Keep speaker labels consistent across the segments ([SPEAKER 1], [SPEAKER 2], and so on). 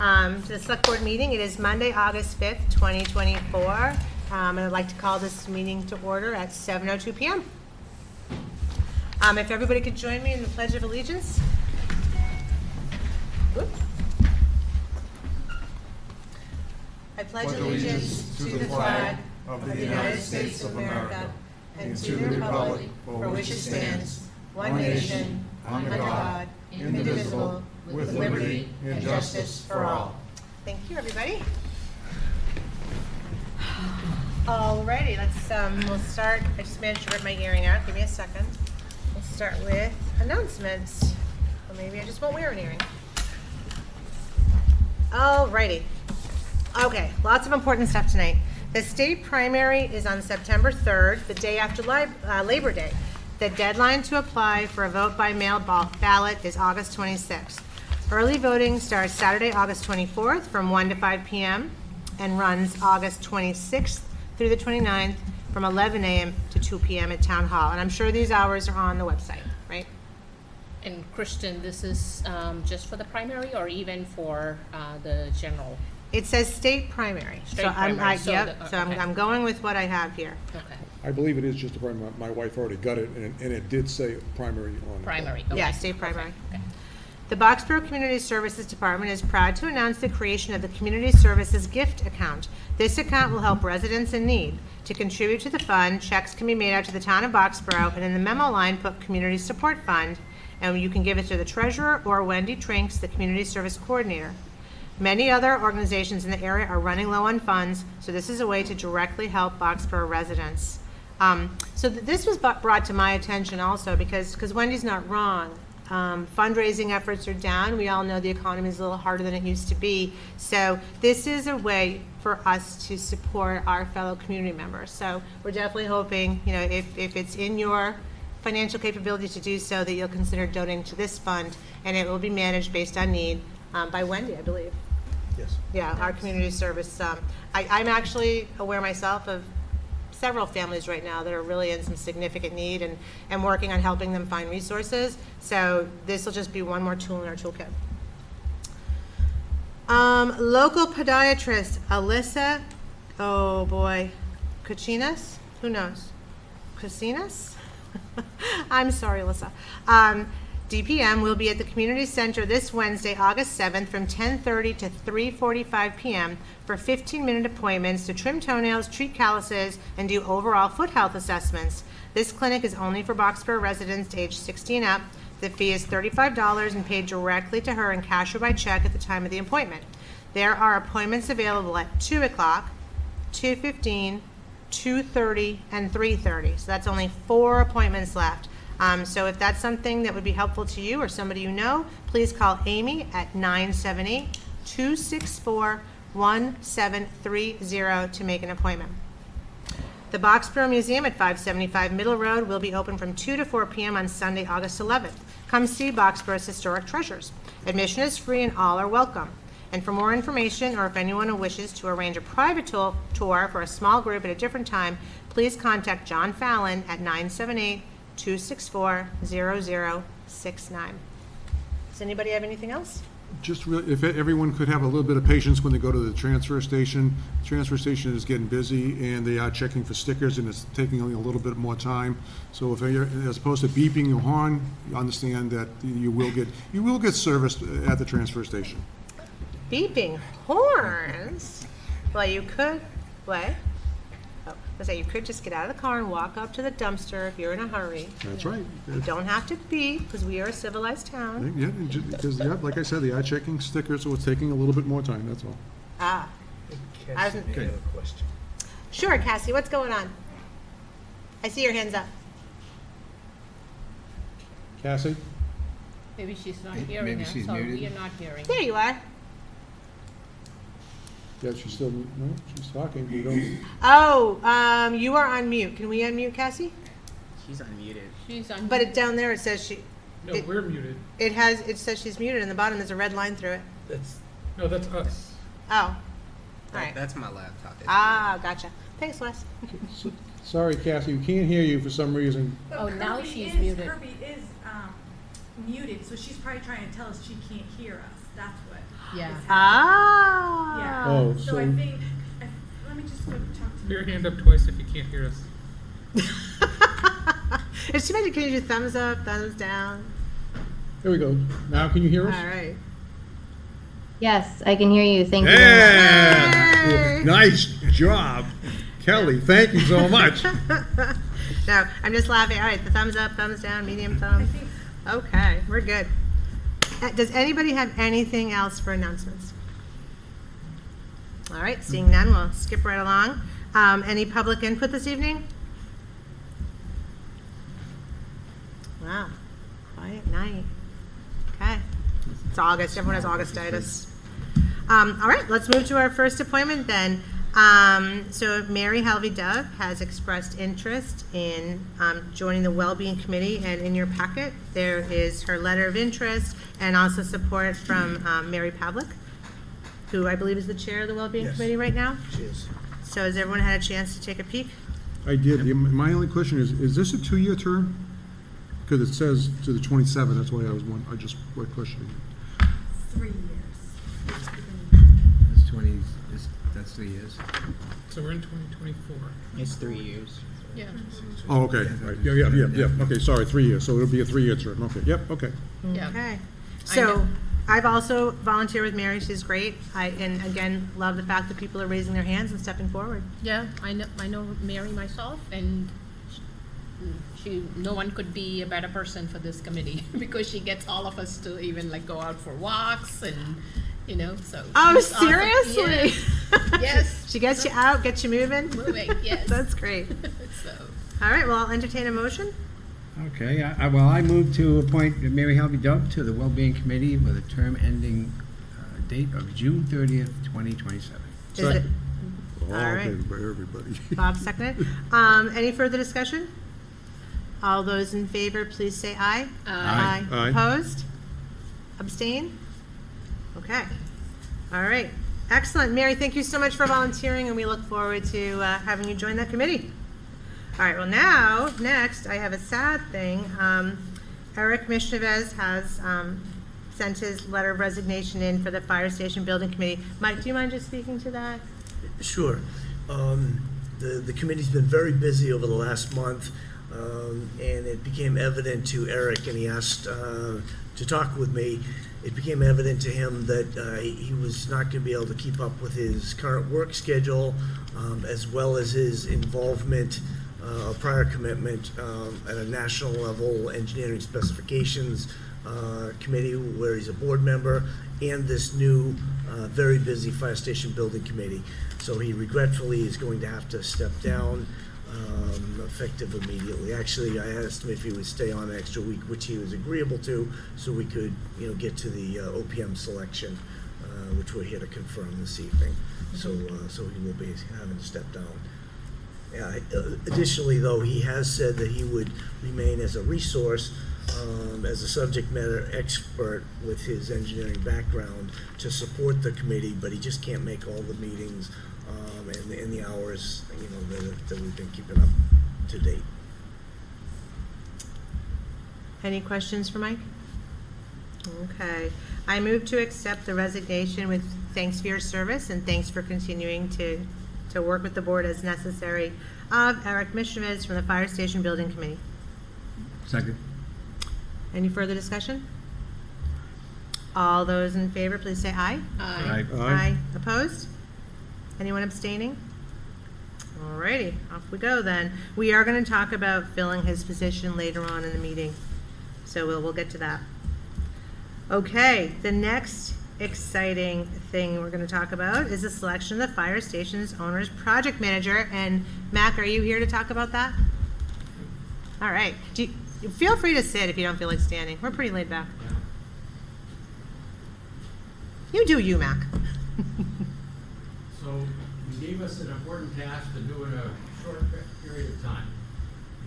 [SPEAKER 1] To the select board meeting. It is Monday, August 5th, 2024. And I'd like to call this meeting to order at 7:02 p.m. If everybody could join me in the Pledge of Allegiance. Whoop. I pledge allegiance to the flag of the United States of America and to the republic for which it stands, one nation, under God, indivisible, with liberty and justice for all. Thank you, everybody. Alrighty, we'll start. I just managed to rip my earring out. Give me a second. We'll start with announcements. Or maybe I just won't wear an earring. Alrighty. Okay, lots of important stuff tonight. The state primary is on September 3rd, the day after Labor Day. The deadline to apply for a vote by mail ballot is August 26th. Early voting starts Saturday, August 24th from 1 to 5 p.m. and runs August 26th through the 29th from 11 a.m. to 2 p.m. at Town Hall. And I'm sure these hours are on the website, right?
[SPEAKER 2] And Kristen, this is just for the primary or even for the general?
[SPEAKER 1] It says state primary. I'm going with what I have here.
[SPEAKER 2] Okay.
[SPEAKER 3] I believe it is just a primary. My wife already got it, and it did say primary on it.
[SPEAKER 2] Primary. Okay.
[SPEAKER 1] Yeah, state primary.
[SPEAKER 2] Okay.
[SPEAKER 1] The Boxborough Community Services Department is proud to announce the creation of the Community Services Gift Account. This account will help residents in need. To contribute to the fund, checks can be made out to the town of Boxborough, and in the memo line, put Community Support Fund, and you can give it to the treasurer or Wendy Trinks, the Community Service Coordinator. Many other organizations in the area are running low on funds, so this is a way to directly help Boxborough residents. This was brought to my attention also because Wendy's not wrong. Fundraising efforts are down. We all know the economy is a little harder than it used to be. So this is a way for us to support our fellow community members. So we're definitely hoping, if it's in your financial capability to do so, that you'll consider donating to this fund, and it will be managed based on need by Wendy, I believe.
[SPEAKER 3] Yes.
[SPEAKER 1] Yeah, our community service. I'm actually aware myself of several families right now that are really in some significant need and working on helping them find resources. So this will just be one more tool in our toolkit. Local podiatrist, Alyssa, oh boy, Kuchinas? Who knows? Kuchinas? I'm sorry, Alyssa. DPM will be at the Community Center this Wednesday, August 7th from 10:30 to 3:45 p.m. for 15-minute appointments to trim toenails, treat calluses, and do overall foot health assessments. This clinic is only for Boxborough residents age 16 up. The fee is $35 and paid directly to her in cash or by check at the time of the appointment. There are appointments available at 2 o'clock, 2:15, 2:30, and 3:30. So that's only 4 appointments left. So if that's something that would be helpful to you or somebody you know, please call Amy at 978-264-1730 to make an appointment. The Boxborough Museum at 575 Middle Road will be open from 2 to 4 p.m. on Sunday, August 11th. Come see Boxborough's historic treasures. Admission is free and all are welcome. And for more information, or if anyone wishes to arrange a private tour for a small group at a different time, please contact John Fallon at 978-264-0069. Does anybody have anything else?
[SPEAKER 3] Just really, if everyone could have a little bit of patience when they go to the transfer station. The transfer station is getting busy, and they are checking for stickers, and it's taking a little bit more time. So if you're, as opposed to beeping your horn, you understand that you will get service at the transfer station.
[SPEAKER 1] Beeping horns? Well, you could, what? You could just get out of the car and walk up to the dumpster if you're in a hurry.
[SPEAKER 3] That's right.
[SPEAKER 1] You don't have to beep, because we are a civilized town.
[SPEAKER 3] Yeah, because like I said, they are checking stickers, so it's taking a little bit more time, that's all.
[SPEAKER 1] Ah.
[SPEAKER 4] Cassie, I have a question.
[SPEAKER 1] Sure, Cassie, what's going on? I see your hands up.
[SPEAKER 3] Cassie?
[SPEAKER 2] Maybe she's not hearing
[SPEAKER 4] Maybe
[SPEAKER 2] us,
[SPEAKER 4] she's
[SPEAKER 2] so
[SPEAKER 4] muted.
[SPEAKER 2] we are not hearing.
[SPEAKER 1] There you are.
[SPEAKER 3] Yeah, she's still, no, she's talking, we don't.
[SPEAKER 1] Oh, you are on mute. Can we unmute Cassie?
[SPEAKER 5] She's unmuted.
[SPEAKER 2] She's on.
[SPEAKER 1] But down there it says she.
[SPEAKER 6] No, we're muted.
[SPEAKER 1] It says she's muted, and the bottom there's a red line through it.
[SPEAKER 6] That's us.
[SPEAKER 1] Oh. All right.
[SPEAKER 5] That's my laptop.
[SPEAKER 1] Gotcha. Thanks, Wes.
[SPEAKER 3] Sorry, Cassie, we can't hear you for some reason.
[SPEAKER 2] Oh, now she's muted.
[SPEAKER 7] Kirby is muted, so she's probably trying to tell us she can't hear us. That's what.
[SPEAKER 2] Yeah.
[SPEAKER 1] Ah.
[SPEAKER 3] Oh,
[SPEAKER 7] So I think, let me just go talk to
[SPEAKER 6] Put your hand up twice if you can't hear us.
[SPEAKER 1] It's too bad. Can you do thumbs up, thumbs down?
[SPEAKER 3] There we go. Now can you hear us?
[SPEAKER 1] All right.
[SPEAKER 8] Yes, I can hear you. Thank you.
[SPEAKER 3] Yeah! Nice job. Kelly, thank you so much.
[SPEAKER 1] No, I'm just laughing. All right, the thumbs up, thumbs down, medium thumb. Okay, we're good. Does anybody have anything else for announcements? All right, seeing none, we'll skip right along. Any public input this evening? Wow, quiet night. Okay, it's August. Everyone has Augustitis. All right, let's move to our first appointment then. So Mary Helvey Dove has expressed interest in joining the Wellbeing Committee, and in your packet there is her letter of interest and also support from Mary Pavlik, who I believe is the chair of the Wellbeing
[SPEAKER 4] Yes.
[SPEAKER 1] Committee right now.
[SPEAKER 4] Cheers.
[SPEAKER 1] So has everyone had a chance to take a peek?
[SPEAKER 3] I did. My only question is this a 2-year term? Because it says to the 27th, that's why I just was questioning it.
[SPEAKER 7] 3 years.
[SPEAKER 5] It's 20, that's 3 years.
[SPEAKER 6] So we're in 2024.
[SPEAKER 5] It's 3 years.
[SPEAKER 2] Yeah.
[SPEAKER 3] Oh, okay, right, yeah, okay, sorry, 3 years, so it'll be a 3-year term, okay, yep, okay.
[SPEAKER 2] Yeah.
[SPEAKER 1] Okay.
[SPEAKER 2] I
[SPEAKER 1] So
[SPEAKER 2] know.
[SPEAKER 1] I've also volunteered with Mary. She's great. And again, love the fact that people are raising their hands and stepping forward.
[SPEAKER 2] Yeah, I know Mary myself, and no one could be a better person for this committee because she gets all of us to even like go out for walks and, so.
[SPEAKER 1] Oh,
[SPEAKER 2] she's awesome.
[SPEAKER 1] seriously?
[SPEAKER 2] Yeah. Yes.
[SPEAKER 1] She gets you out, gets you moving?
[SPEAKER 2] Moving, yes.
[SPEAKER 1] That's great.
[SPEAKER 2] So,
[SPEAKER 1] All right, well, I'll entertain a motion.
[SPEAKER 5] Okay, I move to appoint Mary Helvey Dove to the Wellbeing Committee with a term ending date of June 30th, 2027.
[SPEAKER 1] Is it,
[SPEAKER 3] Oh,
[SPEAKER 1] All right.
[SPEAKER 3] okay, by everybody.
[SPEAKER 1] Bob seconded. Any further discussion? All those in favor, please say aye.
[SPEAKER 3] Aye. Aye.
[SPEAKER 1] Opposed? Abstain? Okay. All right. Excellent. Mary, thank you so much for volunteering, and we look forward to having you join that committee. All right, well now, next, I have a sad thing. Eric Mishnevez has sent his letter of resignation in for the Fire Station Building Committee. Mike, do you mind just speaking to that?
[SPEAKER 4] Sure. The committee's been very busy over the last month, and it became evident to Eric, and he asked to talk with me. It became evident to him that he was not going to be able to keep up with his current work schedule, as well as his involvement, prior commitment at a national level engineering specifications committee where he's a board member, and this new very busy fire station building committee. So he regretfully is going to have to step down effective immediately. Actually, I asked him if he would stay on an extra week, which he was agreeable to, so we could get to the OPM selection, which we're here to confirm this evening. So he will be having to step down. Additionally, though, he has said that he would remain as a resource, as a subject matter expert with his engineering background to support the committee, but he just can't make all the meetings and the hours that we've been keeping up to date.
[SPEAKER 1] Any questions for Mike? Okay. I move to accept the resignation with thanks for your service and thanks for continuing to work with the board as necessary of Eric Mishnevez from the Fire Station Building Committee.
[SPEAKER 5] Second.
[SPEAKER 1] Any further discussion? All those in favor, please say aye.
[SPEAKER 2] aye.
[SPEAKER 3] Aye.
[SPEAKER 1] Opposed? Anyone abstaining? Alrighty, off we go then. We are going to talk about filling his position later on in the meeting, so we'll get to that. Okay, the next exciting thing we're going to talk about is the selection of the fire station's owner's project manager. And Mac, are you here to talk about that? All right. Feel free to sit if you don't feel like standing. We're pretty laid back. You do you, Mac.
[SPEAKER 9] So you gave us an important task to do in a short period of time.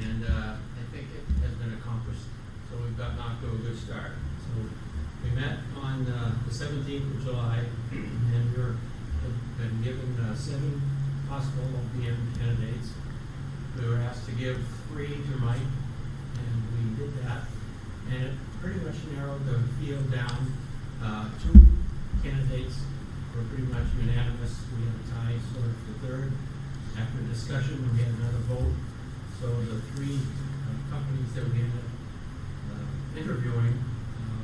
[SPEAKER 9] And I think it has been accomplished. So we've gotten off to a good start. So we met on the 17th of July, and we've been given 7 possible OPM candidates. We were asked to give 3 to Mike, and we did that. And it pretty much narrowed the field down to candidates were pretty much unanimous. We had a tie sort of for third. After discussion, we had another vote. So the three companies that we ended up interviewing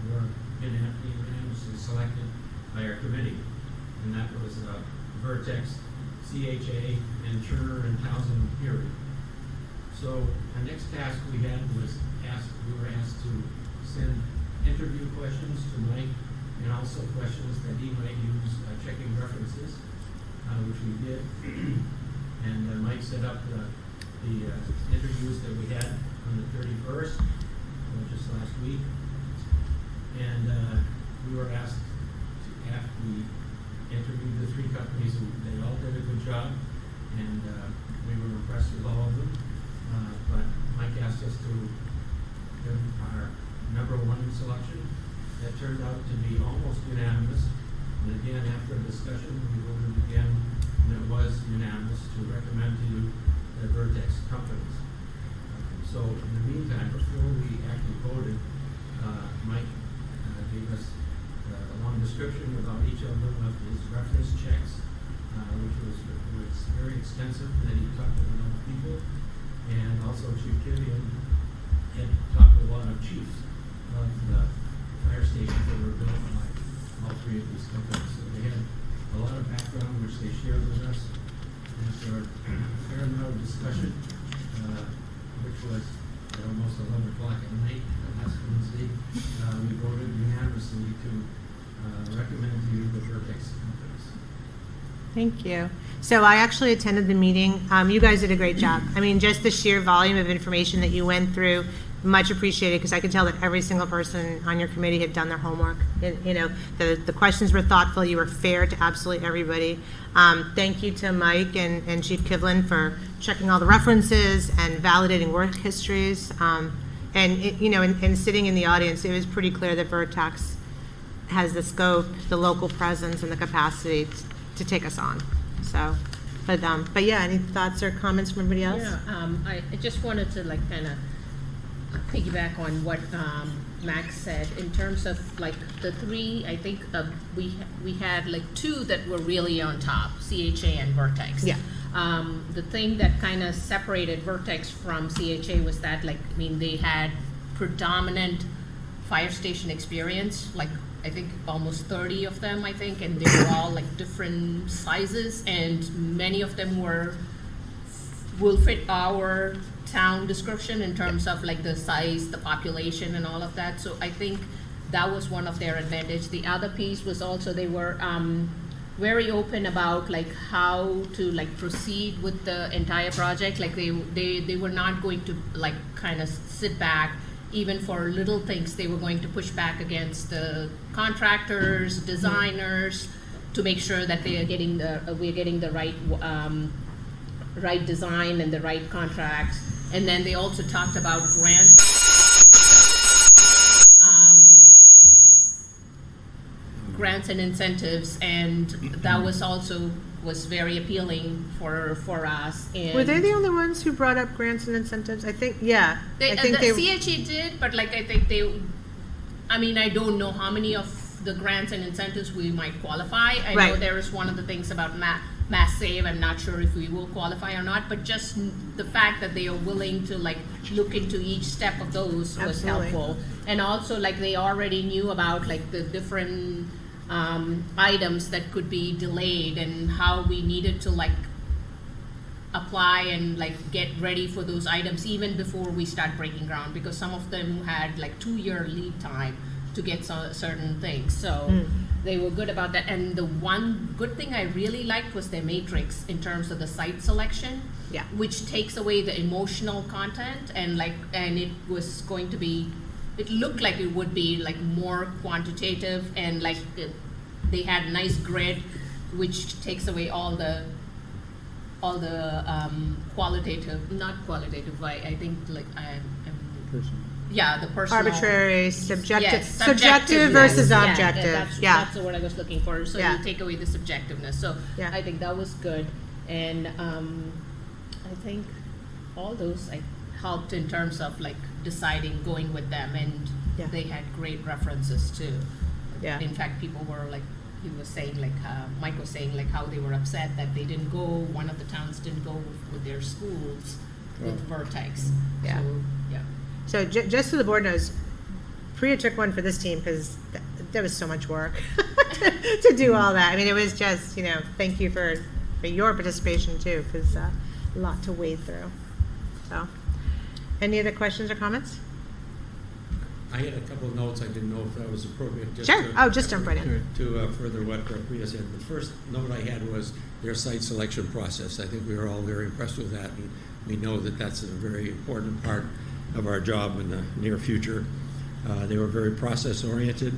[SPEAKER 9] were unanimously selected by our committee. And that was Vertex, CHA, and Turner and Townsend Erie. So the next task we had was we were asked to send interview questions to Mike and also questions that he might use checking references, which we did. And Mike set up the interviews that we had on the 31st, just last week. And we were asked to, after we interviewed the three companies, and they all did a good job, and we were impressed with all of them. But Mike asked us to give our number one selection. That turned out to be almost unanimous. And again, after a discussion, we voted again, and it was unanimous to recommend to you the Vertex companies. So in the meantime, before we actually voted, Mike gave us a long description about each of them of his reference checks, which was very extensive, that he talked to a lot of people. And also Chief Killian had talked to a lot of chiefs of the fire stations that were built by all three of these companies. So they had a lot of background which they shared with us. And after a fair amount of discussion, which was at almost 11 o'clock at night last Wednesday, we voted unanimously to recommend to you the Vertex companies.
[SPEAKER 1] Thank you. So I actually attended the meeting. You guys did a great job. I mean, just the sheer volume of information that you went through, much appreciated, because I could tell that every single person on your committee had done their homework. And, you know, the questions were thoughtful. You were fair to absolutely everybody. Thank you to Mike and Chief Kivlin for checking all the references and validating work histories. You know, and sitting in the audience, it was pretty clear that Vertex has the scope, the local presence, and the capacity to take us on. So, but yeah, any thoughts or comments from anybody else?
[SPEAKER 2] Yeah, I just wanted to like kind of piggyback on what Max said in terms of like the three. I think we had like two that were really on top, CHA and Vertex.
[SPEAKER 1] Yeah.
[SPEAKER 2] The thing that kind of separated Vertex from CHA was that, like, I mean, they had predominant fire station experience, like I think almost 30 of them, I think, and they were all like different sizes, and many of them will fit our town description in terms of like the size, the population, and all of that. So I think that was one of their advantage. The other piece was also they were very open about like how to like proceed with the entire project. Like they were not going to like kind of sit back. Even for little things, they were going to push back against the contractors, designers, to make sure that we're getting the right design and the right contracts. And then they also talked about grants and incentives, and that was also very appealing for us. And
[SPEAKER 1] Were they the only ones who brought up grants and incentives? I think, yeah.
[SPEAKER 2] I think CHA did, but like I think I don't know how many of the grants and incentives we might qualify. I know there is one of the things about Mass Save. I'm not sure if we will qualify or not, but just the fact that they are willing to like look into each step of those was helpful. And also like they already knew about like the different items that could be delayed and how we needed to like apply and like get ready for those items even before we start breaking ground, because some of them had like 2-year lead time to get certain things. So they were good about that. And the one good thing I really liked was their matrix in terms of the site selection, which takes away the emotional content, and it was going to be, it looked like it would be like more quantitative, and like they had a nice grid which takes away all the qualitative, not qualitative, I think like the personal.
[SPEAKER 1] Arbitrary, subjective,
[SPEAKER 2] yes,
[SPEAKER 1] subjective versus
[SPEAKER 2] yes.
[SPEAKER 1] objective.
[SPEAKER 2] That's the word I was looking for. So
[SPEAKER 1] Yeah.
[SPEAKER 2] you take away the subjectiveness. So I think that was good. And I think all those helped in terms of like deciding going with them, and they had great references too.
[SPEAKER 1] Yeah.
[SPEAKER 2] In fact, people were like he was saying, like, Mike was saying, like, how they were upset that they didn't go, one of the towns didn't go with their schools with Vertex.
[SPEAKER 1] Yeah.
[SPEAKER 2] So, yeah.
[SPEAKER 1] So just so the board knows, Priya took one for this team because that was so much work to do all that. I mean, it was just, thank you for your participation too, because a lot to wade through. So, any other questions or comments?
[SPEAKER 10] I had a couple of notes. I didn't know if that was appropriate.
[SPEAKER 1] Sure. Just jump right in.
[SPEAKER 10] To further what Priya said. The first note I had was their site selection process. I think we were all very impressed with that, and we know that that's a very important part of our job in the near future. They were very process-oriented.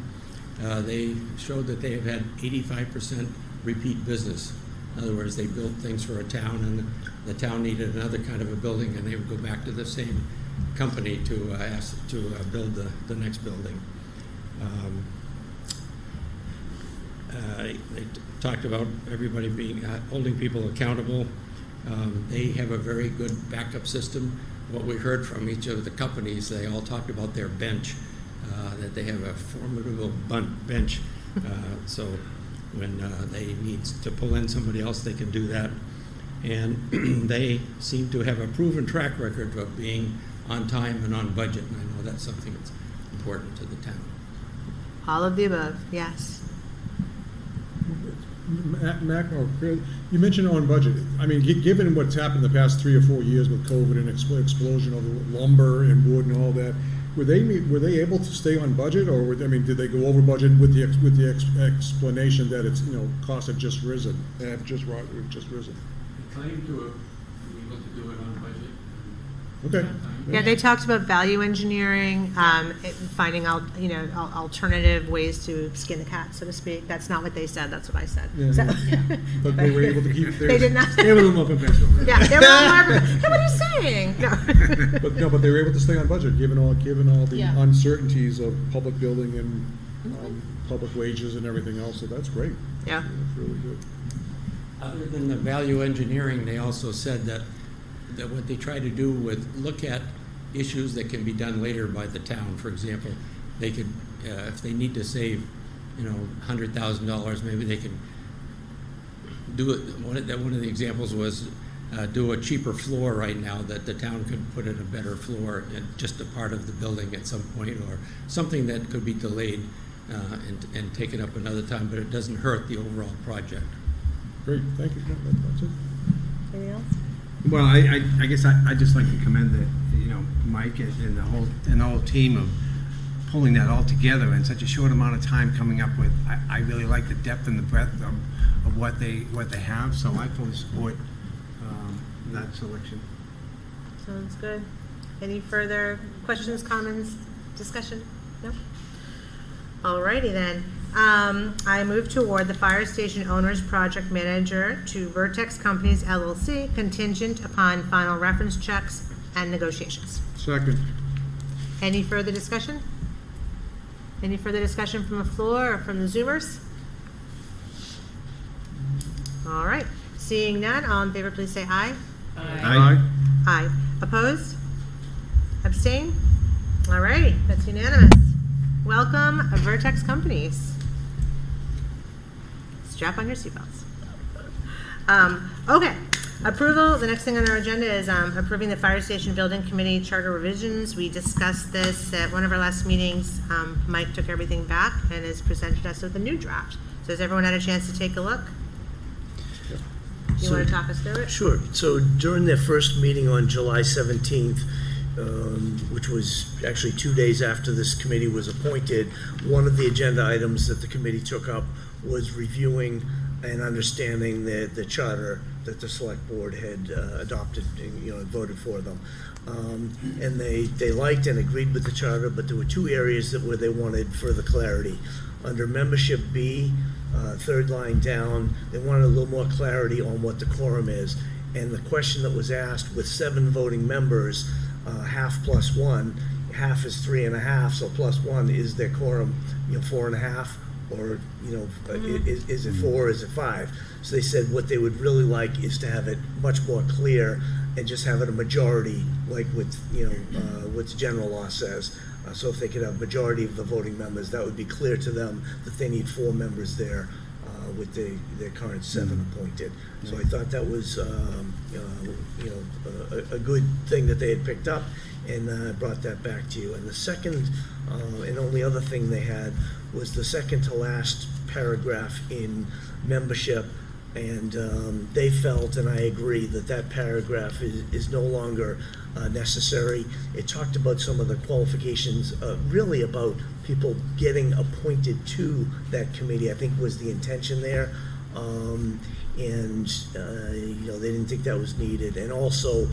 [SPEAKER 10] They showed that they have had 85% repeat business. In other words, they built things for a town, and the town needed another kind of a building, and they would go back to the same company to ask to build the next building. They talked about everybody being holding people accountable. They have a very good backup system. What we heard from each of the companies, they all talked about their bench, that they have a formidable bench. So when they need to pull in somebody else, they can do that. And they seem to have a proven track record of being on time and on budget, and I know that's something that's important to the town.
[SPEAKER 1] All of the above, yes.
[SPEAKER 3] Mac, or Chris, you mentioned on budget. I mean, given what's happened the past 3 or 4 years with COVID and explosion of lumber and wood and all that, were they able to stay on budget, or did they go over budget with the explanation that it's costs have just risen, have just risen?
[SPEAKER 10] We claim to be able to do it on budget.
[SPEAKER 3] Okay.
[SPEAKER 1] Yeah, they talked about value engineering, finding out, alternative ways to skin the cat, so to speak. That's not what they said, that's what I said.
[SPEAKER 3] Yeah,
[SPEAKER 1] So-
[SPEAKER 3] yeah. But they were able to keep their.
[SPEAKER 1] They did not.
[SPEAKER 5] They were a little more professional.
[SPEAKER 1] Yeah, they were all more, hey, what are you saying? No.
[SPEAKER 3] But they were able to stay on budget, given all the
[SPEAKER 2] Yeah.
[SPEAKER 3] uncertainties of public building and public wages and everything else, so that's great.
[SPEAKER 1] Yeah.
[SPEAKER 3] That's really good.
[SPEAKER 10] Other than the value engineering, they also said that what they try to do with look at issues that can be done later by the town. For example, they could, if they need to save, $100,000, maybe they can do it. One of the examples was do a cheaper floor right now that the town could put in a better floor in just a part of the building at some point, or something that could be delayed and taken up another time, but it doesn't hurt the overall project.
[SPEAKER 3] Great, thank you. No, that's it.
[SPEAKER 1] Anything else?
[SPEAKER 5] Well, I guess I just like to commend Mike and the whole team of pulling that all together in such a short amount of time, coming up with. I really like the depth and the breadth of what they have. So I fully support that selection.
[SPEAKER 1] Sounds good. Any further questions, comments, discussion? No? Alrighty then. I move to award the fire station owner's project manager to Vertex Companies LLC contingent upon final reference checks and negotiations.
[SPEAKER 3] Second.
[SPEAKER 1] Any further discussion? Any further discussion from the floor or from the Zoomers? All right. Seeing none, all in favor, please say aye.
[SPEAKER 3] Aye.
[SPEAKER 1] Aye. Opposed? Abstain? All righty, that's unanimous. Welcome, Vertex Companies. Strap on your seatbelts. Okay, approval, the next thing on our agenda is approving the Fire Station Building Committee charter revisions. We discussed this at one of our last meetings. Mike took everything back and has presented us with a new draft. So has everyone had a chance to take a look? You want to talk us through it?
[SPEAKER 4] Sure. So during their first meeting on July 17th, which was actually 2 days after this committee was appointed, one of the agenda items that the committee took up was reviewing and understanding the charter that the select board had adopted and voted for them. And they liked and agreed with the charter, but there were two areas where they wanted further clarity. Under membership B, third line down, they wanted a little more clarity on what the quorum is. And the question that was asked, with 7 voting members, half plus 1, half is 3.5, so plus 1, is their quorum 4.5, or is it 4, is it 5? So they said what they would really like is to have it much more clear and just have it a majority, like with what the general law says. So if they could have majority of the voting members, that would be clear to them that they need 4 members there with the current 7 appointed. So I thought that was, a good thing that they had picked up, and brought that back to you. And the second and only other thing they had was the second to last paragraph in membership. And they felt, and I agree, that that paragraph is no longer necessary. It talked about some of the qualifications, really about people getting appointed to that committee, I think was the intention there. They didn't think that was needed. And also,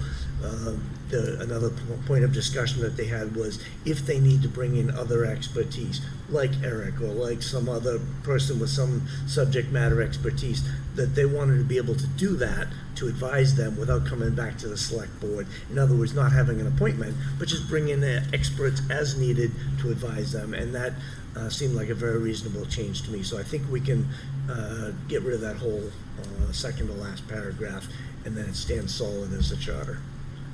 [SPEAKER 4] another point of discussion that they had was if they need to bring in other expertise, like Eric or like some other person with some subject matter expertise, that they wanted to be able to do that to advise them without coming back to the select board. In other words, not having an appointment, but just bring in the experts as needed to advise them. And that seemed like a very reasonable change to me. So I think we can get rid of that whole second to last paragraph, and then it stands solid as a charter.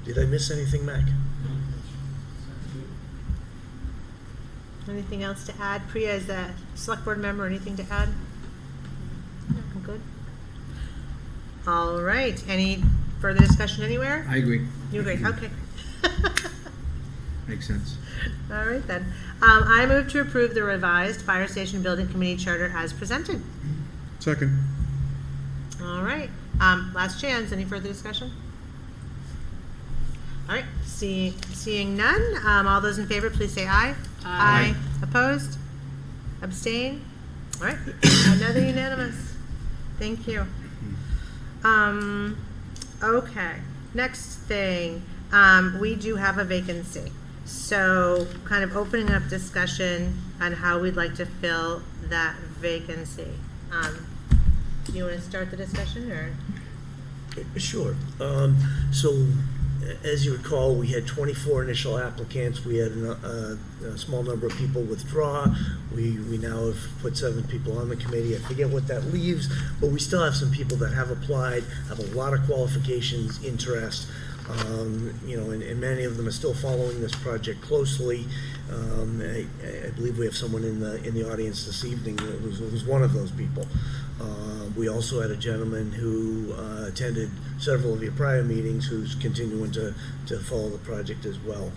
[SPEAKER 4] Did I miss anything, Mac?
[SPEAKER 1] Anything else to add? Priya, as a select board member, anything to add? No, I'm good. All right, any further discussion anywhere?
[SPEAKER 5] I agree.
[SPEAKER 1] You agree, okay.
[SPEAKER 5] Makes sense.
[SPEAKER 1] All right then. I move to approve the revised Fire Station Building Committee Charter as presented.
[SPEAKER 3] Second.
[SPEAKER 1] All right, last chance, any further discussion? All right, seeing none, all those in favor, please say aye.
[SPEAKER 2] Aye.
[SPEAKER 1] Opposed? Abstain? All right, another unanimous. Thank you. Okay, next thing, we do have a vacancy. So kind of opening up discussion on how we'd like to fill that vacancy. You want to start the discussion, or?
[SPEAKER 4] Sure. So, as you recall, we had 24 initial applicants. We had a small number of people withdraw. We now have put 7 people on the committee. I forget what that leaves, but we still have some people that have applied, have a lot of qualifications, interest. And many of them are still following this project closely. I believe we have someone in the audience this evening who's one of those people. We also had a gentleman who attended several of your prior meetings who's continuing to follow the project as well.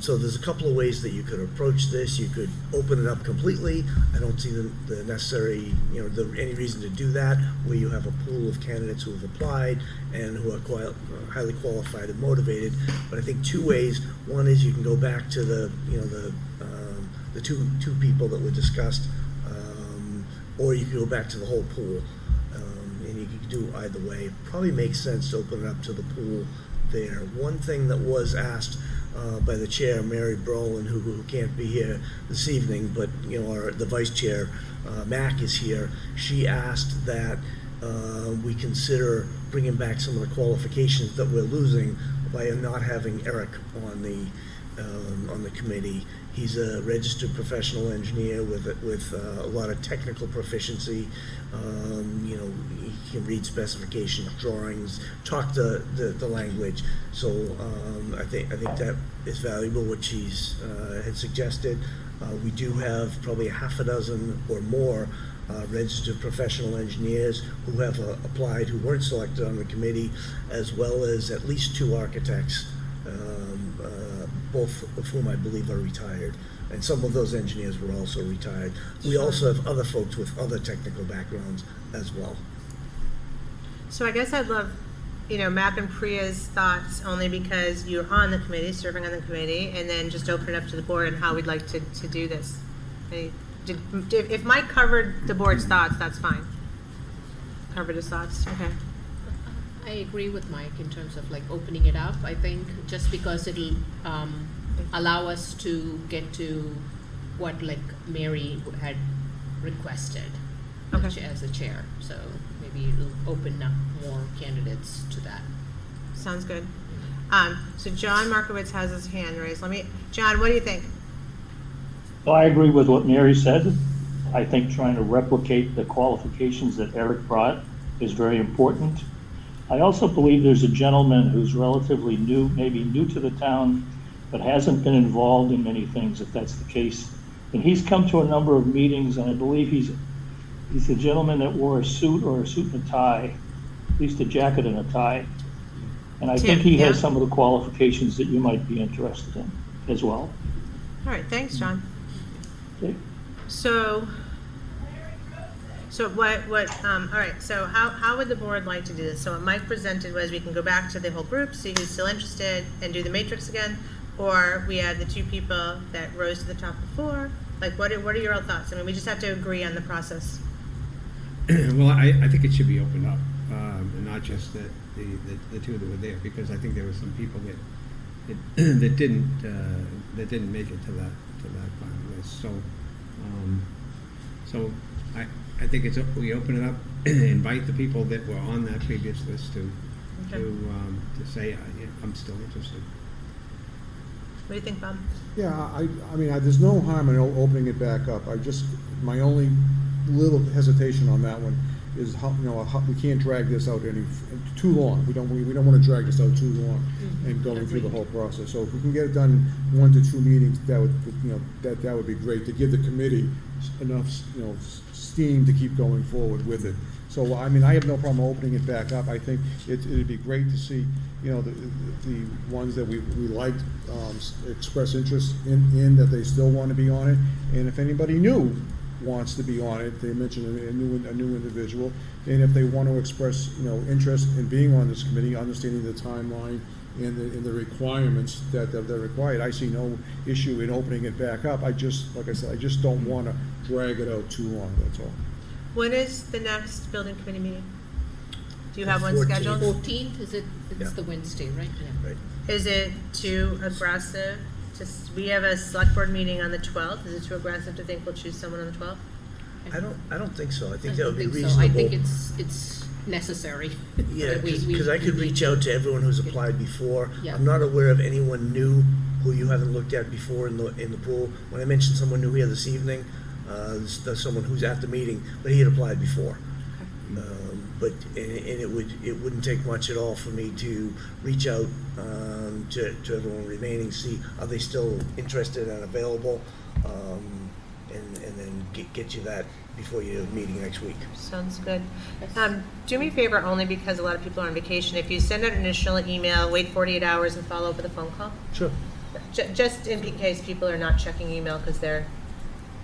[SPEAKER 4] So there's a couple of ways that you could approach this. You could open it up completely. I don't see the necessary, any reason to do that, where you have a pool of candidates who have applied and who are highly qualified and motivated. But I think 2 ways. One is you can go back to the two people that were discussed, or you can go back to the whole pool, and you can do either way. It probably makes sense to open it up to the pool there. One thing that was asked by the chair, Mary Brolin, who can't be here this evening, but the vice chair, Mac, is here. She asked that we consider bringing back some of the qualifications that we're losing by not having Eric on the committee. He's a registered professional engineer with a lot of technical proficiency. He can read specifications, drawings, talk the language. So I think that is valuable, what she's had suggested. We do have probably a half a dozen or more registered professional engineers who have applied, who weren't selected on the committee, as well as at least 2 architects, both of whom I believe are retired. And some of those engineers were also retired. We also have other folks with other technical backgrounds as well.
[SPEAKER 1] So I guess I'd love, Mac and Priya's thoughts, only because you're on the committee, serving on the committee, and then just open it up to the board and how we'd like to do this. If Mike covered the board's thoughts, that's fine. Covered his thoughts, okay.
[SPEAKER 2] I agree with Mike in terms of opening it up. I think just because it'll allow us to get to what Mary had requested as a chair. So maybe it'll open up more candidates to that.
[SPEAKER 1] Sounds good. So John Markowitz has his hand raised. John, what do you think?
[SPEAKER 11] Well, I agree with what Mary said. I think trying to replicate the qualifications that Eric brought is very important. I also believe there's a gentleman who's relatively new, maybe new to the town, but hasn't been involved in many things, if that's the case. And he's come to a number of meetings, and I believe He's a gentleman that wore a suit or a suit and a tie, at least a jacket and a tie. And I think
[SPEAKER 1] Tim,
[SPEAKER 11] he has
[SPEAKER 1] yeah.
[SPEAKER 11] some of the qualifications that you might be interested in as well.
[SPEAKER 1] All right, thanks, John.
[SPEAKER 11] Okay?
[SPEAKER 1] So all right, so how would the board like to do this? So what Mike presented was we can go back to the whole group, see who's still interested, and do the matrix again, or we have the two people that rose to the top before. Like, what are your thoughts? I mean, we just have to agree on the process.
[SPEAKER 5] Well, I think it should be opened up, and not just the two that were there, because I think there were some people that didn't make it to that final list. So I think we open it up, invite the people that were on that previous list to say, yeah, I'm still interested.
[SPEAKER 1] What do you think, Bob?
[SPEAKER 3] Yeah, I mean, there's no harm in opening it back up. My only little hesitation on that one is how we can't drag this out too long. We don't want to drag this out too long and going through the whole process. So if we can get it done 1 to 2 meetings, that would be great to give the committee enough, steam to keep going forward with it. So, I mean, I have no problem opening it back up. I think it'd be great to see, the ones that we liked express interest in that they still want to be on it. And if anybody new wants to be on it, they mentioned a new individual. And if they want to express, interest in being on this committee, understanding the timeline and the requirements that they're required, I see no issue in opening it back up. Like I said, I just don't want to drag it out too long, that's all.
[SPEAKER 1] When is the next building committee meeting? Do you have one
[SPEAKER 4] 14th.
[SPEAKER 1] scheduled?
[SPEAKER 2] 14th, it's
[SPEAKER 4] Yeah.
[SPEAKER 2] the Wednesday, right? Yeah.
[SPEAKER 4] Right.
[SPEAKER 1] Is it too aggressive? We have a select board meeting on the 12th. Is it too aggressive to think we'll choose someone on the 12th?
[SPEAKER 4] I don't think so. I think
[SPEAKER 2] I
[SPEAKER 4] that would be
[SPEAKER 2] think so.
[SPEAKER 4] reasonable.
[SPEAKER 2] I think it's necessary.
[SPEAKER 4] Yeah,
[SPEAKER 2] that we
[SPEAKER 4] because I could
[SPEAKER 2] need
[SPEAKER 4] reach
[SPEAKER 2] to-
[SPEAKER 4] out to everyone who's applied before.
[SPEAKER 2] Yeah.
[SPEAKER 4] I'm not aware of anyone new who you haven't looked at before in the pool. When I mentioned someone new here this evening, there's someone who's at the meeting, but he had applied before. But it wouldn't take much at all for me to reach out to everyone remaining, see are they still interested and available, and then get you that before your meeting next week.
[SPEAKER 1] Sounds good. Do me a favor, only because a lot of people are on vacation. If you send out an initial email, wait 48 hours and follow up with a phone call.
[SPEAKER 4] Sure.
[SPEAKER 1] Just in case people are not checking email because they're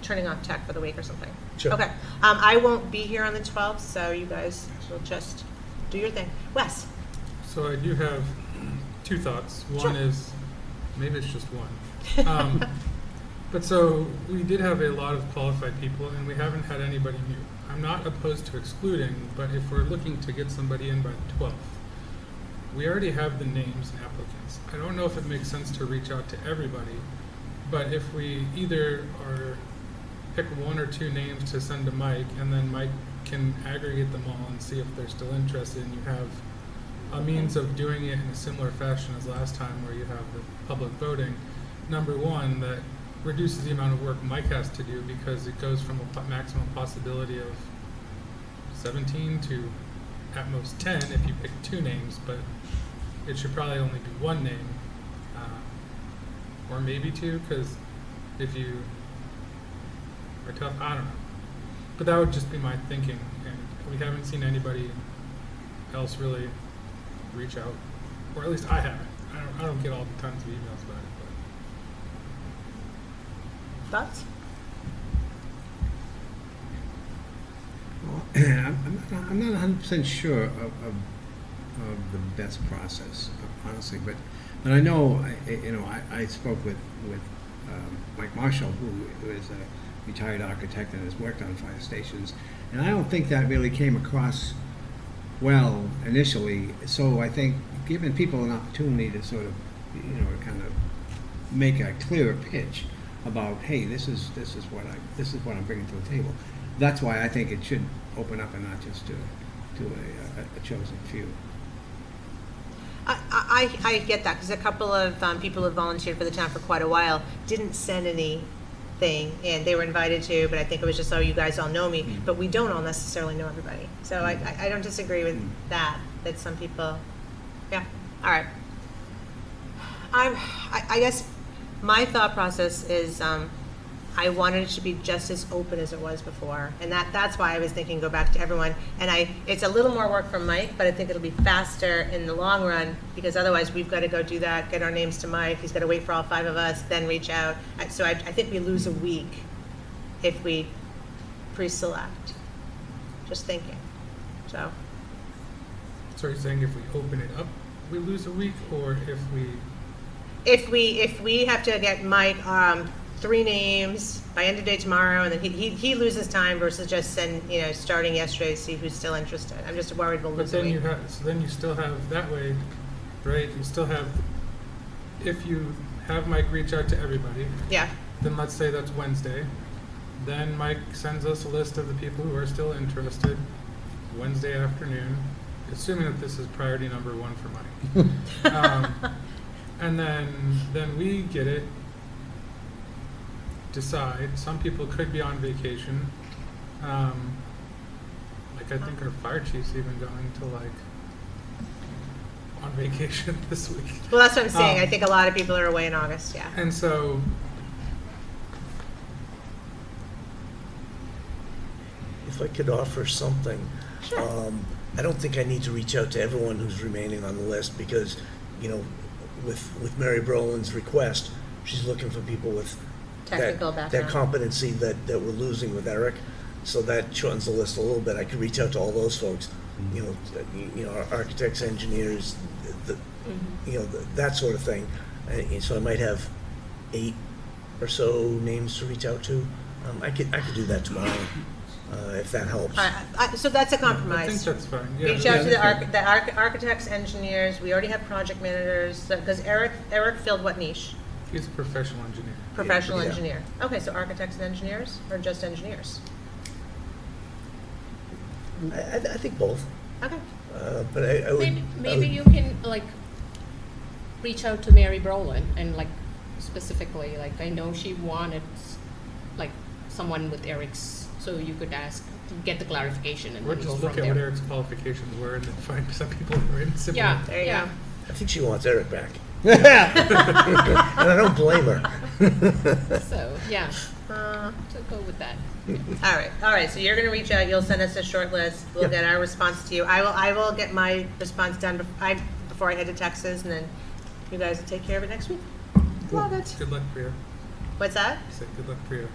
[SPEAKER 1] turning off tech for the week or something.
[SPEAKER 4] Sure.
[SPEAKER 1] Okay. I won't be here on the 12th, so you guys will just do your thing. Wes?
[SPEAKER 6] So I do have two thoughts. One
[SPEAKER 1] Sure.
[SPEAKER 6] is, maybe it's just one. But so we did have a lot of qualified people and we haven't had anybody new. I'm not opposed to excluding, but if we're looking to get somebody in by the 12th, we already have the names and applicants. I don't know if it makes sense to reach out to everybody, but if we either pick 1 or 2 names to send to Mike, and then Mike can aggregate them all and see if they're still interested, and you have a means of doing it in a similar fashion as last time where you have the public voting. Number one, that reduces the amount of work Mike has to do because it goes from a maximum possibility of 17 to at most 10 if you pick 2 names, but it should probably only be 1 name, or maybe 2, because if you are tough, I don't know. But that would just be my thinking, and we haven't seen anybody else really reach out, or at least I haven't. I don't get all the tons of emails about it, but.
[SPEAKER 1] Thoughts?
[SPEAKER 5] I'm not 100% sure of the best process, honestly, but I know, I spoke with Mike Marshall, who is a retired architect and has worked on fire stations, and I don't think that really came across well initially. So I think giving people an opportunity to sort of, kind of make a clearer pitch about, hey, this is what I'm bringing to the table. That's why I think it should open up and not just to a chosen few.
[SPEAKER 1] I get that, because a couple of people who volunteered for the town for quite a while didn't send anything, and they were invited to, but I think it was just, oh, you guys all know me, but we don't all necessarily know everybody. So I don't disagree with that some people, yeah, all right. I guess my thought process is I wanted it to be just as open as it was before. And that's why I was thinking go back to everyone. And it's a little more work for Mike, but I think it'll be faster in the long run, because otherwise we've got to go do that, get our names to Mike, he's got to wait for all 5 of us, then reach out. So I think we lose a week if we pre-select. Just thinking, so.
[SPEAKER 6] So you're saying if we open it up, we lose a week, or if we?
[SPEAKER 1] If we have to get Mike 3 names by end of day tomorrow, and then he loses time versus just starting yesterday to see who's still interested. I'm just worried we'll
[SPEAKER 6] But
[SPEAKER 1] lose a
[SPEAKER 6] then
[SPEAKER 1] week.
[SPEAKER 6] so then you still have that way, right? You still have, if you have Mike reach out to everybody,
[SPEAKER 1] Yeah,
[SPEAKER 6] then let's say that's Wednesday. Then Mike sends us a list of the people who are still interested Wednesday afternoon, assuming that this is priority number 1 for Mike. And then we get it, decide. Some people could be on vacation. Like I think our fire chief's even going to on vacation this week.
[SPEAKER 1] well, that's what I'm saying. I
[SPEAKER 6] Um,
[SPEAKER 1] think a lot of people are away in August, yeah.
[SPEAKER 6] And so,
[SPEAKER 4] If I could offer something, I don't think I need to reach out to everyone who's remaining on the list, because, with Mary Brolin's request, she's looking for people with
[SPEAKER 1] Technical
[SPEAKER 4] that
[SPEAKER 1] background.
[SPEAKER 4] competency that we're losing with Eric. So that shortens the list a little bit. I could reach out to all those folks, our architects, engineers, that sort of thing. And so I might have 8 or so names to reach out to. I could do that tomorrow, if that helps.
[SPEAKER 1] So that's a
[SPEAKER 6] I think
[SPEAKER 1] compromise.
[SPEAKER 6] that's fine. Yeah,
[SPEAKER 1] Reach out to
[SPEAKER 6] that's good.
[SPEAKER 1] the architects, engineers. We already have project managers, because Eric filled what niche?
[SPEAKER 6] He's a professional engineer.
[SPEAKER 1] Professional
[SPEAKER 4] Yeah.
[SPEAKER 1] engineer. Okay, so architects and engineers, or just engineers?
[SPEAKER 4] I think both.
[SPEAKER 1] Okay.
[SPEAKER 4] But I would.
[SPEAKER 2] Maybe you can reach out to Mary Brolin and specifically, I know she wanted someone with Eric's, so you could get the clarification and
[SPEAKER 6] Or
[SPEAKER 2] then go
[SPEAKER 6] just
[SPEAKER 2] from
[SPEAKER 6] look at what
[SPEAKER 2] there.
[SPEAKER 6] Eric's qualifications were and then find some people who are in similar.
[SPEAKER 2] Yeah,
[SPEAKER 1] There you
[SPEAKER 2] yeah.
[SPEAKER 1] go.
[SPEAKER 4] I think she wants Eric back. And I don't blame her.
[SPEAKER 2] So, yeah, so go with that.
[SPEAKER 1] All right, so you're gonna reach out, you'll send us a short list, we'll
[SPEAKER 4] Yeah.
[SPEAKER 1] get our response to you. I will get my response done before I head to Texas, and then you guys will take care of it next week. Love it.
[SPEAKER 6] Good luck, Priya.
[SPEAKER 1] What's that?
[SPEAKER 6] I said good luck, Priya.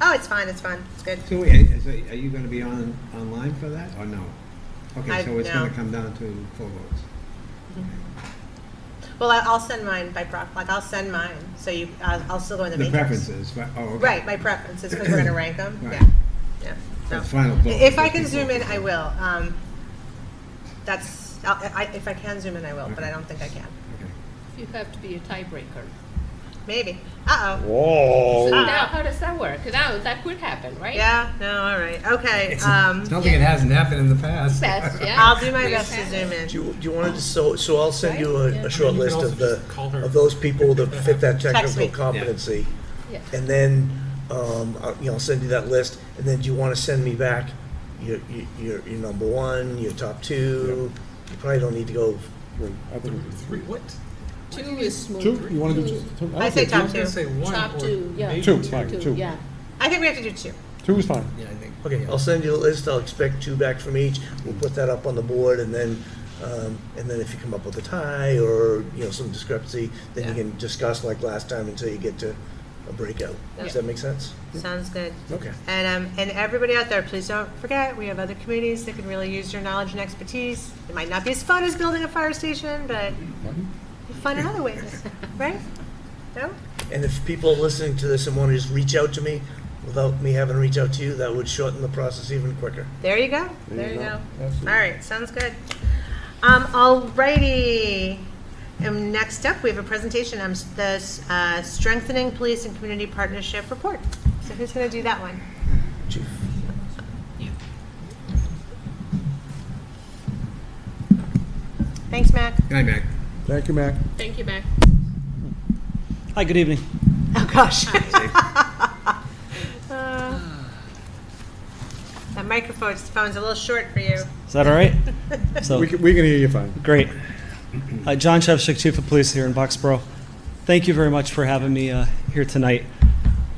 [SPEAKER 1] Oh, it's fine, it's good.
[SPEAKER 5] So wait, are you gonna be online for that, or no? Okay, so it's
[SPEAKER 1] no.
[SPEAKER 5] gonna come down to full votes.
[SPEAKER 1] Well, I'll send mine by I'll send mine, so I'll still go in the
[SPEAKER 5] The
[SPEAKER 1] matrix.
[SPEAKER 5] preferences, right, oh, okay.
[SPEAKER 1] Right, my preferences, because we're gonna rank them,
[SPEAKER 5] Right.
[SPEAKER 1] yeah.
[SPEAKER 5] So
[SPEAKER 1] So,
[SPEAKER 5] it's final vote.
[SPEAKER 1] if I can zoom in, I will. If I can zoom in, I will, but I don't think I can.
[SPEAKER 5] Okay.
[SPEAKER 2] You have to be a tiebreaker.
[SPEAKER 1] Maybe. Uh-oh.
[SPEAKER 11] Whoa.
[SPEAKER 2] So now, how does that work? 'Cause now that could happen, right?
[SPEAKER 1] Yeah, no, all right, okay.
[SPEAKER 5] It's not like it hasn't happened in the past.
[SPEAKER 2] Best, yeah.
[SPEAKER 1] I'll do my
[SPEAKER 2] Please
[SPEAKER 1] best to
[SPEAKER 2] have
[SPEAKER 1] zoom
[SPEAKER 2] it.
[SPEAKER 1] in.
[SPEAKER 4] Do you want to just, so I'll send you
[SPEAKER 2] Right, yeah.
[SPEAKER 4] a short
[SPEAKER 6] You can
[SPEAKER 4] list
[SPEAKER 6] also
[SPEAKER 4] of the,
[SPEAKER 6] just call her.
[SPEAKER 4] of those people that fit that
[SPEAKER 1] Text me.
[SPEAKER 4] technical competency.
[SPEAKER 2] Yeah.
[SPEAKER 4] And then, I'll send you that list, and then do you want to send me back your number 1, your top 2? You probably don't need to go,
[SPEAKER 6] Three, what?
[SPEAKER 2] 2 is smooth.
[SPEAKER 3] 2? You want to do 2?
[SPEAKER 1] I say
[SPEAKER 6] I
[SPEAKER 1] top
[SPEAKER 6] was gonna
[SPEAKER 1] 2.
[SPEAKER 6] say 1
[SPEAKER 2] Top
[SPEAKER 6] or
[SPEAKER 2] 2, yeah.
[SPEAKER 6] maybe
[SPEAKER 3] 2, fine, 2.
[SPEAKER 2] Yeah.
[SPEAKER 1] I think we have to do 2.
[SPEAKER 3] 2 is fine.
[SPEAKER 5] Yeah, I think.
[SPEAKER 4] okay, I'll send you a list, I'll expect 2 back from each. We'll put that up on the board, and then if you come up with a tie or, some discrepancy, then you
[SPEAKER 2] Yeah.
[SPEAKER 4] can discuss like last time until you get to a breakout. Does that make sense?
[SPEAKER 1] Sounds good.
[SPEAKER 4] Okay.
[SPEAKER 1] And everybody out there, please don't forget, we have other communities that can really use your knowledge and expertise. It might not be as fun as building a fire station, but you'll fun in other ways, right? No?
[SPEAKER 4] And if people are listening to this and want to just reach out to me without me having to reach out to you, that would shorten the process even quicker.
[SPEAKER 1] There you go. There you go.
[SPEAKER 3] Absolutely.
[SPEAKER 1] All right, sounds good. Alrighty. Next up, we have a presentation on the Strengthening Police and Community Partnership Report. So who's going to do that one?
[SPEAKER 4] Chief.
[SPEAKER 1] Thanks, Mac.
[SPEAKER 5] Good night, Mac.
[SPEAKER 3] Thank you, Mac.
[SPEAKER 2] Thank you, Mac.
[SPEAKER 12] Hi, good evening.
[SPEAKER 1] Oh, gosh. That microphone's a little short for you.
[SPEAKER 12] Is that all right? So
[SPEAKER 3] We can hear you fine.
[SPEAKER 12] great. John Shevchik, Chief of Police here in Boxborough. Thank you very much for having me here tonight.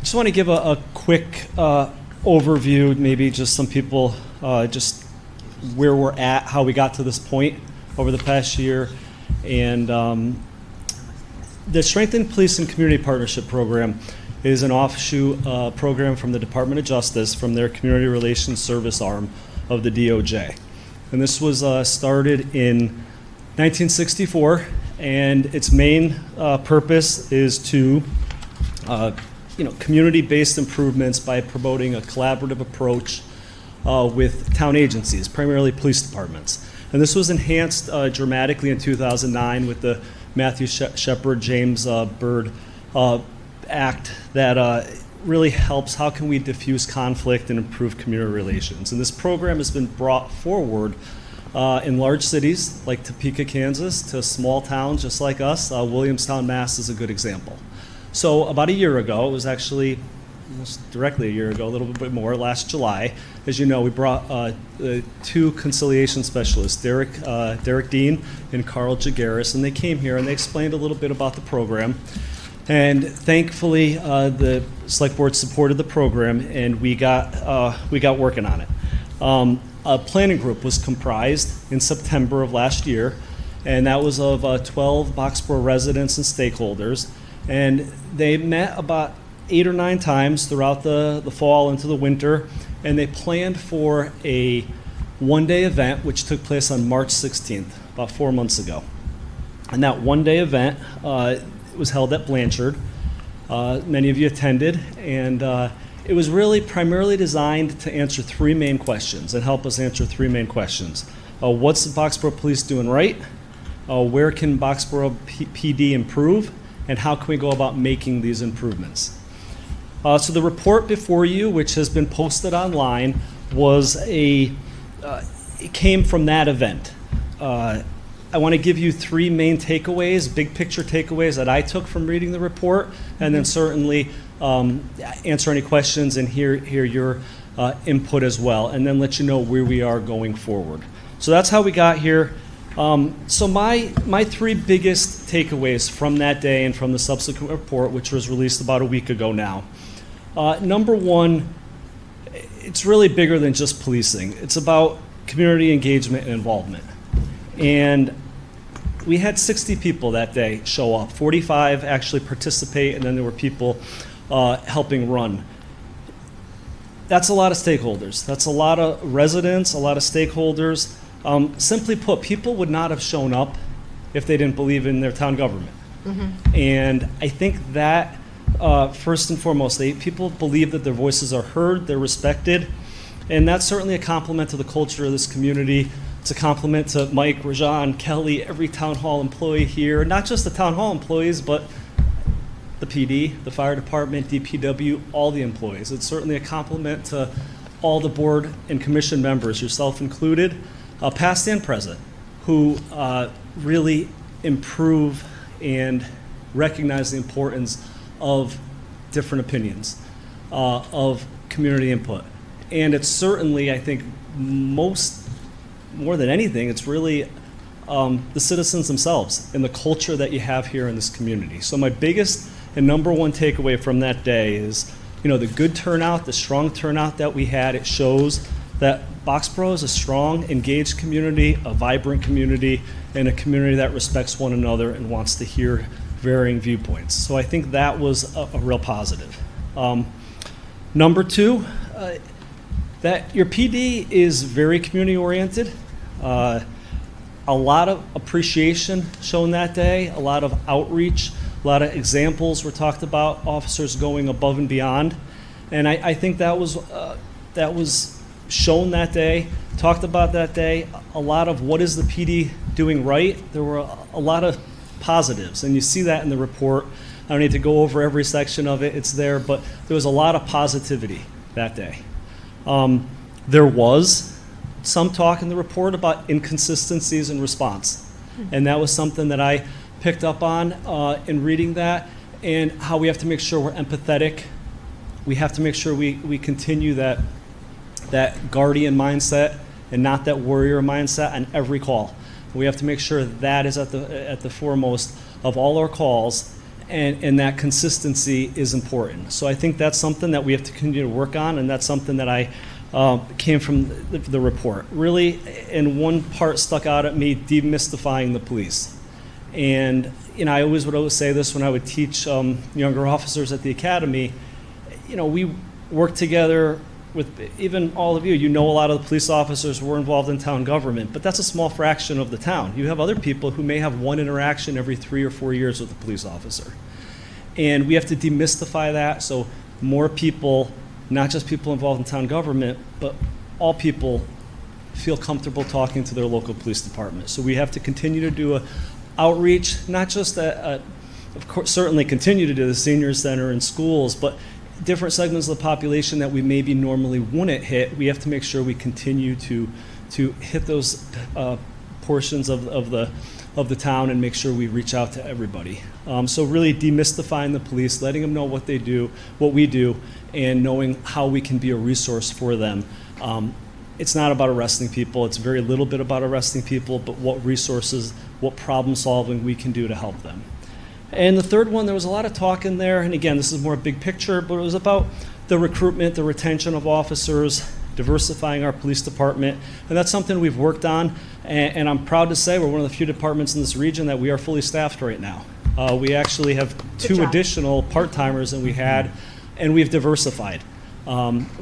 [SPEAKER 12] Just want to give a quick overview, maybe just some people, just where we're at, how we got to this point over the past year. And the Strengthened Police and Community Partnership Program is an offshoot program from the Department of Justice, from their Community Relations Service arm of the DOJ. And this was started in 1964, and its main purpose is to community-based improvements by promoting a collaborative approach with town agencies, primarily police departments. And this was enhanced dramatically in 2009 with the Matthew Shepard, James Byrd Act that really helps how can we diffuse conflict and improve community relations. And this program has been brought forward in large cities like Topeka, Kansas, to small towns just like us. Williamstown, Mass. is a good example. So about a year ago, it was actually almost directly a year ago, a little bit more, last July, as you know, we brought two conciliation specialists, Derek Dean and Carl Jagaris, and they came here and they explained a little bit about the program. And thankfully, the select board supported the program, and we got working on it. A planning group was comprised in September of last year, and that was of 12 Boxborough residents and stakeholders, and they met about 8 or 9 times throughout the fall into the winter, and they planned for a one-day event which took place on March 16th, about 4 months ago. And that one-day event was held at Blanchard. Many of you attended, and it was really primarily designed to answer 3 main questions and help us answer 3 main questions. What's the Boxborough Police doing right? Where can Boxborough PD improve? And how can we go about making these improvements? So the report before you, which has been posted online, was it came from that event. I want to give you 3 main takeaways, big picture takeaways that I took from reading the report, and then certainly answer any questions and hear your input as well, and then let you know where we are going forward. So that's how we got here. So my 3 biggest takeaways from that day and from the subsequent report, which was released about a week ago now. Number 1, it's really bigger than just policing. It's about community engagement and involvement. And we had 60 people that day show up. 45 actually participate, and then there were people helping run. That's a lot of stakeholders. That's a lot of residents, a lot of stakeholders. Simply put, people would not have shown up if they didn't believe in their town government. Mm-hmm. And I think that, first and foremost, people believe that their voices are heard, they're respected, and that's certainly a compliment to the culture of this community. It's a compliment to Mike, Rajan, Kelly, every town hall employee here, not just the town hall employees, but the PD, the fire department, DPW, all the employees. It's certainly a compliment to all the board and commission members, yourself included, past and present, who really improve and recognize the importance of different opinions, of community input. And it's certainly, I think, more than anything, it's really the citizens themselves and the culture that you have here in this community. So my biggest and number 1 takeaway from that day is, the good turnout, the strong turnout that we had. It shows that Boxborough is a strong, engaged community, a vibrant community, and a community that respects one another and wants to hear varying viewpoints. So I think that was a real positive. Number 2, that your PD is very community-oriented. A lot of appreciation shown that day, a lot of outreach, a lot of examples were talked about, officers going above and beyond. And I think that was shown that day, talked about that day. A lot of what is the PD doing right? There were a lot of positives, and you see that in the report. I don't need to go over every section of it, it's there, but there was a lot of positivity that day. There was some talk in the report about inconsistencies in response, and that was something that I picked up on in reading that, and how we have to make sure we're empathetic. We have to make sure we continue that guardian mindset and not that warrior mindset on every call. We have to make sure that is at the foremost of all our calls, and that consistency is important. So I think that's something that we have to continue to work on, and that's something that I came from the report. Really, in one part stuck out at me, demystifying the police. And I would always say this when I would teach younger officers at the academy. We work together with even all of you. You know, a lot of the police officers were involved in town government, but that's a small fraction of the town. You have other people who may have one interaction every 3 or 4 years with a police officer. And we have to demystify that so more people, not just people involved in town government, but all people feel comfortable talking to their local police department. So we have to continue to do a outreach, not just of course, certainly continue to do the senior center and schools, but different segments of the population that we maybe normally wouldn't hit. We have to make sure we continue to hit those portions of the town and make sure we reach out to everybody. So really demystifying the police, letting them know what they do, what we do, and knowing how we can be a resource for them. It's not about arresting people. It's very little bit about arresting people, but what resources, what problem solving we can do to help them. And the third one, there was a lot of talk in there, and again, this is more big picture, but it was about the recruitment, the retention of officers, diversifying our police department, and that's something we've worked on, and I'm proud to say we're one of the few departments in this region that we are fully staffed right now. We actually have 2 additional part-timers than we had, and we've diversified.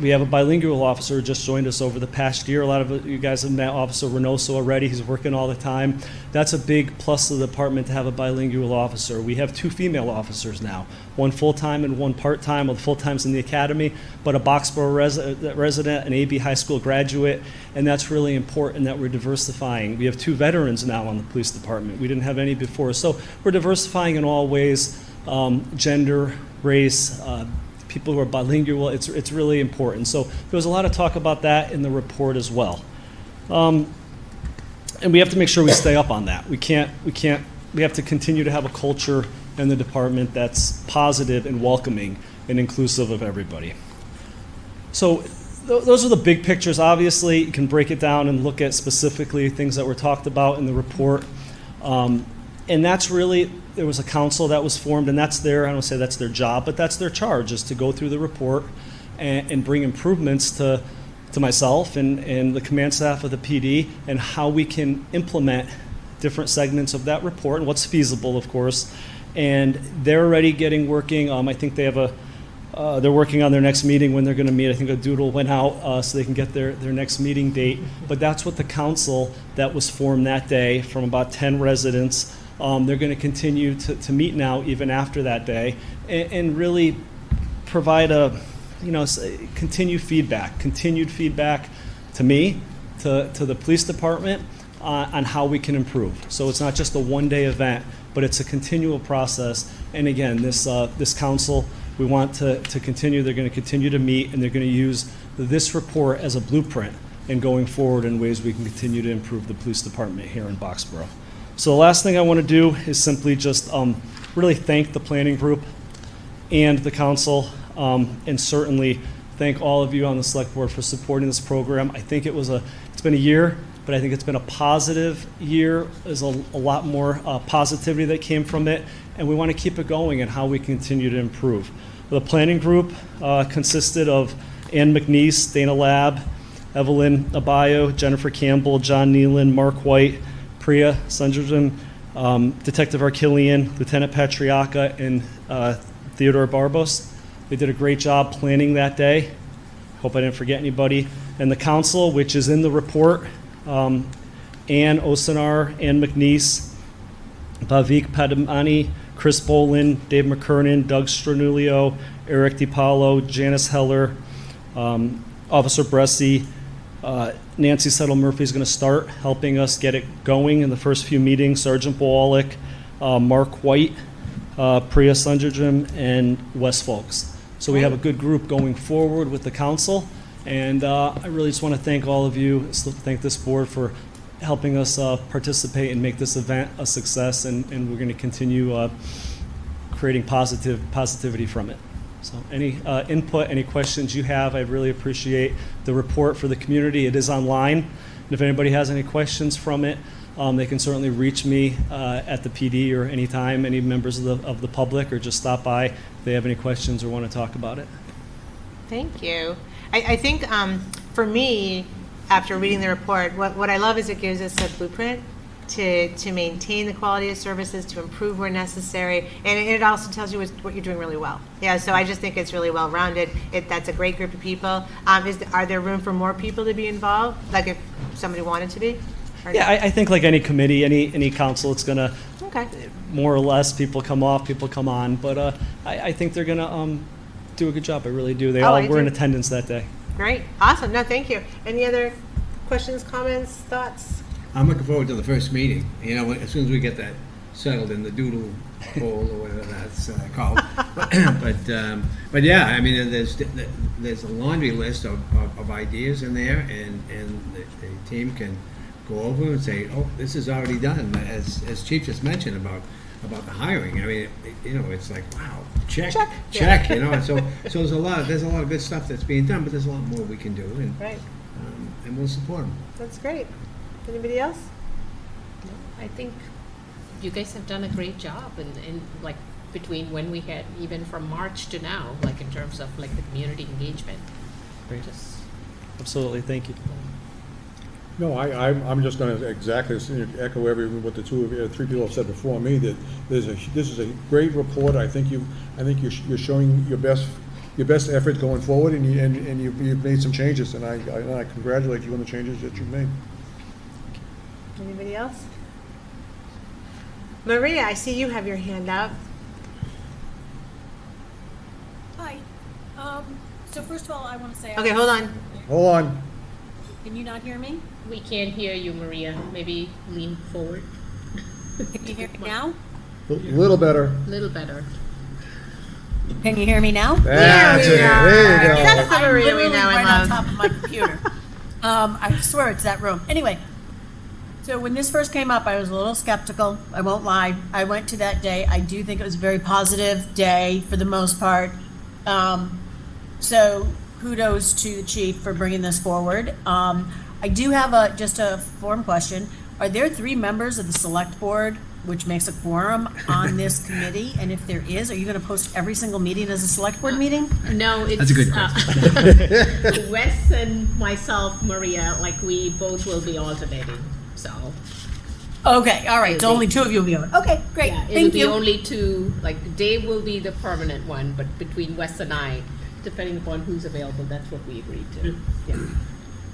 [SPEAKER 12] We have a bilingual officer who just joined us over the past year. A lot of you guys have met Officer Reynoso already. He's working all the time. That's a big plus of the department to have a bilingual officer. We have 2 female officers now, one full-time and one part-time. Well, the full-time's in the academy, but a Boxborough resident, an AB high school graduate, and that's really important that we're diversifying. We have 2 veterans now on the police department. We didn't have any before. So we're diversifying in all ways, gender, race, people who are bilingual. It's really important. So there was a lot of talk about that in the report as well. And we have to make sure we stay up on that. We have to continue to have a culture in the department that's positive and welcoming and inclusive of everybody. So those are the big pictures. Obviously, you can break it down and look at specifically things that were talked about in the report. And that's really, there was a council that was formed, and that's I don't say that's their job, but that's their charge, is to go through the report and bring improvements to myself and the command staff of the PD and how we can implement different segments of that report and what's feasible, of course. And they're already working. I think they have they're working on their next meeting when they're going to meet. I think a doodle went out so they can get their next meeting date. But that's what the council that was formed that day from about 10 residents. They're going to continue to meet now even after that day and really provide continued feedback to me, to the police department on how we can improve. So it's not just a one-day event, but it's a continual process. And again, this council, we want to continue. They're going to continue to meet, and they're going to use this report as a blueprint and going forward in ways we can continue to improve the police department here in Boxborough. So the last thing I want to do is simply just really thank the planning group and the council, and certainly thank all of you on the select board for supporting this program. I think it's been a year, but I think it's been a positive year. There's a lot more positivity that came from it, and we want to keep it going and how we continue to improve. The planning group consisted of Ann McNeese, Dana Lab, Evelyn Abayo, Jennifer Campbell, John Nealon, Mark White, Priya Sundarajam, Detective Arkillian, Lieutenant Patriaka, and Theodore Barbos. They did a great job planning that day. Hope I didn't forget anybody. And the council, which is in the report, Ann Osanar, Ann McNeese, Bhavik Padmani, Chris Bolin, Dave McKernan, Doug Stranulio, Eric DiPaolo, Janice Heller, Officer Bresci, Nancy Settle Murphy is going to start helping us get it going in the first few meetings. Sergeant Bowalik, Mark White, Priya Sundarajam, and Wes Folks. So we have a good group going forward with the council, and I really just want to thank all of you, thank this board for helping us participate and make this event a success, and we're going to continue creating positivity from it. So any input, any questions you have, I really appreciate the report for the community. It is online, and if anybody has any questions from it, they can certainly reach me at the PD or anytime, any members of the public, or just stop by if they have any questions or want to talk about it.
[SPEAKER 1] Thank you. I think for me, after reading the report, what I love is it gives us a blueprint to maintain the quality of services, to improve where necessary, and it also tells you what you're doing really well. Yeah, so I just think it's really well-rounded. That's a great group of people. Are there room for more people to be involved, like if somebody wanted to be? Or
[SPEAKER 12] Yeah, I think like any committee, any council, it's going to,
[SPEAKER 1] Okay.
[SPEAKER 12] more or less, people come off, people come on, but I think they're going to do a good job. I really do. They
[SPEAKER 1] Oh,
[SPEAKER 12] all
[SPEAKER 1] I
[SPEAKER 12] were in
[SPEAKER 1] do.
[SPEAKER 12] attendance that day.
[SPEAKER 1] Great. Awesome. No, thank you. Any other questions, comments, thoughts?
[SPEAKER 5] I'm looking forward to the first meeting, you know, as soon as we get that settled in the doodle hole or whatever that's called. But yeah, I mean, there's a laundry list of ideas in there, and the team can go over and say, oh, this is already done, as Chief just mentioned about the hiring. I mean, you know, it's like, wow, check, you know, and so there's a lot of good stuff that's being done, but there's a lot more we can do,
[SPEAKER 1] Right.
[SPEAKER 5] and we'll support them.
[SPEAKER 1] That's great. Anybody else?
[SPEAKER 2] I think you guys have done a great job in like between when we had, even from March to now, like in terms of like the community engagement.
[SPEAKER 12] Great.
[SPEAKER 2] Just,
[SPEAKER 12] Absolutely, thank you.
[SPEAKER 3] No, I'm just going to exactly echo what the three people have said before me, that this is a great report. I think you're showing your best effort going forward, and you've made some changes, and I congratulate you on the changes that you've made.
[SPEAKER 1] Anybody else? Maria, I see you have your hand up.
[SPEAKER 7] Hi. So first of all, I want to say.
[SPEAKER 1] Okay, hold on.
[SPEAKER 3] Hold on.
[SPEAKER 7] Can you not hear me?
[SPEAKER 2] we can't hear you, Maria. Maybe lean forward.
[SPEAKER 7] Can you hear me now?
[SPEAKER 3] A little better.
[SPEAKER 2] A little better.
[SPEAKER 7] Can you hear me now?
[SPEAKER 3] That's it. There you go.
[SPEAKER 1] That's the
[SPEAKER 7] I'm
[SPEAKER 1] Maria we
[SPEAKER 7] literally
[SPEAKER 1] know and
[SPEAKER 7] right
[SPEAKER 1] love.
[SPEAKER 7] on top of my computer. I swear it's that room. Anyway, so when this first came up, I was a little skeptical. I won't lie. I went to that day. I do think it was a very positive day for the most part. So kudos to the chief for bringing this forward. I do have just a form question. Are there 3 members of the select board, which makes a quorum, on this committee? And if there is, are you going to post every single meeting as a select board meeting?
[SPEAKER 2] No, it's.
[SPEAKER 5] That's a good
[SPEAKER 2] question. Wes and myself, Maria, like we both will be alternating, so.
[SPEAKER 7] Okay, all right. So
[SPEAKER 2] It'll
[SPEAKER 7] only
[SPEAKER 2] be-
[SPEAKER 7] 2 of you will be on. Okay, great.
[SPEAKER 2] Yeah, it'll
[SPEAKER 7] Thank
[SPEAKER 2] be
[SPEAKER 7] you.
[SPEAKER 2] only 2, like Dave will be the permanent one, but between Wes and I, depending upon who's available, that's what we agreed to. Yeah.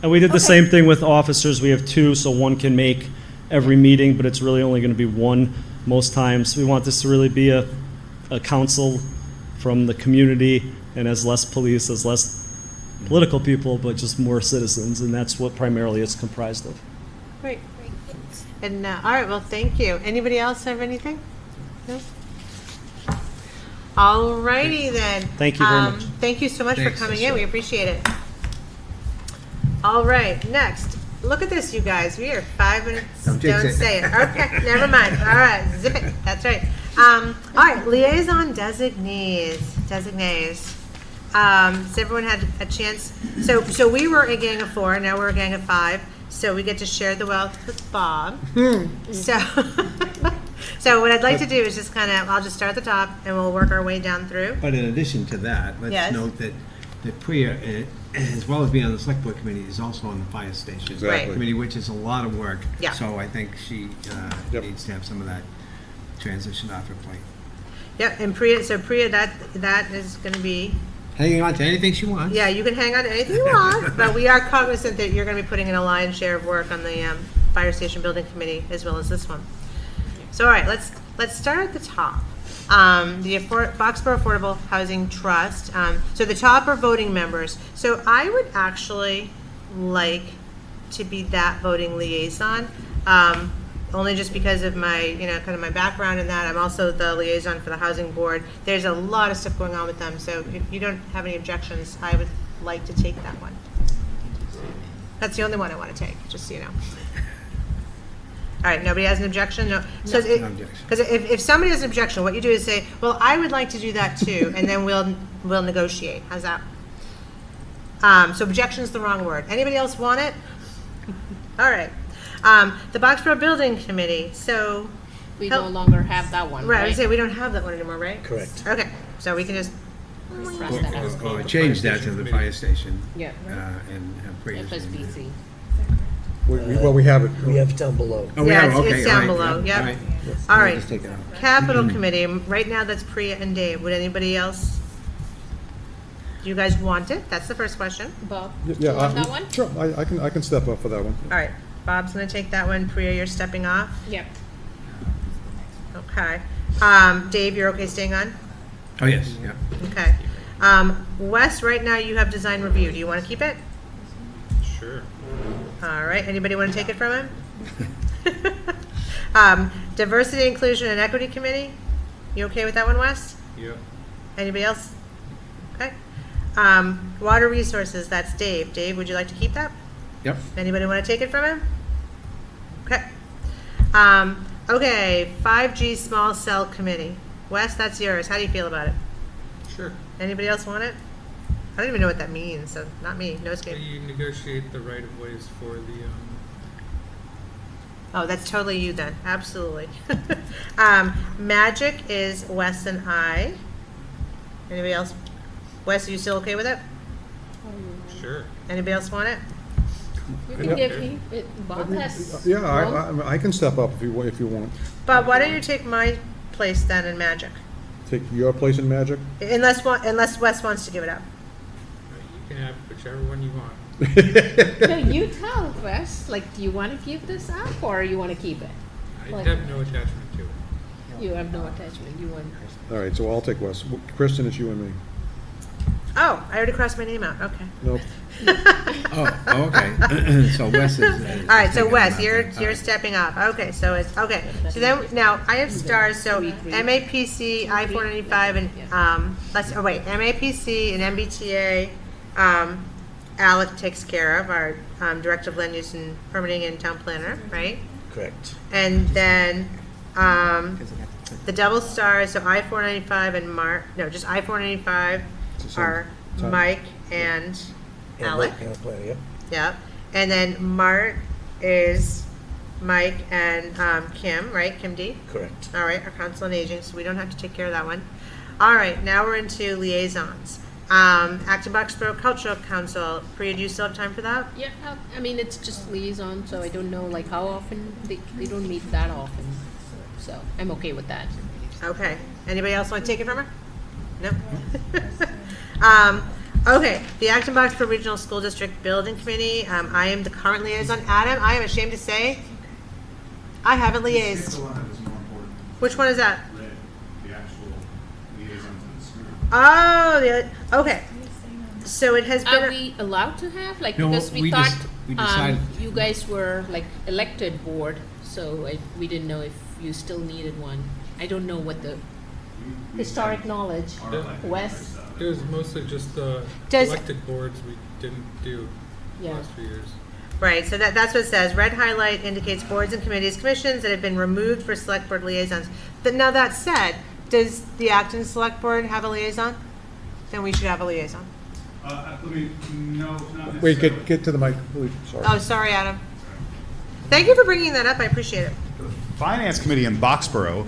[SPEAKER 12] And we did the
[SPEAKER 7] Okay.
[SPEAKER 12] same thing with officers. We have 2, so one can make every meeting, but it's really only going to be one most times. We want this to really be a council from the community, and as less police, as less political people, but just more citizens, and that's what primarily it's comprised of.
[SPEAKER 1] Great. And, all right, well, thank you. Anybody else have anything? No? All righty then.
[SPEAKER 12] Thank you very much.
[SPEAKER 1] Thank you so much for
[SPEAKER 5] Thanks,
[SPEAKER 1] coming in.
[SPEAKER 5] Esther.
[SPEAKER 1] We appreciate it. All right, next. Look at this, you guys. We are 5 minutes.
[SPEAKER 5] Don't jinx it.
[SPEAKER 1] say it. Okay, never mind. All right, zip it. That's right. All right, liaison designees. So everyone had a chance. So we were a gang of 4. Now we're a gang of 5. So we get to share the wealth with Bob. So what I'd like to do is just I'll just start at the top and we'll work our way down through.
[SPEAKER 5] But in addition to that,
[SPEAKER 1] Yes.
[SPEAKER 5] let's note that Priya, as well as being on the select board committee, is also on the fire station
[SPEAKER 3] Exactly.
[SPEAKER 5] committee, which is a lot of work.
[SPEAKER 1] Yeah.
[SPEAKER 5] So I think she
[SPEAKER 3] Yep.
[SPEAKER 5] needs to have some of that transition off her plate.
[SPEAKER 1] Yep, and Priya, that is going to be,
[SPEAKER 5] Hanging on to anything she wants.
[SPEAKER 1] yeah, you can hang on to anything you want, but we are cognizant that you're going to be putting in a lion's share of work on the fire station building committee as well as this one. So, all right, let's start at the top. The Foxborough Affordable Housing Trust. So the top are voting members. So I would actually like to be that voting liaison, only just because of my, kind of my background in that. I'm also the liaison for the housing board. There's a lot of stuff going on with them. So if you don't have any objections, I would like to take that one. That's the only one I want to take, just so you know. All right, nobody has an objection? No. So
[SPEAKER 5] No objection.
[SPEAKER 1] because if somebody has an objection, what you do is say, well, I would like to do that too, and then we'll negotiate. How's that? So objection is the wrong word. Anybody else want it? All right. The Boxborough Building Committee, so,
[SPEAKER 2] We
[SPEAKER 1] Help-
[SPEAKER 2] no longer have that one,
[SPEAKER 1] right, I
[SPEAKER 2] right?
[SPEAKER 1] would say we don't have that one anymore, right?
[SPEAKER 4] Correct.
[SPEAKER 1] Okay, so we can just,
[SPEAKER 2] Cross that out.
[SPEAKER 5] Or change that to the fire station.
[SPEAKER 2] Yeah.
[SPEAKER 5] And have Brady's name there.
[SPEAKER 2] FSBC.
[SPEAKER 3] Well, we have it.
[SPEAKER 4] We have it down below.
[SPEAKER 5] Oh, we
[SPEAKER 1] Yeah,
[SPEAKER 5] have,
[SPEAKER 1] it's- it's
[SPEAKER 5] okay,
[SPEAKER 1] down
[SPEAKER 5] all
[SPEAKER 1] below,
[SPEAKER 5] right,
[SPEAKER 1] yep.
[SPEAKER 5] all right.
[SPEAKER 1] all
[SPEAKER 5] We'll
[SPEAKER 1] right.
[SPEAKER 5] just take it out.
[SPEAKER 1] Capital Committee, right now that's Priya and Dave. Would anybody else? Do you guys want it? That's the first question.
[SPEAKER 2] Bob,
[SPEAKER 3] Yeah,
[SPEAKER 2] do you want that one?
[SPEAKER 3] Sure, I can step up for that one.
[SPEAKER 1] All right, Bob's gonna take that one. Priya, you're stepping off.
[SPEAKER 2] Yep.
[SPEAKER 1] Okay. Dave, you're okay staying on?
[SPEAKER 5] Oh, yes, yeah.
[SPEAKER 1] Okay. Wes, right now you have design review. Do you want to keep it?
[SPEAKER 6] Sure.
[SPEAKER 1] All right, anybody want to take it from him? Diversity, Inclusion, and Equity Committee, you okay with that one, Wes?
[SPEAKER 6] Yep.
[SPEAKER 1] Anybody else? Okay. Water Resources, that's Dave. Dave, would you like to keep that?
[SPEAKER 5] Yep.
[SPEAKER 1] Anybody want to take it from him? Okay. Okay, 5G Small Cell Committee. Wes, that's yours. How do you feel about it?
[SPEAKER 6] Sure.
[SPEAKER 1] Anybody else want it? I don't even know what that means, so not me, no escape.
[SPEAKER 6] You negotiate the right of ways for the,
[SPEAKER 1] Oh, that's totally you then, absolutely. Magic is Wes and I. Anybody else? Wes, are you still okay with it?
[SPEAKER 6] sure.
[SPEAKER 1] Anybody else want it?
[SPEAKER 2] You can give him, Bob has.
[SPEAKER 3] Yeah,
[SPEAKER 2] well,
[SPEAKER 3] I can step up if you want.
[SPEAKER 1] Bob, why don't you take my place then in Magic?
[SPEAKER 3] Take your place in Magic?
[SPEAKER 1] Unless Wes wants to give it up.
[SPEAKER 6] You can have whichever one you want.
[SPEAKER 2] No, you tell Wes, like, do you want to give this up or you want to keep it?
[SPEAKER 6] I
[SPEAKER 2] Like-
[SPEAKER 6] have no attachment to it.
[SPEAKER 2] You have no attachment, you want.
[SPEAKER 3] All right, so I'll take Wes. Kristen, it's you and me.
[SPEAKER 1] Oh, I already crossed my name out, okay.
[SPEAKER 3] Nope.
[SPEAKER 5] Oh, okay. So Wes is.
[SPEAKER 1] All right, so
[SPEAKER 5] taking
[SPEAKER 1] Wes,
[SPEAKER 5] him out
[SPEAKER 1] you're
[SPEAKER 5] there. All
[SPEAKER 1] you're
[SPEAKER 5] right.
[SPEAKER 1] stepping up. Okay, so it's okay. So then now I have stars. So MAPC, I-495, and MAPC and MBTA. Alec takes care of our Director of Land Use and Permitting and Town Planner, right?
[SPEAKER 4] Correct.
[SPEAKER 1] And then the double stars. So I-495 and just I-495
[SPEAKER 3] It's the same
[SPEAKER 1] are
[SPEAKER 3] time.
[SPEAKER 1] Mike and Alec.
[SPEAKER 4] And plan, yep.
[SPEAKER 1] Yep. And then Mart is Mike and Kim, right? Kim D?
[SPEAKER 4] Correct.
[SPEAKER 1] All right, our Council on Aging, so we don't have to take care of that one. All right, now we're into liaisons. Acton Boxborough Cultural Council. Priya, do you still have time for that?
[SPEAKER 2] Yeah, I mean, it's just liaison, so I don't know, like, how often, they don't meet that often, so I'm okay with that.
[SPEAKER 1] Okay. Anybody else want to take it from her? No? Okay, the Acton Boxborough Regional School District Building Committee. I am the current liaison. Adam, I am ashamed to say, I haven't liaised. Which one is that?
[SPEAKER 13] The actual liaisons in the school.
[SPEAKER 1] Oh, okay. So it has
[SPEAKER 2] Are
[SPEAKER 1] been,
[SPEAKER 2] we allowed to have, like,
[SPEAKER 5] No,
[SPEAKER 2] because we
[SPEAKER 5] we
[SPEAKER 2] thought,
[SPEAKER 5] just- we decided-
[SPEAKER 2] you guys were, like, elected board, so we didn't know if you still needed one. I don't know what the historic knowledge,
[SPEAKER 13] Our elected
[SPEAKER 2] Wes,
[SPEAKER 13] members,
[SPEAKER 6] It was mostly just the
[SPEAKER 1] Does-
[SPEAKER 6] elected boards we didn't do the
[SPEAKER 2] Yeah.
[SPEAKER 6] last few years.
[SPEAKER 1] right, so that's what it says. Red highlight indicates boards and committees, commissions that have been removed for select board liaisons. But now that said, does the Acton Select Board have a liaison? Then we should have a liaison.
[SPEAKER 13] Let me, no, not necessarily.
[SPEAKER 3] Wait, get to the mic, please, sorry.
[SPEAKER 1] Oh, sorry, Adam. Thank you for bringing that up, I appreciate it.
[SPEAKER 13] Finance Committee in Boxborough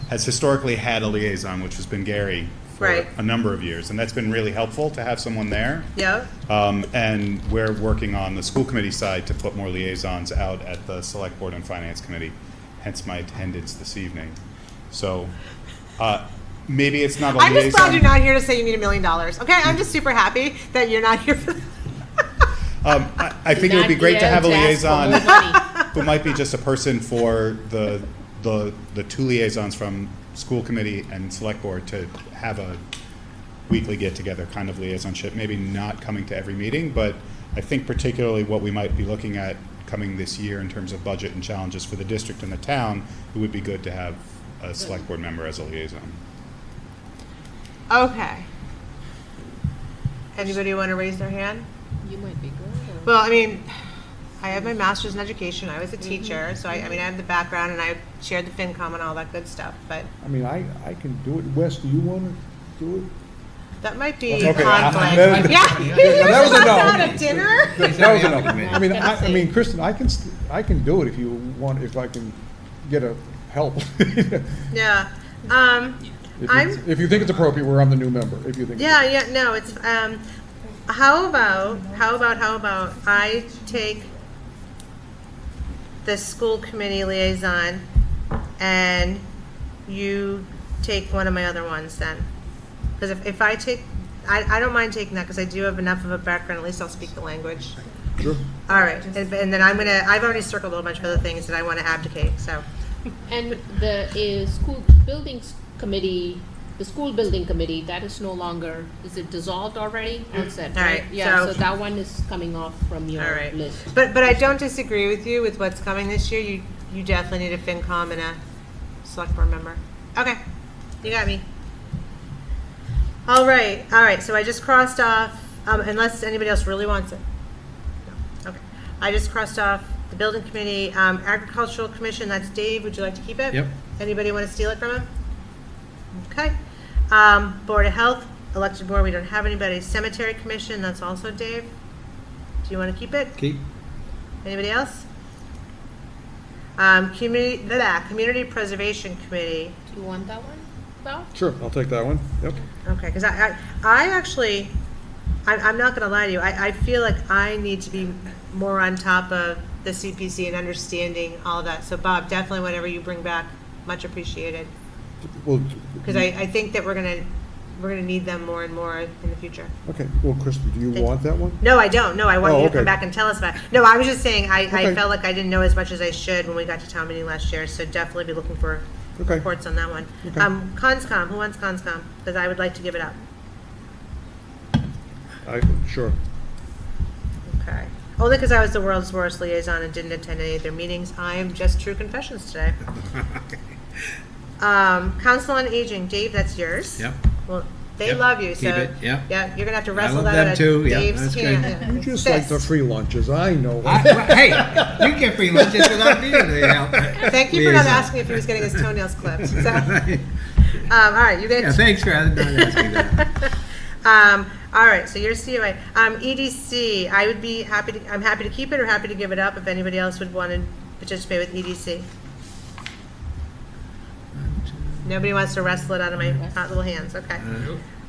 [SPEAKER 13] has historically had a liaison, which has been Gary for
[SPEAKER 1] Right.
[SPEAKER 13] a number of years, and that's been really helpful to have someone there.
[SPEAKER 1] Yeah?
[SPEAKER 13] And we're working on the school committee side to put more liaisons out at the Select Board and Finance Committee, hence my attendance this evening. So, maybe it's not a
[SPEAKER 1] I'm
[SPEAKER 13] liaison.
[SPEAKER 1] just glad you're not here to say you need $1 million, okay? I'm just super happy that you're not here for that.
[SPEAKER 13] I think it would be
[SPEAKER 2] Not
[SPEAKER 13] great to have a
[SPEAKER 2] yet, ask for
[SPEAKER 13] liaison
[SPEAKER 2] more money.
[SPEAKER 13] who might be just a person for the two liaisons from school committee and select board to have a weekly get-together kind of liaisonship, maybe not coming to every meeting, but I think particularly what we might be looking at coming this year in terms of budget and challenges for the district and the town, it would be good to have a select board member as a liaison.
[SPEAKER 1] Okay. Anybody want to raise their hand?
[SPEAKER 2] you might be good, or?
[SPEAKER 1] Well, I mean, I have my master's in education. I was a teacher, so I mean, I have the background and I shared the FinCom and all that good stuff, but
[SPEAKER 3] I mean, I can do it. Wes, do you want to do it?
[SPEAKER 1] That might be
[SPEAKER 3] Okay,
[SPEAKER 1] conflict.
[SPEAKER 3] that-
[SPEAKER 1] Yeah.
[SPEAKER 3] that was a no.
[SPEAKER 1] Out at dinner?
[SPEAKER 3] That was enough. I mean, Kristen, I can do it if you want, if I can get a help.
[SPEAKER 1] Yeah.
[SPEAKER 3] If you think it's appropriate, where I'm the new member, if you think.
[SPEAKER 1] Yeah, no, it's, how about I take the school committee liaison and you take one of my other ones then? Because if I take, I don't mind taking that because I do have enough of a background, at least I'll speak the language.
[SPEAKER 3] Sure.
[SPEAKER 1] All right, and then I've already circled a whole bunch of other things that I want to abdicate, so.
[SPEAKER 2] And the school buildings committee, the school building committee, that is no longer, is it dissolved already? That's it,
[SPEAKER 1] All
[SPEAKER 2] right?
[SPEAKER 1] right,
[SPEAKER 2] Yeah,
[SPEAKER 1] so-
[SPEAKER 2] so that one is coming off from
[SPEAKER 1] All
[SPEAKER 2] your
[SPEAKER 1] right.
[SPEAKER 2] list.
[SPEAKER 1] But I don't disagree with you with what's coming this year. You definitely need a FinCom and a select board member. Okay, you got me. All right, so I just crossed off, unless anybody else really wants it. No, okay. I just crossed off the building committee, agricultural commission, that's Dave, would you like to keep it?
[SPEAKER 5] Yep.
[SPEAKER 1] Anybody want to steal it from him? Okay. Board of Health, elected board, we don't have anybody. Cemetery commission, that's also Dave. Do you want to keep it?
[SPEAKER 5] Keep.
[SPEAKER 1] Anybody else? Community Preservation Committee.
[SPEAKER 2] Do you want that one, Val?
[SPEAKER 3] Sure, I'll take that one, yep.
[SPEAKER 1] Okay, because I actually, I'm not going to lie to you, I feel like I need to be more on top of the CPC and understanding all of that. So Bob, definitely whatever you bring back, much appreciated.
[SPEAKER 3] Well,
[SPEAKER 1] Because I think that we're gonna need them more and more in the future.
[SPEAKER 3] okay, well, Kristen, do you want that one?
[SPEAKER 1] No, I don't. No, I want
[SPEAKER 3] Oh,
[SPEAKER 1] you to
[SPEAKER 3] okay.
[SPEAKER 1] come back and tell us about it. No, I was just saying, I
[SPEAKER 3] Okay.
[SPEAKER 1] felt like I didn't know as much as I should when we got to town meeting last year, so definitely be looking for
[SPEAKER 3] Okay.
[SPEAKER 1] reports on that one.
[SPEAKER 3] Okay.
[SPEAKER 1] Conscom, who wants Conscom? Because I would like to give it up.
[SPEAKER 3] Sure.
[SPEAKER 1] Okay. Only because I was the world's worst liaison and didn't attend any of their meetings. I am just true confessions today. Council on Aging, Dave, that's yours.
[SPEAKER 5] Yep.
[SPEAKER 1] Well, they
[SPEAKER 5] Yep.
[SPEAKER 1] love you, so.
[SPEAKER 5] Keep it, yep.
[SPEAKER 1] Yeah, you're gonna have to
[SPEAKER 5] I
[SPEAKER 1] wrestle
[SPEAKER 5] love
[SPEAKER 1] that
[SPEAKER 5] them
[SPEAKER 1] out of
[SPEAKER 5] too, yeah,
[SPEAKER 1] Dave's
[SPEAKER 5] that's
[SPEAKER 1] hand.
[SPEAKER 5] good.
[SPEAKER 1] Yeah.
[SPEAKER 3] You just like the
[SPEAKER 1] Fist.
[SPEAKER 3] free lunches, I know.
[SPEAKER 5] Hey, you get free lunches without me to help.
[SPEAKER 1] Thank you for not asking if he was getting his toenails clipped. So, all right, you get.
[SPEAKER 5] Yeah, thanks for not asking that.
[SPEAKER 1] All right, so you're COA. EDC, I'm happy to keep it or happy to give it up if anybody else would want to participate with EDC. Nobody wants to wrestle it out of my hot little hands, okay.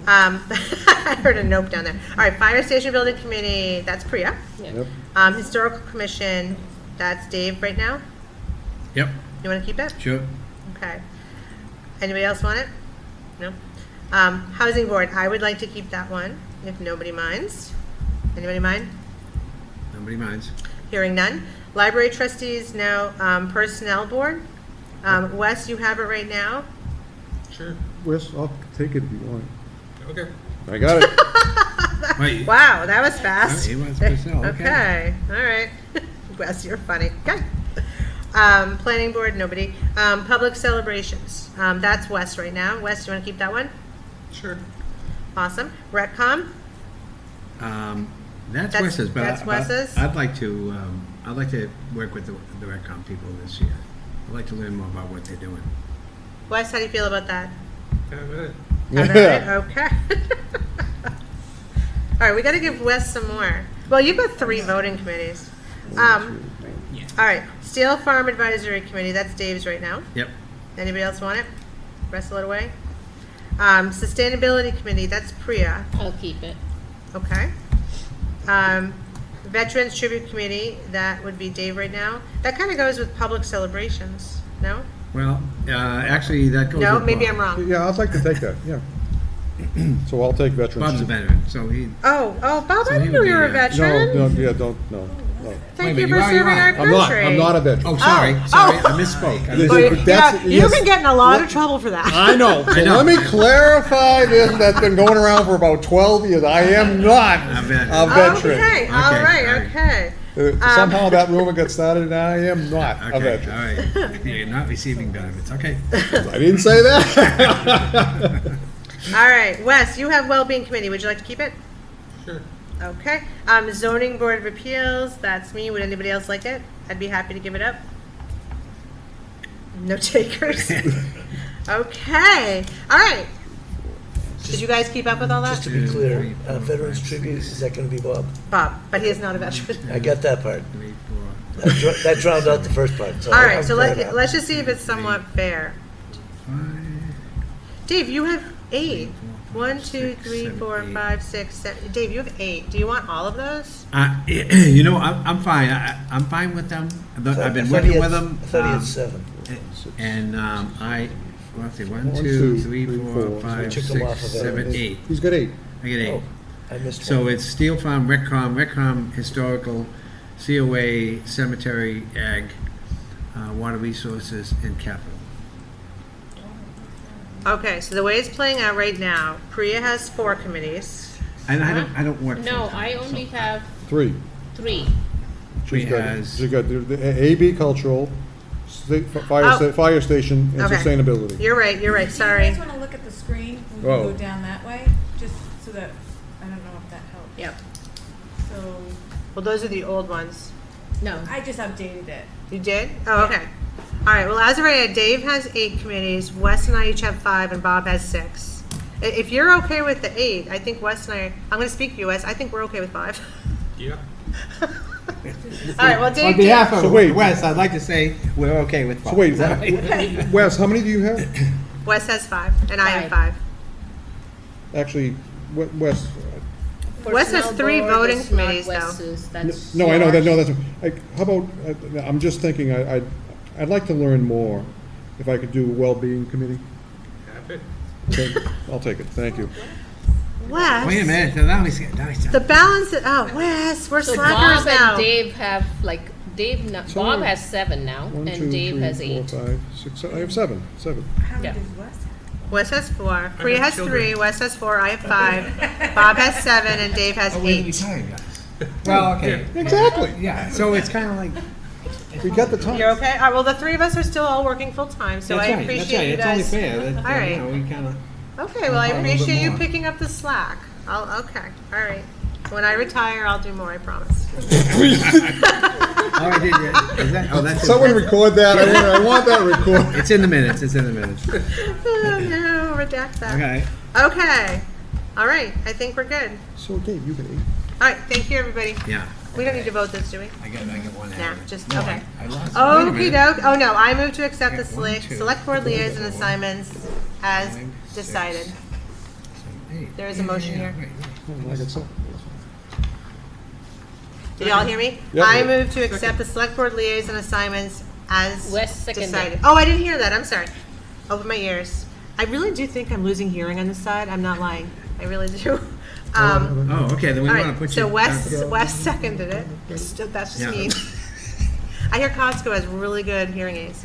[SPEAKER 1] I heard a nope down there. All right, Fire Station Building Committee, that's Priya.
[SPEAKER 5] Yep.
[SPEAKER 1] Historical Commission, that's Dave right now.
[SPEAKER 5] Yep,
[SPEAKER 1] You want to keep it?
[SPEAKER 5] sure.
[SPEAKER 1] Okay. Anybody else want it? No? Housing Board, I would like to keep that one, if nobody minds. Anybody mind?
[SPEAKER 5] Nobody minds.
[SPEAKER 1] Hearing none. Library Trustees, no. Personnel Board, Wes, you have it right now.
[SPEAKER 6] Sure.
[SPEAKER 3] Wes, I'll take it if you want.
[SPEAKER 6] Okay.
[SPEAKER 3] I got it.
[SPEAKER 5] Wait,
[SPEAKER 1] Wow, that was fast.
[SPEAKER 5] He wants personnel, okay.
[SPEAKER 1] Okay, all right. Wes, you're funny. Okay. Planning Board, nobody. Public Celebrations, that's Wes right now. Wes, you want to keep that one?
[SPEAKER 6] Sure.
[SPEAKER 1] Awesome. Retcom,
[SPEAKER 5] That's
[SPEAKER 1] That's-
[SPEAKER 5] Wes's, but
[SPEAKER 1] that's Wes's?
[SPEAKER 5] I'd like to work with the Redcom people this year. I'd like to learn more about what they're doing.
[SPEAKER 1] Wes, how do you feel about that?
[SPEAKER 6] Have it.
[SPEAKER 1] Have it? Okay. All right, we got to give Wes some more. Well, you've got 3 voting committees. All right, Steel Farm Advisory Committee, that's Dave's right now.
[SPEAKER 5] Yep.
[SPEAKER 1] Anybody else want it? Wrestle it away. Sustainability Committee, that's Priya.
[SPEAKER 2] I'll keep it.
[SPEAKER 1] Okay. Veterans Tribute Committee, that would be Dave right now. That kind of goes with public celebrations, no?
[SPEAKER 5] Well, actually, that goes
[SPEAKER 1] No,
[SPEAKER 5] with
[SPEAKER 1] maybe
[SPEAKER 5] Bob.
[SPEAKER 1] I'm wrong.
[SPEAKER 3] Yeah, I'd like to take that, yeah. So I'll take veterans.
[SPEAKER 5] Bob's a veteran, so he.
[SPEAKER 1] Oh, Bob,
[SPEAKER 5] So
[SPEAKER 1] I
[SPEAKER 5] he
[SPEAKER 1] didn't know
[SPEAKER 5] would
[SPEAKER 1] you were a
[SPEAKER 5] be,
[SPEAKER 1] veteran.
[SPEAKER 3] No, no.
[SPEAKER 1] Thank
[SPEAKER 5] Wait a
[SPEAKER 1] you
[SPEAKER 5] minute,
[SPEAKER 1] for
[SPEAKER 5] you are,
[SPEAKER 1] serving our country.
[SPEAKER 3] I'm not a veteran.
[SPEAKER 5] Oh, sorry,
[SPEAKER 1] Oh.
[SPEAKER 5] sorry,
[SPEAKER 1] Oh.
[SPEAKER 5] I misspoke.
[SPEAKER 1] Well, you can get in a lot of trouble for that.
[SPEAKER 3] I know. So let me clarify this. That's been going around for about 12 years. I am not
[SPEAKER 5] A veteran.
[SPEAKER 3] a veteran.
[SPEAKER 1] Okay, all right, okay.
[SPEAKER 3] Somehow that rumor got started, and I am not a
[SPEAKER 5] Okay,
[SPEAKER 3] veteran.
[SPEAKER 5] all right. You're not receiving benefits, okay.
[SPEAKER 3] I didn't say that.
[SPEAKER 1] All right, Wes, you have Wellbeing Committee. Would you like to keep it?
[SPEAKER 6] Sure.
[SPEAKER 1] Okay. Zoning Board of Appeals, that's me. Would anybody else like it? I'd be happy to give it up. No takers. Okay. All right. Did you guys keep up with all
[SPEAKER 4] Just
[SPEAKER 1] that?
[SPEAKER 4] to be clear, Veterans Tribute, is that gonna be Bob?
[SPEAKER 1] Bob, but he is not a veteran.
[SPEAKER 4] I got that part. That drowned out the first part, so.
[SPEAKER 1] All right,
[SPEAKER 4] I'm
[SPEAKER 1] so
[SPEAKER 4] clear now.
[SPEAKER 1] let's just see if it's somewhat fair. Dave, you have 8. 1, 2, 3, 4, 5, 6, 7. Dave, you have 8. Do you want all of those?
[SPEAKER 5] You know, I'm fine. I'm fine with them. I've been working with them.
[SPEAKER 4] I thought he had 7.
[SPEAKER 5] And let's see, 1,
[SPEAKER 3] 1,
[SPEAKER 5] 2,
[SPEAKER 3] 2,
[SPEAKER 5] 3, 4,
[SPEAKER 3] 4.
[SPEAKER 5] 5,
[SPEAKER 4] Took them off
[SPEAKER 5] 6,
[SPEAKER 4] of it.
[SPEAKER 5] 7, 8.
[SPEAKER 3] He's got 8.
[SPEAKER 5] I get 8.
[SPEAKER 4] Oh, I missed
[SPEAKER 5] So
[SPEAKER 4] one.
[SPEAKER 5] it's Steel Farm, Recom, Historical, COA, Cemetery, Ag, Water Resources, and Capital.
[SPEAKER 1] Okay, so the way it's playing out right now, Priya has 4 committees.
[SPEAKER 5] And I don't work
[SPEAKER 2] No,
[SPEAKER 5] full-time,
[SPEAKER 2] I only have
[SPEAKER 3] 3.
[SPEAKER 2] 3.
[SPEAKER 5] She
[SPEAKER 3] She's got,
[SPEAKER 5] has-
[SPEAKER 3] she got the AB cultural,
[SPEAKER 1] Oh.
[SPEAKER 3] fire station, and
[SPEAKER 1] Okay.
[SPEAKER 3] sustainability.
[SPEAKER 1] You're right,
[SPEAKER 14] Do
[SPEAKER 1] sorry.
[SPEAKER 14] you guys want to look at the screen when we
[SPEAKER 3] Oh.
[SPEAKER 14] go down that way? Just so that, I don't know if that helps.
[SPEAKER 2] Yep.
[SPEAKER 14] So,
[SPEAKER 1] Well, those are the old ones.
[SPEAKER 2] No.
[SPEAKER 14] I just updated it.
[SPEAKER 1] You did? Oh, okay. All right, well, as of right now, Dave has 8 committees, Wes and I each have 5, and Bob has 6. If you're okay with the 8, I think Wes and I'm going to speak for you, Wes, I think we're okay with 5.
[SPEAKER 6] Yeah.
[SPEAKER 1] All right, well, Dave.
[SPEAKER 5] On behalf
[SPEAKER 3] So
[SPEAKER 5] of
[SPEAKER 3] wait.
[SPEAKER 5] Wes, I'd like to say we're okay with
[SPEAKER 3] So
[SPEAKER 5] Bob.
[SPEAKER 3] wait,
[SPEAKER 5] Is that right?
[SPEAKER 3] Wes, how many do you have?
[SPEAKER 1] Wes has 5, and I have
[SPEAKER 2] 5.
[SPEAKER 1] 5.
[SPEAKER 3] Actually, Wes,
[SPEAKER 1] Wes has
[SPEAKER 2] Personnel
[SPEAKER 1] 3
[SPEAKER 2] board
[SPEAKER 1] voting
[SPEAKER 2] is not
[SPEAKER 1] committees, though.
[SPEAKER 2] Wes's, that's
[SPEAKER 3] no, I know that,
[SPEAKER 2] yours.
[SPEAKER 3] no, that's, how about, I'm just thinking, I'd like to learn more, if I could do a well-being committee.
[SPEAKER 6] Have it.
[SPEAKER 3] Okay, I'll take it, thank you.
[SPEAKER 1] Wes.
[SPEAKER 5] Wait a minute, now he's
[SPEAKER 1] The balance, Wes, we're
[SPEAKER 2] So
[SPEAKER 1] slackers
[SPEAKER 2] Bob
[SPEAKER 1] now.
[SPEAKER 2] and Dave have
[SPEAKER 3] So
[SPEAKER 2] Bob
[SPEAKER 3] we're-
[SPEAKER 2] has 7 now,
[SPEAKER 3] 1, 2,
[SPEAKER 2] and Dave
[SPEAKER 3] 3,
[SPEAKER 2] has
[SPEAKER 3] 4,
[SPEAKER 2] 8.
[SPEAKER 3] 5, 6, I have 7.
[SPEAKER 14] How many
[SPEAKER 2] Yeah.
[SPEAKER 14] does Wes have?
[SPEAKER 1] Wes has 4, Priya
[SPEAKER 6] have
[SPEAKER 1] has
[SPEAKER 6] children.
[SPEAKER 1] 3, Wes has 4, I have 5, Bob has 7, and Dave has
[SPEAKER 5] Oh, we're
[SPEAKER 1] 8.
[SPEAKER 5] retired guys. Well, okay.
[SPEAKER 3] Exactly,
[SPEAKER 5] Yeah, so it's kind of like.
[SPEAKER 3] we got the time.
[SPEAKER 1] You're okay? All right, well, the 3 of us are still all working full-time, so I appreciate you
[SPEAKER 5] It's only
[SPEAKER 1] guys.
[SPEAKER 5] fair that,
[SPEAKER 1] All right.
[SPEAKER 5] you know, we kind of.
[SPEAKER 1] Okay, well, I
[SPEAKER 5] A little bit
[SPEAKER 1] appreciate you
[SPEAKER 5] more.
[SPEAKER 1] picking up the slack. Okay, all right. When I retire, I'll do more, I promise.
[SPEAKER 5] Oh, I did, yeah. Is that, oh, that's.
[SPEAKER 3] Someone record that, I want that recorded.
[SPEAKER 5] It's in the minutes, it's in the minutes.
[SPEAKER 1] Oh, no, redact that.
[SPEAKER 5] Okay.
[SPEAKER 1] Okay, all right, I think we're good.
[SPEAKER 3] So Dave, you can eat.
[SPEAKER 1] All right, thank you, everybody.
[SPEAKER 5] Yeah.
[SPEAKER 1] We don't need to vote this, do we?
[SPEAKER 5] I got one.
[SPEAKER 1] Nah, just,
[SPEAKER 5] No,
[SPEAKER 1] okay.
[SPEAKER 5] I lost. Wait a
[SPEAKER 1] Okey
[SPEAKER 5] minute.
[SPEAKER 1] doke, oh no, I move to accept the
[SPEAKER 5] Yeah, 1, 2,
[SPEAKER 1] select board
[SPEAKER 5] 3,
[SPEAKER 1] liaison
[SPEAKER 5] 4,
[SPEAKER 1] assignments as
[SPEAKER 5] 5, 6,
[SPEAKER 1] decided.
[SPEAKER 5] 7, 8.
[SPEAKER 1] There is a motion here.
[SPEAKER 5] Right,
[SPEAKER 3] I got some.
[SPEAKER 1] Did y'all hear me?
[SPEAKER 3] Yep.
[SPEAKER 1] I move to accept the select board liaison assignments as
[SPEAKER 2] Wes seconded.
[SPEAKER 1] decided. Oh, I didn't hear that, I'm sorry. Open my ears. I really do think I'm losing hearing on this side, I'm not lying. I really do.
[SPEAKER 5] Oh, okay, then we
[SPEAKER 1] All
[SPEAKER 5] want to
[SPEAKER 1] right,
[SPEAKER 5] put you.
[SPEAKER 1] so Wes seconded it. That's just
[SPEAKER 5] Yeah.
[SPEAKER 1] mean. I hear Costco has really good hearing aids.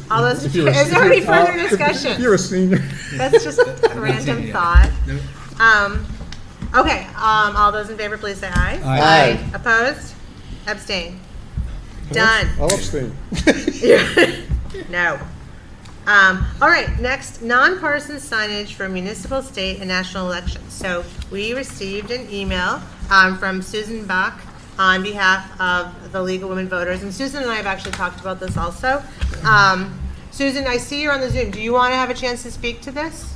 [SPEAKER 1] All those, is there any further discussion?
[SPEAKER 3] If you're a senior.
[SPEAKER 1] That's just a random
[SPEAKER 5] Yeah.
[SPEAKER 1] thought.
[SPEAKER 5] No.
[SPEAKER 1] Okay, all those in favor, please say aye.
[SPEAKER 4] Aye.
[SPEAKER 1] Opposed? Abstain. Done.
[SPEAKER 3] I'll abstain.
[SPEAKER 1] No. All right, next, nonpartisan signage for municipal, state, and national elections. So we received an email from Susan Bach on behalf of the League of Women Voters, and Susan and I have actually talked about this also. Susan, I see you're on the Zoom. Do you want to have a chance to speak to this?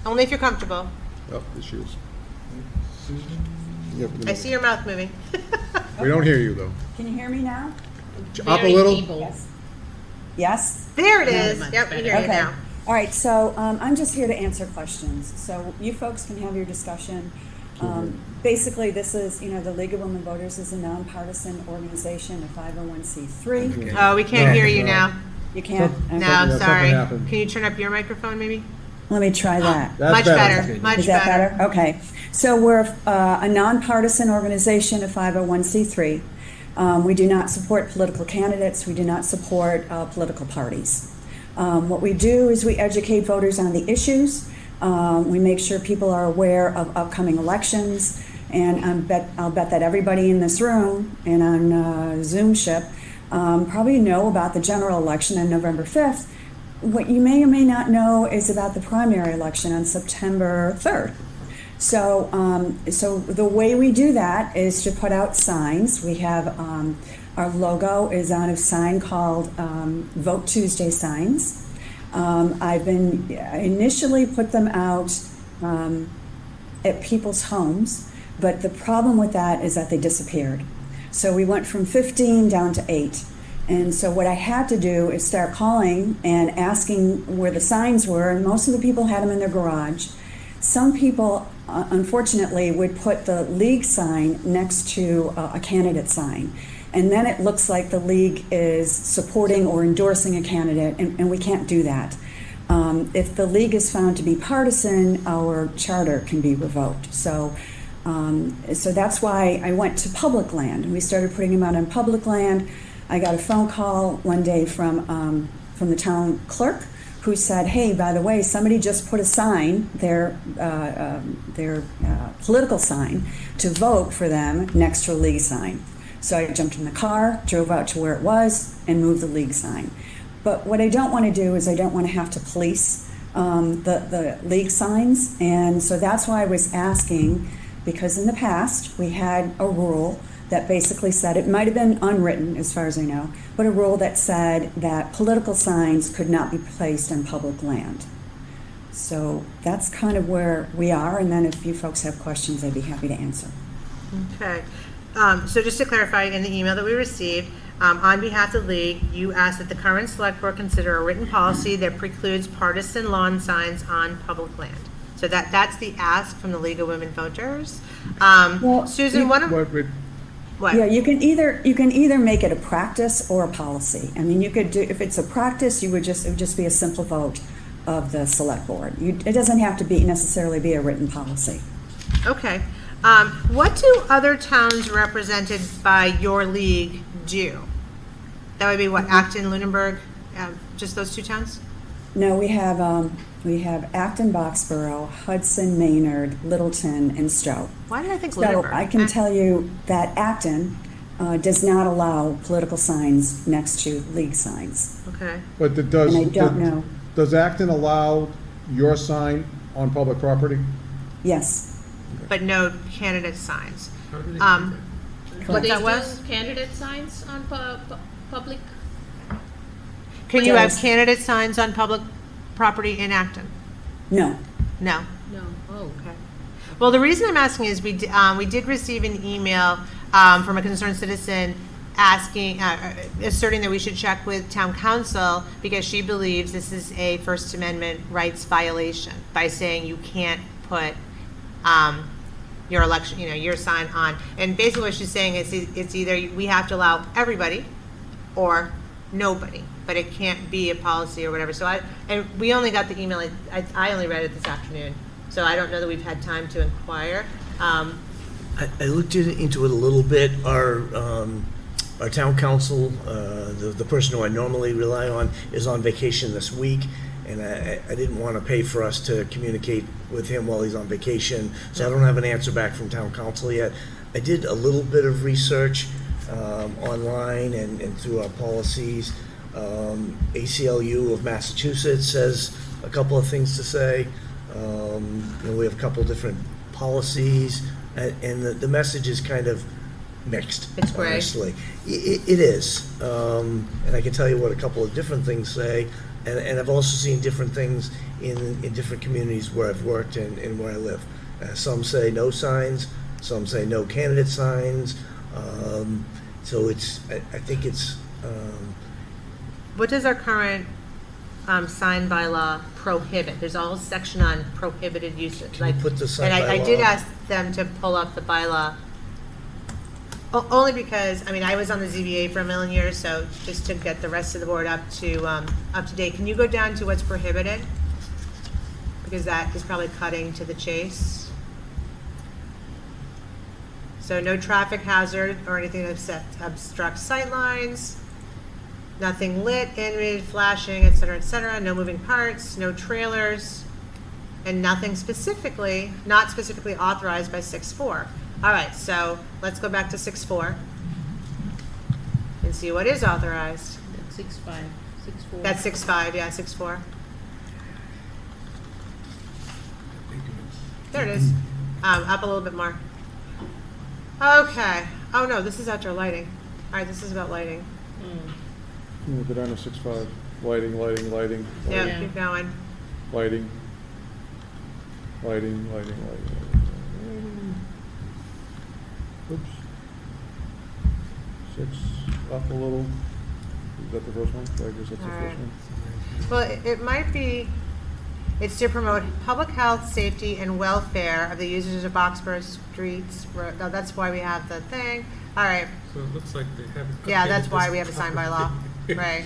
[SPEAKER 1] Only if you're comfortable.
[SPEAKER 3] Oh, the shoes. Yep,
[SPEAKER 1] I see your mouth moving.
[SPEAKER 3] we don't hear you, though.
[SPEAKER 14] Can you hear me now?
[SPEAKER 3] Up a
[SPEAKER 2] Very
[SPEAKER 3] little?
[SPEAKER 2] feeble.
[SPEAKER 14] Yes?
[SPEAKER 1] There it
[SPEAKER 2] Very
[SPEAKER 1] is.
[SPEAKER 2] much
[SPEAKER 1] Yep, we
[SPEAKER 2] better.
[SPEAKER 1] hear you
[SPEAKER 14] Okay.
[SPEAKER 1] now.
[SPEAKER 14] All right, so I'm just here to answer questions. So you folks can have your discussion. Basically, this is, the League of Women Voters is a nonpartisan organization, a 501c3.
[SPEAKER 1] Oh, we can't hear you now.
[SPEAKER 14] You can't?
[SPEAKER 1] No,
[SPEAKER 3] Yeah, something
[SPEAKER 1] sorry.
[SPEAKER 3] happened.
[SPEAKER 1] Can you turn up your microphone, maybe?
[SPEAKER 14] Let me try that.
[SPEAKER 3] That's
[SPEAKER 1] Much better, much
[SPEAKER 14] Is that
[SPEAKER 1] better.
[SPEAKER 14] better? Okay. So we're a nonpartisan organization, a 501c3. We do not support political candidates. We do not support political parties. What we do is we educate voters on the issues. We make sure people are aware of upcoming elections. And I'll bet that everybody in this room and on Zoom ship probably know about the general election on November 5th. What you may or may not know is about the primary election on September 3rd. So, so the way we do that is to put out signs. We have our logo is on a sign called Vote Tuesday signs. I initially put them out at people's homes, but the problem with that is that they disappeared. So we went from 15 down to 8. And so what I had to do is start calling and asking where the signs were, and most of the people had them in their garage. Some people, unfortunately, would put the league sign next to a candidate sign. And then it looks like the league is supporting or endorsing a candidate, and we can't do that. If the league is found to be partisan, our charter can be revoked. So that's why I went to public land. We started putting them out on public land. I got a phone call one day from the town clerk who said, "Hey, by the way, somebody just put a sign, their political sign, to vote for them next to a league sign." So I jumped in the car, drove out to where it was, and moved the league sign. But what I don't want to do is I don't want to have to police the league signs, and so that's why I was asking, because in the past we had a rule that basically said, it might have been unwritten as far as I know, but a rule that said that political signs could not be placed on public land. So that's kind of where we are, and then if you folks have questions, I'd be happy to answer.
[SPEAKER 1] Okay. So just to clarify, in the email that we received, on behalf of the league, you asked that the current select board consider a written policy that precludes partisan lawn signs on public land. So that's the ask from the League of Women Voters. Susan, what?
[SPEAKER 14] Yeah, you can either make it a practice or a policy. I mean, you could do, if it's a practice, it would just be a simple vote of the select board. It doesn't have to necessarily be a written policy.
[SPEAKER 1] Okay. What do other towns represented by your league do? That would be what, Acton, Lunenburg, just those two towns?
[SPEAKER 14] No, we have Acton, Boxborough, Hudson, Maynard, Littleton, and Stowe.
[SPEAKER 1] Why did I think
[SPEAKER 14] So
[SPEAKER 1] Lunenburg?
[SPEAKER 14] I can tell you that Acton does not allow political signs next to league signs.
[SPEAKER 1] Okay.
[SPEAKER 3] But
[SPEAKER 14] And I don't know.
[SPEAKER 3] does Acton allow your sign on public property?
[SPEAKER 14] Yes.
[SPEAKER 1] But no candidate signs.
[SPEAKER 6] How do they do
[SPEAKER 1] What
[SPEAKER 2] They
[SPEAKER 1] that
[SPEAKER 2] do
[SPEAKER 1] was?
[SPEAKER 2] candidate signs on public?
[SPEAKER 1] Can you have
[SPEAKER 14] Yes.
[SPEAKER 1] candidate signs on public property in Acton?
[SPEAKER 14] No.
[SPEAKER 1] No.
[SPEAKER 2] No. Oh,
[SPEAKER 1] Okay. Well, the reason I'm asking is we did receive an email from a concerned citizen asking, asserting that we should check with town council because she believes this is a First Amendment rights violation by saying you can't put your election, your sign on. And basically what she's saying is it's either we have to allow everybody or nobody, but it can't be a policy or whatever. So we only got the email, I only read it this afternoon, so I don't know that we've had time to inquire.
[SPEAKER 4] I looked into it a little bit. Our town council, the person who I normally rely on, is on vacation this week, and I didn't want to pay for us to communicate with him while he's on vacation, so I don't have an answer back from town council yet. I did a little bit of research online and through our policies. ACLU of Massachusetts says a couple of things to say. We have a couple of different policies, and the message is kind of mixed.
[SPEAKER 1] It's gray.
[SPEAKER 4] Honestly, it is, and I can tell you what a couple of different things say, and I've also seen different things in different communities where I've worked and where I live. Some say no signs, some say no candidate signs. So I think it's.
[SPEAKER 1] What does our current sign bylaw prohibit? There's a whole section on prohibited uses.
[SPEAKER 4] Can you put the sign
[SPEAKER 1] And I did
[SPEAKER 4] bylaw?
[SPEAKER 1] ask them to pull up the bylaw, only because, I was on the ZBA for a million years, so just to get the rest of the board up to date. Can you go down to what's prohibited? Because that is probably cutting to the chase. So no traffic hazard or anything that obstructs sight lines. Nothing lit, animated, flashing, et cetera, no moving parts, no trailers, and nothing not specifically authorized by 6.4. All right, so let's go back to 6.4 and see what is authorized.
[SPEAKER 2] that's 6.5, 6.4.
[SPEAKER 1] That's 6.5, yeah, 6.4. There it is. Up a little bit more. Okay. Oh no, this is outdoor lighting. All right, this is about lighting.
[SPEAKER 3] Go down to 6.5. Lighting, lighting, lighting.
[SPEAKER 1] Yeah,
[SPEAKER 2] Yeah.
[SPEAKER 1] keep going.
[SPEAKER 3] Lighting. Lighting, lighting, lighting. Oops. 6, up a little. Is that the first one? I guess that's the
[SPEAKER 1] All right.
[SPEAKER 3] first one.
[SPEAKER 1] Well, it might be, it's to promote public health, safety, and welfare of the users of Boxborough streets. No, that's why we have the thing. All right.
[SPEAKER 6] So it looks like they haven't.
[SPEAKER 1] Yeah,
[SPEAKER 6] updated
[SPEAKER 1] that's why
[SPEAKER 6] this
[SPEAKER 1] we have a sign by law. Right.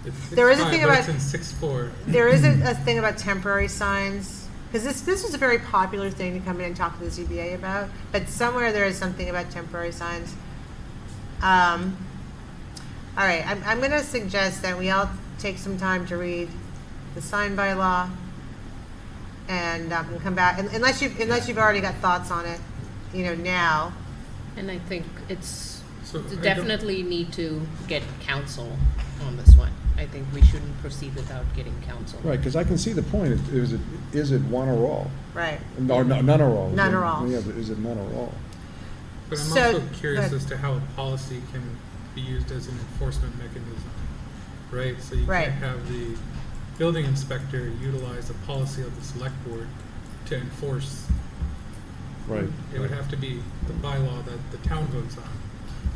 [SPEAKER 6] It's
[SPEAKER 1] There is a
[SPEAKER 6] 6.5,
[SPEAKER 1] thing
[SPEAKER 6] but
[SPEAKER 1] about-
[SPEAKER 6] it's in 6.4.
[SPEAKER 1] There is a thing about temporary signs, because this was a very popular thing to come in and talk to the ZBA about, but somewhere there is something about temporary signs. All right, I'm gonna suggest that we all take some time to read the sign by law and come back, unless you've already got thoughts on it, now.
[SPEAKER 2] And I think it's
[SPEAKER 6] So I don't-
[SPEAKER 2] definitely need to get counsel on this one. I think we shouldn't proceed without getting counsel.
[SPEAKER 3] Right, because I can see the point. Is it one or all?
[SPEAKER 1] Right.
[SPEAKER 3] Or none or all?
[SPEAKER 1] None or all.
[SPEAKER 3] Yeah, but is it none or all?
[SPEAKER 6] But I'm
[SPEAKER 1] So-
[SPEAKER 6] also curious
[SPEAKER 1] good.
[SPEAKER 6] as to how a policy can be used as an enforcement mechanism, right? So you
[SPEAKER 1] Right.
[SPEAKER 6] can't have the building inspector utilize a policy of the select board to enforce.
[SPEAKER 3] Right.
[SPEAKER 6] It would have to be the bylaw that the town votes on.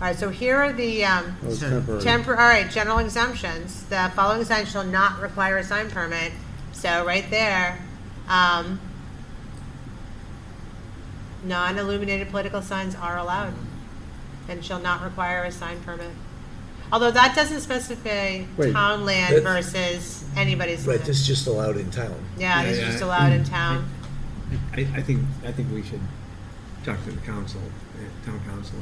[SPEAKER 1] All right, so here are the,
[SPEAKER 3] Oh, it's temporary.
[SPEAKER 1] all right, general exemptions. The following signs shall not require a sign permit. So right there, non-illuminated political signs are allowed and shall not require a sign permit. Although that doesn't specify
[SPEAKER 3] Wait,
[SPEAKER 1] town land
[SPEAKER 4] that's-
[SPEAKER 1] versus anybody's
[SPEAKER 4] Right,
[SPEAKER 1] land.
[SPEAKER 4] this is just allowed in town.
[SPEAKER 1] Yeah, this is
[SPEAKER 5] Yeah,
[SPEAKER 1] just
[SPEAKER 5] yeah.
[SPEAKER 1] allowed in town.
[SPEAKER 5] I think we should talk to the council, town council,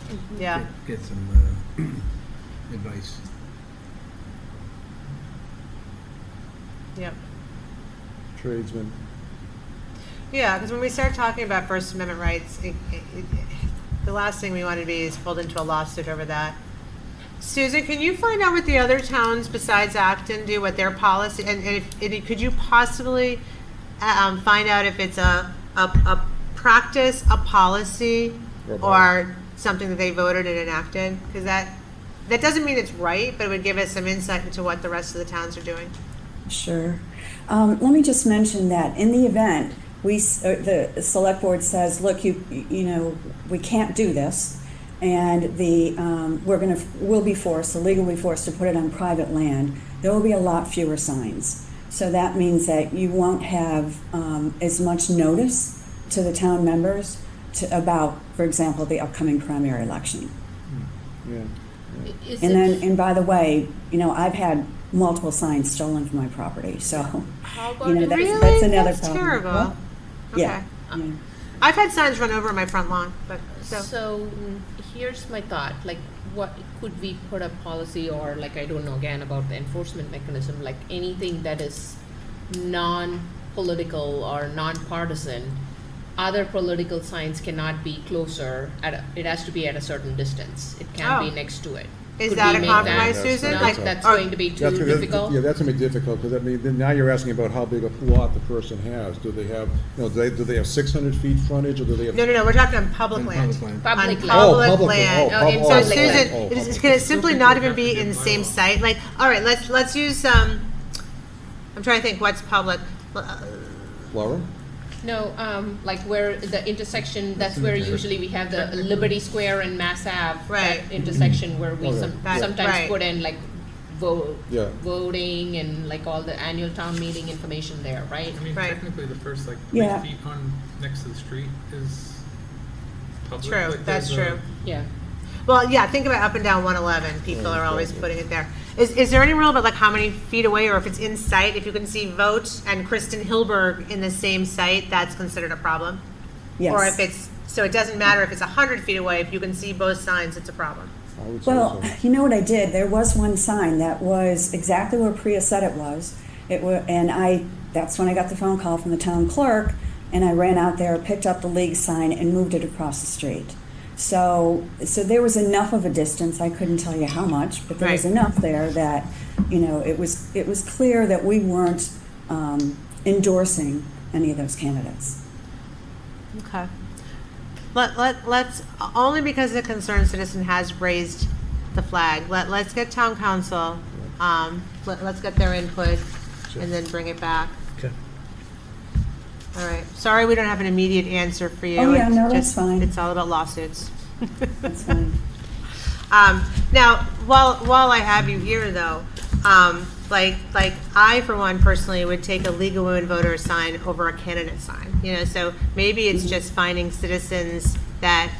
[SPEAKER 5] and
[SPEAKER 1] Yeah.
[SPEAKER 5] get some advice.
[SPEAKER 1] Yep.
[SPEAKER 3] Tradesman.
[SPEAKER 1] Yeah, because when we start talking about First Amendment rights, the last thing we want to be is pulled into a lawsuit over that. Susan, can you find out what the other towns besides Acton do, what their policy, and could you possibly find out if it's a practice, a policy, or something that they voted and enacted? Because that doesn't mean it's right, but it would give us some insight into what the rest of the towns are doing.
[SPEAKER 14] Sure. Let me just mention that in the event the select board says, look, we can't do this, and we'll be forced, the league will be forced to put it on private land, there will be a lot fewer signs. So that means that you won't have as much notice to the town members about, for example, the upcoming primary election.
[SPEAKER 3] Yeah.
[SPEAKER 2] Is
[SPEAKER 14] And
[SPEAKER 2] it-
[SPEAKER 14] then, and by the way, I've had multiple signs stolen from my property, so,
[SPEAKER 2] How about if-
[SPEAKER 14] that's
[SPEAKER 1] Really?
[SPEAKER 14] another
[SPEAKER 1] That's
[SPEAKER 14] problem.
[SPEAKER 1] terrible.
[SPEAKER 14] Well, yeah,
[SPEAKER 1] Okay.
[SPEAKER 14] yeah.
[SPEAKER 1] I've had signs run over my front lawn, but
[SPEAKER 2] So here's my thought, like what could we put a policy or like, I don't know again about the enforcement mechanism, like anything that is non-political or non-partisan, other political signs cannot be closer, it has to be at a certain distance. It can't
[SPEAKER 1] Oh.
[SPEAKER 2] be next to it.
[SPEAKER 1] Is
[SPEAKER 2] Could
[SPEAKER 1] that
[SPEAKER 2] we
[SPEAKER 1] a
[SPEAKER 2] make
[SPEAKER 1] compromise,
[SPEAKER 2] that-
[SPEAKER 1] Susan?
[SPEAKER 2] No,
[SPEAKER 1] Like,
[SPEAKER 2] that's
[SPEAKER 1] or-
[SPEAKER 2] going to be too
[SPEAKER 3] That's
[SPEAKER 2] difficult.
[SPEAKER 3] Yeah, that's gonna be difficult, because then now you're asking about how big a plot the person has. Do they have, do they have 600 feet frontage, or do they have?
[SPEAKER 1] No, we're talking on public
[SPEAKER 5] On
[SPEAKER 1] land.
[SPEAKER 5] public land.
[SPEAKER 1] On
[SPEAKER 2] Public land.
[SPEAKER 3] Oh,
[SPEAKER 1] public
[SPEAKER 3] public
[SPEAKER 1] land.
[SPEAKER 3] land. Oh,
[SPEAKER 2] in
[SPEAKER 1] So
[SPEAKER 2] public land.
[SPEAKER 1] Susan,
[SPEAKER 3] Oh,
[SPEAKER 1] can
[SPEAKER 3] public.
[SPEAKER 1] it simply not even be
[SPEAKER 6] Still
[SPEAKER 1] in the
[SPEAKER 6] think
[SPEAKER 1] same
[SPEAKER 6] bylaw.
[SPEAKER 1] site? Like, all right, let's use, I'm trying to think what's public.
[SPEAKER 3] Laura?
[SPEAKER 2] No, like where the intersection, that's where usually we have the Liberty Square and Mass Ave.
[SPEAKER 1] Right.
[SPEAKER 2] That intersection where we
[SPEAKER 3] Okay.
[SPEAKER 1] That-
[SPEAKER 2] sometimes
[SPEAKER 1] right.
[SPEAKER 2] put in like
[SPEAKER 3] Yeah.
[SPEAKER 2] voting and like all the annual town meeting information there, right?
[SPEAKER 6] I mean,
[SPEAKER 1] Right.
[SPEAKER 6] technically, the first like
[SPEAKER 14] Yeah.
[SPEAKER 6] 3 feet on next to the street is public.
[SPEAKER 1] True,
[SPEAKER 6] Like,
[SPEAKER 1] that's
[SPEAKER 6] there's a-
[SPEAKER 1] true.
[SPEAKER 2] Yeah.
[SPEAKER 1] Well, yeah, think about up and down 111, people are always putting it there. Is there any rule about like how many feet away, or if it's in sight, if you can see Vote and Kristen Hilberg in the same site, that's considered a problem?
[SPEAKER 14] Yes.
[SPEAKER 1] Or if it's, so it doesn't matter if it's 100 feet away, if you can see both signs, it's a problem?
[SPEAKER 3] I would say
[SPEAKER 14] Well,
[SPEAKER 3] so.
[SPEAKER 14] you know what I did? There was one sign that was exactly where Priya said it was. That's when I got the phone call from the town clerk, and I ran out there, picked up the league sign, and moved it across the street. So there was enough of a distance, I couldn't tell you how much, but there was
[SPEAKER 1] Right.
[SPEAKER 14] enough there that, it was clear that we weren't endorsing any of those candidates.
[SPEAKER 1] Okay. Let's, only because the concerned citizen has raised the flag, let's get town council Let's get their input and then bring it back.
[SPEAKER 4] Okay.
[SPEAKER 1] All right. Sorry we don't have an immediate answer for you.
[SPEAKER 14] Oh, yeah,
[SPEAKER 1] It's
[SPEAKER 14] no, that's
[SPEAKER 1] just-
[SPEAKER 14] fine.
[SPEAKER 1] It's all about lawsuits.
[SPEAKER 14] That's fine.
[SPEAKER 1] Now, while I have you here, though, like I, for one, personally would take a League of Women Voters sign over a candidate sign. You know, so maybe it's just finding citizens that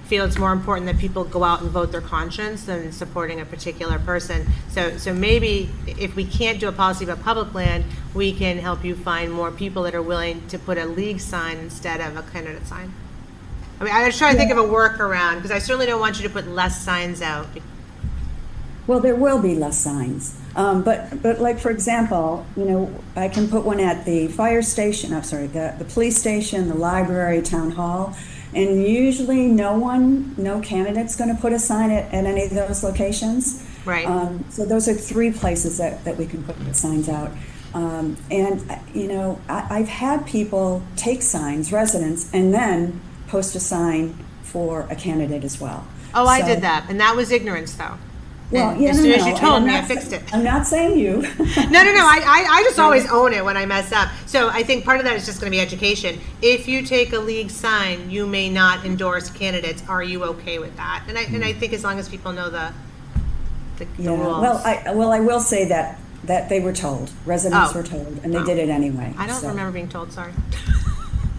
[SPEAKER 1] feel it's more important that people go out and vote their conscience than supporting a particular person. So maybe if we can't do a policy about public land, we can help you find more people that are willing to put a league sign instead of a candidate sign. I mean, I was trying to think of a workaround, because I certainly don't want you to put less signs out.
[SPEAKER 14] Well, there will be less signs. But like, for example, you know, I can put one at the fire station, I'm sorry, the police station, the library, town hall, and usually no candidate's going to put a sign at any of those locations.
[SPEAKER 1] Right.
[SPEAKER 14] So those are 3 places that we can put the signs out. And, you know, I've had people take signs, residents, and then post a sign for a candidate as well.
[SPEAKER 1] Oh, I
[SPEAKER 14] So-
[SPEAKER 1] did that, and that was ignorance, though.
[SPEAKER 14] Well,
[SPEAKER 1] And
[SPEAKER 14] yeah,
[SPEAKER 1] as
[SPEAKER 14] no,
[SPEAKER 1] soon as
[SPEAKER 14] no,
[SPEAKER 1] you
[SPEAKER 14] and
[SPEAKER 1] told
[SPEAKER 14] I'm
[SPEAKER 1] me, I
[SPEAKER 14] not
[SPEAKER 1] fixed
[SPEAKER 14] sa-
[SPEAKER 1] it.
[SPEAKER 14] I'm not saying you.
[SPEAKER 1] No, I just always own it when I mess up. So I think part of that is just going to be education. If you take a league sign, you may not endorse candidates. Are you okay with that? And I think as long as people know the
[SPEAKER 14] Yeah,
[SPEAKER 1] rules.
[SPEAKER 14] well, I will say that they were told, residents
[SPEAKER 1] Oh.
[SPEAKER 14] were told, and they did it anyway.
[SPEAKER 1] I don't
[SPEAKER 14] so,
[SPEAKER 1] remember being told, sorry.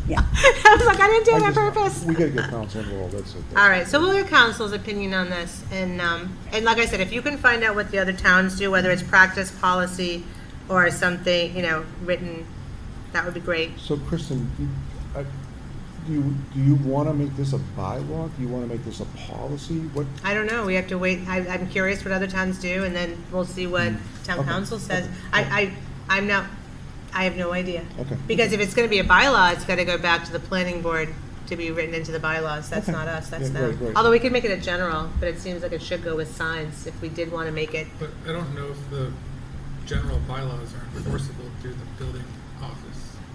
[SPEAKER 14] Yeah.
[SPEAKER 1] I was like, I didn't do it on purpose.
[SPEAKER 3] We gotta get counsel involved, that's it.
[SPEAKER 1] All right, so we'll get council's opinion on this, and like I said, if you can find out what the other towns do, whether it's practice, policy, or something, you know, written, that would be great.
[SPEAKER 3] So Kristen, do you wanna make this a bylaw? Do you wanna make this a policy? What,
[SPEAKER 1] I don't know, we have to wait, I'm curious what other towns do, and then we'll see what town
[SPEAKER 3] Okay.
[SPEAKER 1] council says.
[SPEAKER 3] Okay.
[SPEAKER 1] I have no idea.
[SPEAKER 3] Okay.
[SPEAKER 1] Because if it's gonna be a bylaw, it's gotta go back to the planning board to be written into the bylaws, that's
[SPEAKER 3] Okay.
[SPEAKER 1] not us, that's
[SPEAKER 3] Yeah,
[SPEAKER 1] them.
[SPEAKER 3] right.
[SPEAKER 1] Although we could make it a general, but it seems like it should go with signs if we did wanna make it.
[SPEAKER 6] But I don't know if the general bylaws are enforceable through the building office.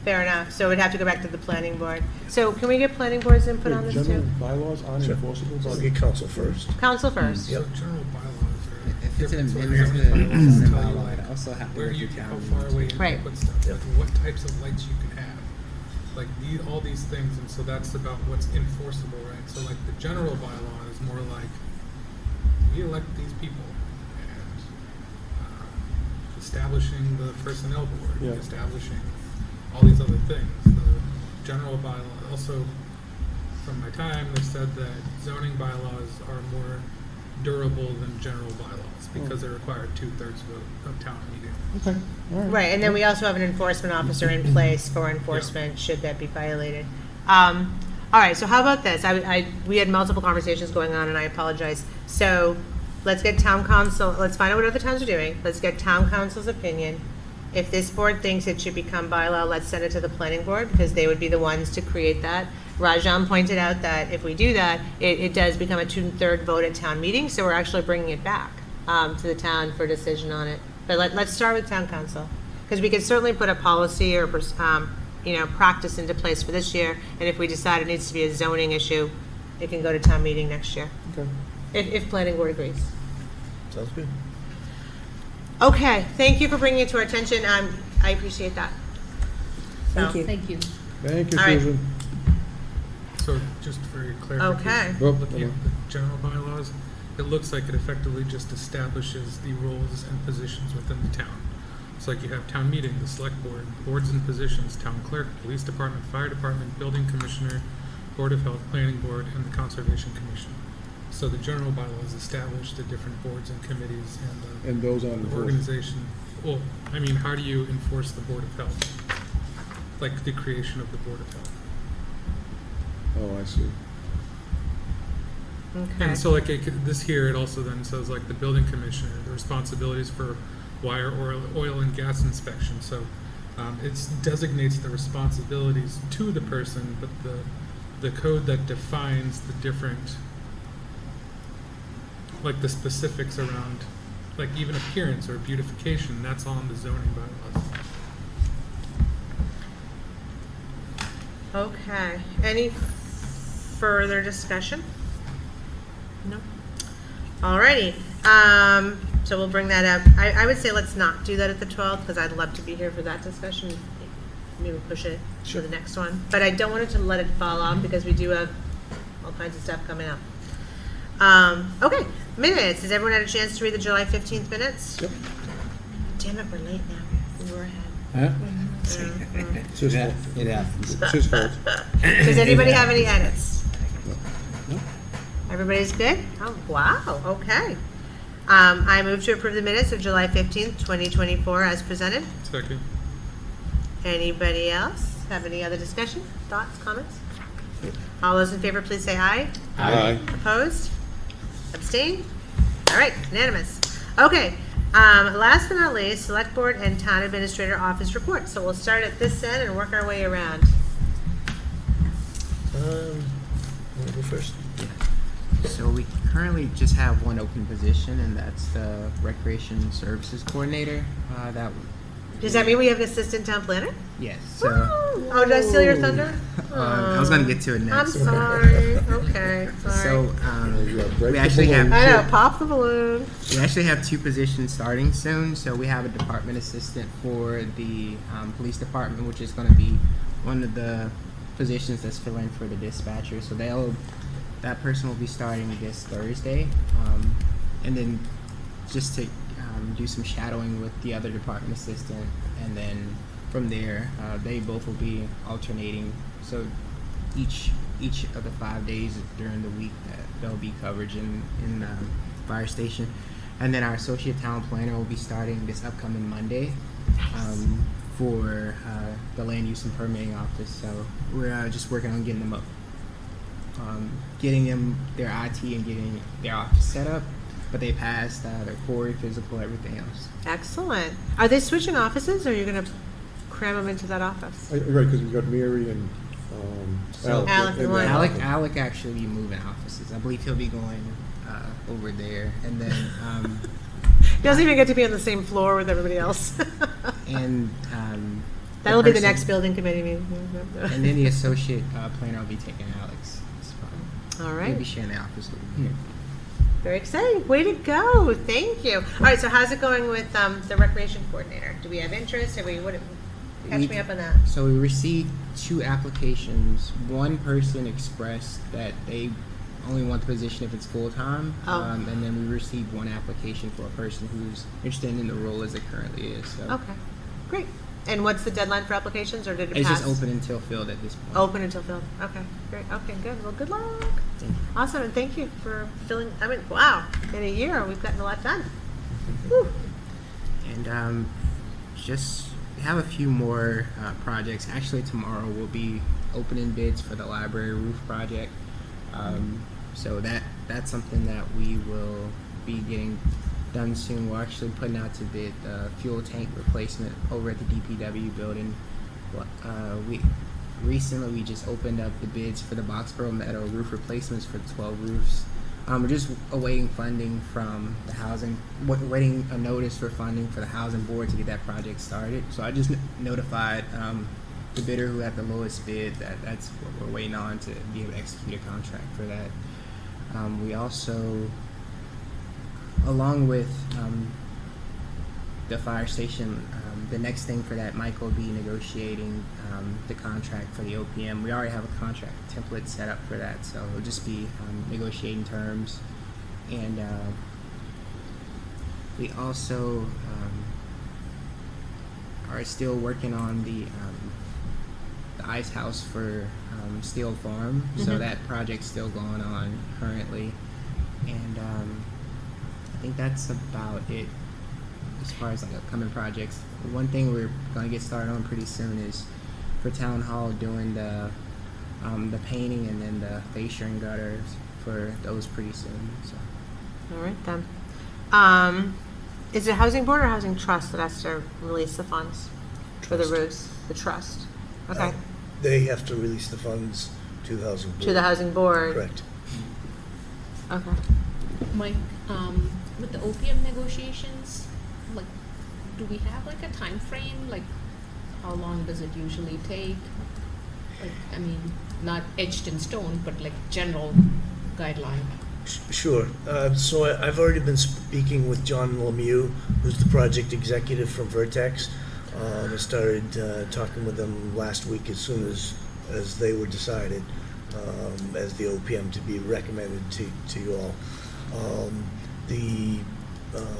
[SPEAKER 1] Fair enough, so we'd have to go back to the planning board. So can we get planning board's input on this
[SPEAKER 3] general
[SPEAKER 1] too?
[SPEAKER 3] bylaws aren't
[SPEAKER 4] Sure.
[SPEAKER 3] enforceable?
[SPEAKER 4] I'll get counsel first.
[SPEAKER 1] Council first.
[SPEAKER 6] So general bylaws are
[SPEAKER 15] If it's
[SPEAKER 6] different.
[SPEAKER 15] an
[SPEAKER 6] So
[SPEAKER 15] amendment
[SPEAKER 6] general
[SPEAKER 15] to
[SPEAKER 6] bylaws
[SPEAKER 15] the
[SPEAKER 6] tell you,
[SPEAKER 15] bylaw,
[SPEAKER 6] like,
[SPEAKER 15] it also has to
[SPEAKER 6] where
[SPEAKER 15] go
[SPEAKER 6] you,
[SPEAKER 15] through
[SPEAKER 6] how
[SPEAKER 15] town
[SPEAKER 6] far away you
[SPEAKER 1] Right.
[SPEAKER 6] can put stuff, like what types of lights you can have. Like all these things, and so that's about what's enforceable, right? So like the general bylaw is more like, we elect these people, and establishing the personnel board,
[SPEAKER 3] Yeah.
[SPEAKER 6] establishing all these other things. The general bylaw, also from my time, they said that zoning bylaws are more durable than general bylaws because they require 2/3 vote of town meeting.
[SPEAKER 3] Okay, all right.
[SPEAKER 1] Right, and then we also have an enforcement officer in place for enforcement, should that be violated. All right, so how about this? We had multiple conversations going on, and I apologize. So let's get town council, let's find out what other towns are doing. Let's get town council's opinion. If this board thinks it should become bylaw, let's send it to the planning board, because they would be the ones to create that. Rajan pointed out that if we do that, it does become a 2/3 vote at town meeting, so we're actually bringing it back to the town for decision on it. But let's start with town council, because we could certainly put a policy or, practice into place for this year, and if we decide it needs to be a zoning issue, it can go to town meeting next year,
[SPEAKER 3] Okay.
[SPEAKER 1] if planning board agrees.
[SPEAKER 4] Sounds good.
[SPEAKER 1] Okay, thank you for bringing it to our attention, I appreciate that.
[SPEAKER 14] Thank
[SPEAKER 1] So-
[SPEAKER 14] you.
[SPEAKER 2] Thank you.
[SPEAKER 3] Thank you,
[SPEAKER 1] All right.
[SPEAKER 3] Susan.
[SPEAKER 6] So just for your clarification.
[SPEAKER 1] Okay.
[SPEAKER 6] Looking at the general bylaws, it looks like it effectively just establishes the roles and positions within the town. It's like you have town meeting, the select board, boards and positions, town clerk, police department, fire department, building commissioner, board of health, planning board, and the conservation commission. So the general bylaws establish the different boards and committees and
[SPEAKER 3] And those aren't
[SPEAKER 6] the
[SPEAKER 3] enforced.
[SPEAKER 6] organization. Well, I mean, how do you enforce the board of health? Like the creation of the board of health.
[SPEAKER 3] Oh, I see.
[SPEAKER 1] Okay.
[SPEAKER 6] And so like this here, it also then says like the building commissioner, the responsibilities for wire, oil and gas inspection. So it designates the responsibilities to the person, but the code that defines the different, like the specifics around, like even appearance or beautification, that's on the zoning bylaws.
[SPEAKER 1] Okay, any further discussion? No? Alrighty, So we'll bring that up. I would say let's not do that at the 12th, because I'd love to be here for that discussion. Maybe push it to the next one. But I don't want it to let it fall off, because we do have all kinds of stuff coming up. Okay, minutes. Has everyone had a chance to read the July 15th minutes?
[SPEAKER 3] Yep.
[SPEAKER 1] Damn it, we're late now. We were ahead.
[SPEAKER 3] It's his fault.
[SPEAKER 5] It happens.
[SPEAKER 3] It's his fault.
[SPEAKER 1] Does anybody have any edits? Everybody's good? Oh, wow, okay. I move to approve the minutes of July 15th, 2024 as presented.
[SPEAKER 6] Second.
[SPEAKER 1] Anybody else have any other discussion, thoughts, comments? All those in favor, please say aye.
[SPEAKER 3] Aye.
[SPEAKER 1] Opposed? Abstained? All right, unanimous. Okay, last but not least, Select Board and Town Administrator Office report. So we'll start at this end and work our way around.
[SPEAKER 4] Want to go first?
[SPEAKER 15] So we currently just have one open position, and that's the Recreation Services Coordinator.
[SPEAKER 1] Does that mean we have an assistant town planner?
[SPEAKER 15] Yes. So
[SPEAKER 1] Oh, did I steal your thunder?
[SPEAKER 15] I was going to get to it
[SPEAKER 1] I'm
[SPEAKER 15] next.
[SPEAKER 1] sorry. Okay, sorry.
[SPEAKER 15] So
[SPEAKER 3] break
[SPEAKER 15] we
[SPEAKER 3] the
[SPEAKER 15] actually have
[SPEAKER 3] balloon.
[SPEAKER 1] I know, pop the balloon.
[SPEAKER 15] we actually have two positions starting soon. So we have a department assistant for the police department, which is going to be one of the positions that's filling for the dispatcher. So that person will be starting this Thursday, and then just to do some shadowing with the other department assistant, and then from there they both will be alternating. So each of the 5 days during the week that there'll be coverage in the fire station, and then our associate town planner will be starting this upcoming Monday. For the land use and permitting office. So we're just working on getting them up. Getting them their IT and getting their office set up, but they passed their core, physical, everything else.
[SPEAKER 1] Excellent. Are they switching offices, or are you going to cram them into that office?
[SPEAKER 3] Right, because we've got Mary and
[SPEAKER 15] So
[SPEAKER 1] Alec and Lloyd.
[SPEAKER 15] Alec actually be moving offices. I believe he'll be going over there, and then
[SPEAKER 1] He doesn't even get to be on the same floor with everybody else.
[SPEAKER 15] and
[SPEAKER 1] That'll be the
[SPEAKER 15] person-
[SPEAKER 1] next building committee meeting.
[SPEAKER 15] and then the associate planner will be taking Alex.
[SPEAKER 1] All
[SPEAKER 15] We'll
[SPEAKER 1] right.
[SPEAKER 15] be sharing the office over here.
[SPEAKER 1] Very exciting. Way to go. Thank you. All right, so how's it going with the recreation coordinator? Do we have interest? Catch me up on that.
[SPEAKER 15] So we received 2 applications. One person expressed that they only want the position if it's full-time.
[SPEAKER 1] Oh.
[SPEAKER 15] And then we received 1 application for a person who's interested in the role as it currently is. So
[SPEAKER 1] Okay, great. And what's the deadline for applications, or did it
[SPEAKER 15] it's
[SPEAKER 1] pass?
[SPEAKER 15] just open until filled at this point.
[SPEAKER 1] Open until filled. Okay, great. Okay, good. Well, good luck.
[SPEAKER 15] Thank you.
[SPEAKER 1] Awesome, and thank you for filling. I mean, wow, in a year we've gotten a lot done. Whew.
[SPEAKER 15] And just we have a few more projects. Actually, tomorrow we'll be opening bids for the library roof project. So that's something that we will be getting done soon. We're actually putting out to bid fuel tank replacement over at the DPW building. We just opened up the bids for the Boxborough Meadow roof replacements for 12 roofs. We're just awaiting funding from the housing, waiting a notice for funding for the housing board to get that project started. So I just notified the bidder who had the lowest bid that's what we're waiting on to be able to execute a contract for that. We also, along with the fire station, the next thing for that, Mike will be negotiating the contract for the OPM. We already have a contract template set up for that, so it'll just be negotiating terms. And we also are still working on the ice house for Steel Farm, so that project's still going on currently. And I think that's about it as far as like upcoming projects. One thing we're going to get started on pretty soon is for Town Hall doing the painting and then the fascia and gutters for those pretty soon. So.
[SPEAKER 1] All right then. Is it Housing Board or Housing Trust that has to release the funds for the roofs? The trust. Okay.
[SPEAKER 4] They have to release the funds to the housing board.
[SPEAKER 1] To the Housing Board.
[SPEAKER 4] Correct.
[SPEAKER 1] Okay.
[SPEAKER 2] Mike, with the OPM negotiations, like, do we have like a time frame? Like, how long does it usually take? Like, I mean, not etched in stone, but like general guideline.
[SPEAKER 4] Sure. So I've already been speaking with John Lemieux, who's the project executive from Vertex. I started talking with them last week as soon as they were decided as the OPM to be recommended to you all. The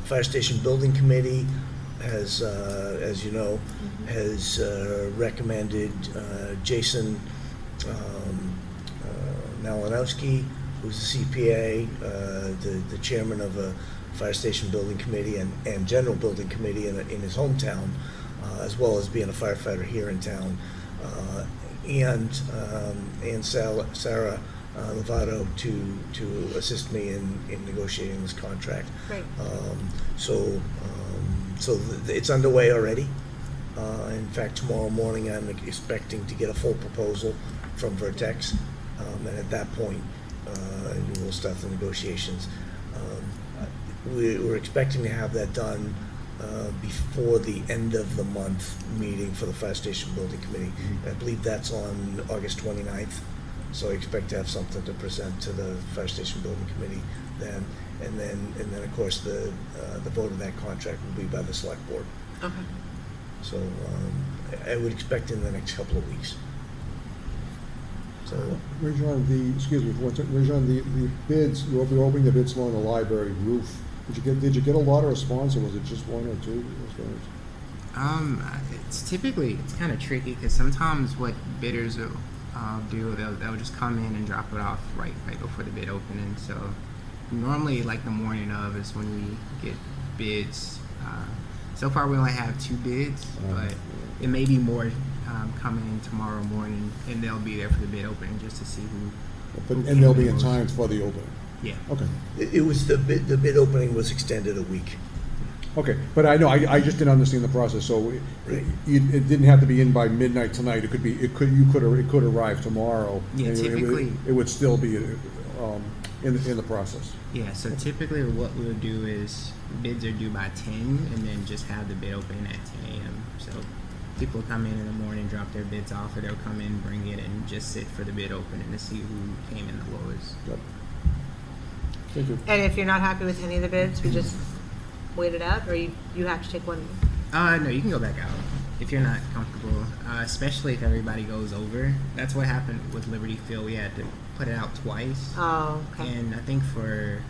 [SPEAKER 4] Fire Station Building Committee has, as you know, has recommended Jason Malinowski, who's the CPA, the chairman of a Fire Station Building Committee and General Building Committee in his hometown, as well as being a firefighter here in town, and Sarah Lovato to assist me in negotiating this contract.
[SPEAKER 1] Great.
[SPEAKER 4] So it's underway already. In fact, tomorrow morning I'm expecting to get a full proposal from Vertex, and at that point we'll start the negotiations. We're expecting to have that done before the end of the month meeting for the Fire Station Building Committee. I believe that's on August 29th. So I expect to have something to present to the Fire Station Building Committee then. And then of course the vote of that contract will be by the Select Board.
[SPEAKER 1] Okay.
[SPEAKER 4] So I would expect in the next couple of weeks. So
[SPEAKER 3] Rajon, the bids, you'll be opening the bids along the library roof. Did you get a lot of response, or was it just one or two?
[SPEAKER 15] It's kind of tricky because sometimes what bidders will do, they'll just come in and drop it off right before the bid opening. So normally, like the morning of is when we get bids. So far, we only have 2 bids, but it may be more coming in tomorrow morning, and they'll be there for the bid opening just to see who.
[SPEAKER 3] And they'll be in time for the opening.
[SPEAKER 15] Yeah.
[SPEAKER 3] Okay.
[SPEAKER 4] it was the bid opening was extended a week.
[SPEAKER 3] Okay, but I know, I just didn't understand the process, so it didn't have to be in by midnight tonight, it could arrive tomorrow.
[SPEAKER 15] Yeah,
[SPEAKER 3] and
[SPEAKER 15] typically.
[SPEAKER 3] It would still be in the process.
[SPEAKER 15] Yeah, so typically what we'll do is bids are due by 10 and then just have the bid opening at 10 a.m. So people come in the morning, drop their bids off, or they'll come in, bring it, and just sit for the bid opening to see who came in the lowest.
[SPEAKER 3] Yep. Thank you.
[SPEAKER 1] And if you're not happy with any of the bids, we just wait it out, or you have to take one?
[SPEAKER 15] No, you can go back out if you're not comfortable, especially if everybody goes over. That's what happened with Liberty Field. We had to put it out twice.
[SPEAKER 1] Oh, okay.
[SPEAKER 15] And I think for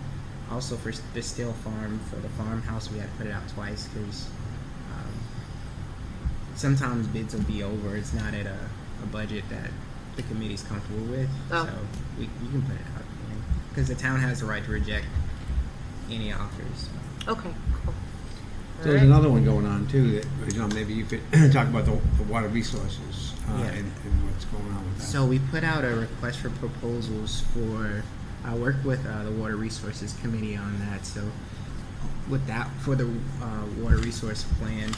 [SPEAKER 15] the Still Farm, for the farmhouse, we had to put it out twice because sometimes bids will be over. It's not at a budget that the committee's comfortable with.
[SPEAKER 1] Oh.
[SPEAKER 15] So we can put it out because the town has the right to reject any offers.
[SPEAKER 1] Okay, cool.
[SPEAKER 5] So there's another one going on too, that, John, maybe you could talk about the water resources
[SPEAKER 15] Yeah.
[SPEAKER 5] and what's going on with that.
[SPEAKER 15] So we put out a request for proposals for, I worked with the Water Resources Committee on that. So with that, for the water resource plan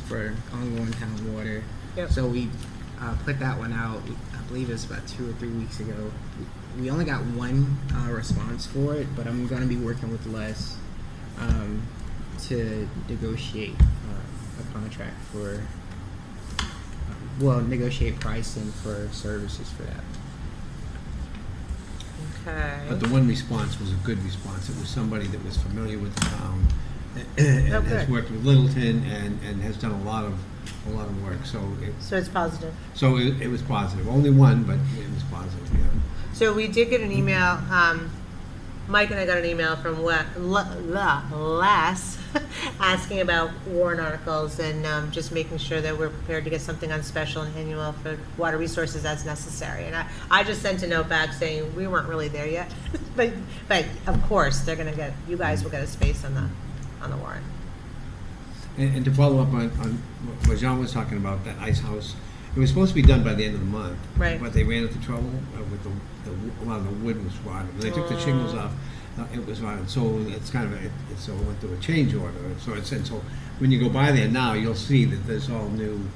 [SPEAKER 15] for ongoing town water.
[SPEAKER 1] Yep.
[SPEAKER 15] So we put that one out, I believe it was about 2 or 3 weeks ago. We only got one response for it, but I'm going to be working with Les to negotiate a contract for, negotiate pricing for services for that.
[SPEAKER 1] Okay.
[SPEAKER 5] But the one response was a good response. It was somebody that was familiar with the town and
[SPEAKER 1] Oh,
[SPEAKER 5] has
[SPEAKER 1] good.
[SPEAKER 5] worked with Littleton and has done a lot of work. So
[SPEAKER 1] So it's positive.
[SPEAKER 5] it was positive. Only one, but it was positive. Yeah.
[SPEAKER 1] So we did get an email, Mike and I got an email from Les asking about warrant articles and just making sure that we're prepared to get something on special and annual for water resources as necessary. And I just sent a note back saying we weren't really there yet, but of course they're gonna get, you guys will get a space on the warrant.
[SPEAKER 5] And to follow up on what John was talking about, that ice house, it was supposed to be done by the end of the month.
[SPEAKER 1] Right.
[SPEAKER 5] But they ran into trouble with a lot of the wood was rotted. When they took the shingles off, it was rotted. So it's kind of, so it went through a change order. So when you go by there now, you'll see that there's all new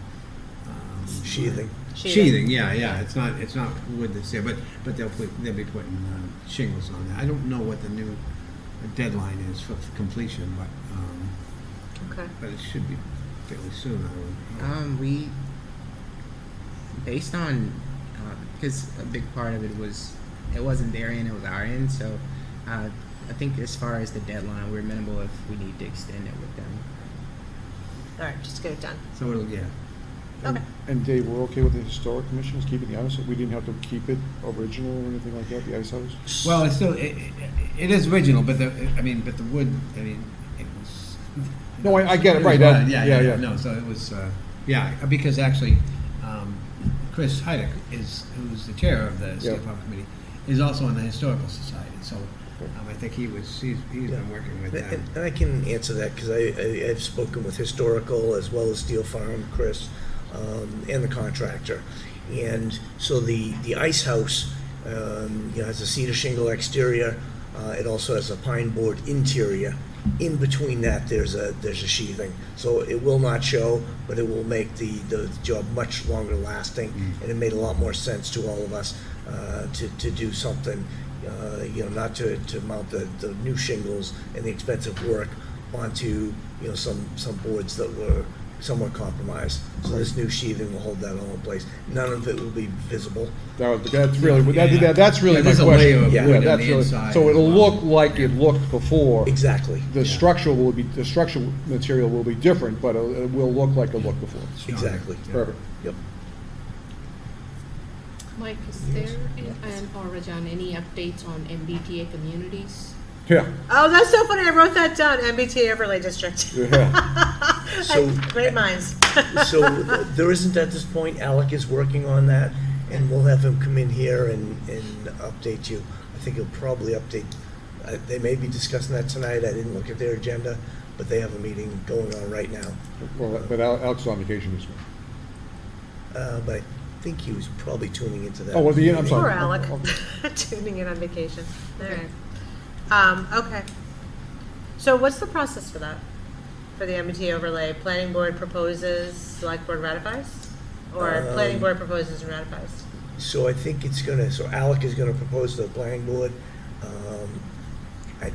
[SPEAKER 4] Sheathing.
[SPEAKER 5] Sheathing, yeah. It's not wood that's there, but they'll be putting shingles on there. I don't know what the new deadline is for completion,
[SPEAKER 1] Okay.
[SPEAKER 5] but it should be fairly soon. I would.
[SPEAKER 15] We, based on, because a big part of it wasn't their end, it was our end, so I think as far as the deadline, we're amenable if we need to extend it with them.
[SPEAKER 1] All right, just get it done.
[SPEAKER 5] So it'll, yeah.
[SPEAKER 1] Okay.
[SPEAKER 3] And Dave, we're okay with the historic commissioners keeping the ice? We didn't have to keep it original or anything like that, the ice house?
[SPEAKER 5] Well, it's still, it is original, but the wood, it was.
[SPEAKER 3] No, I get it,
[SPEAKER 5] was
[SPEAKER 3] right,
[SPEAKER 5] rotted.
[SPEAKER 3] yeah.
[SPEAKER 5] No, so it was, because actually, Chris Heidick who's the chair of the State Farm Committee, is also on the Historical Society, so I think he's been working with them.
[SPEAKER 4] And I can answer that, because I've spoken with Historical as well as Steel Farm, Chris, and the contractor. And so the ice house, has a cedar shingle exterior. It also has a pine board interior. In between that, there's a sheathing. So it will not show, but it will make the job much longer lasting. And it made a lot more sense to all of us to do something, not to mount the new shingles and the expensive work onto, some boards that were somewhat compromised. So this new sheathing will hold that all in place. None of it will be visible.
[SPEAKER 3] That's really my
[SPEAKER 5] there's a layer
[SPEAKER 3] question.
[SPEAKER 5] of
[SPEAKER 3] Yeah,
[SPEAKER 5] wood on
[SPEAKER 3] that's
[SPEAKER 5] the
[SPEAKER 3] really,
[SPEAKER 5] inside
[SPEAKER 3] so
[SPEAKER 5] as
[SPEAKER 3] it'll
[SPEAKER 5] well.
[SPEAKER 3] look like it looked before.
[SPEAKER 4] Exactly.
[SPEAKER 3] The structural material will be different, but it will look like it looked before.
[SPEAKER 4] Exactly.
[SPEAKER 3] Perfect.
[SPEAKER 4] Yep.
[SPEAKER 2] Mike, is there, or Rajan, any updates on MBTA communities?
[SPEAKER 3] Yeah.
[SPEAKER 1] Oh, that's so funny. I wrote that down. MBTA overlay district.
[SPEAKER 3] Yeah.
[SPEAKER 4] So-
[SPEAKER 1] Great minds.
[SPEAKER 4] So there isn't at this point. Alec is working on that, and we'll have him come in here and update you. I think he'll probably update, they may be discussing that tonight. I didn't look at their agenda, but they have a meeting going on right now.
[SPEAKER 3] Well, but Alex is on vacation this week.
[SPEAKER 4] But I think he was probably tuning into that.
[SPEAKER 3] Oh, was he in? I'm sorry.
[SPEAKER 1] Poor Alec.
[SPEAKER 3] Oh,
[SPEAKER 1] Tuning in on vacation. All right. Okay. So what's the process for that? For the MBTA overlay? Planning board proposes, select board ratifies? Or planning board proposes and ratifies?
[SPEAKER 4] So I think so Alec is gonna propose to the planning board.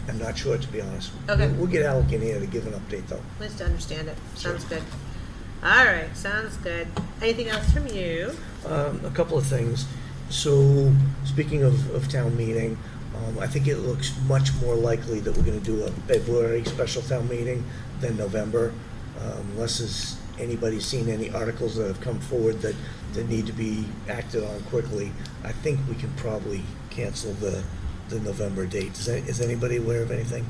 [SPEAKER 4] I'm not sure, to be honest.
[SPEAKER 1] Okay.
[SPEAKER 4] We'll get Alec in here to give an update, though.
[SPEAKER 1] At least to understand it. Sounds good. All right, sounds good. Anything else from you?
[SPEAKER 4] A couple of things. So, speaking of town meeting, I think it looks much more likely that we're gonna do a February special town meeting than November, unless anybody's seen any articles that have come forward that need to be acted on quickly. I think we can probably cancel the November date. Is anybody aware of anything?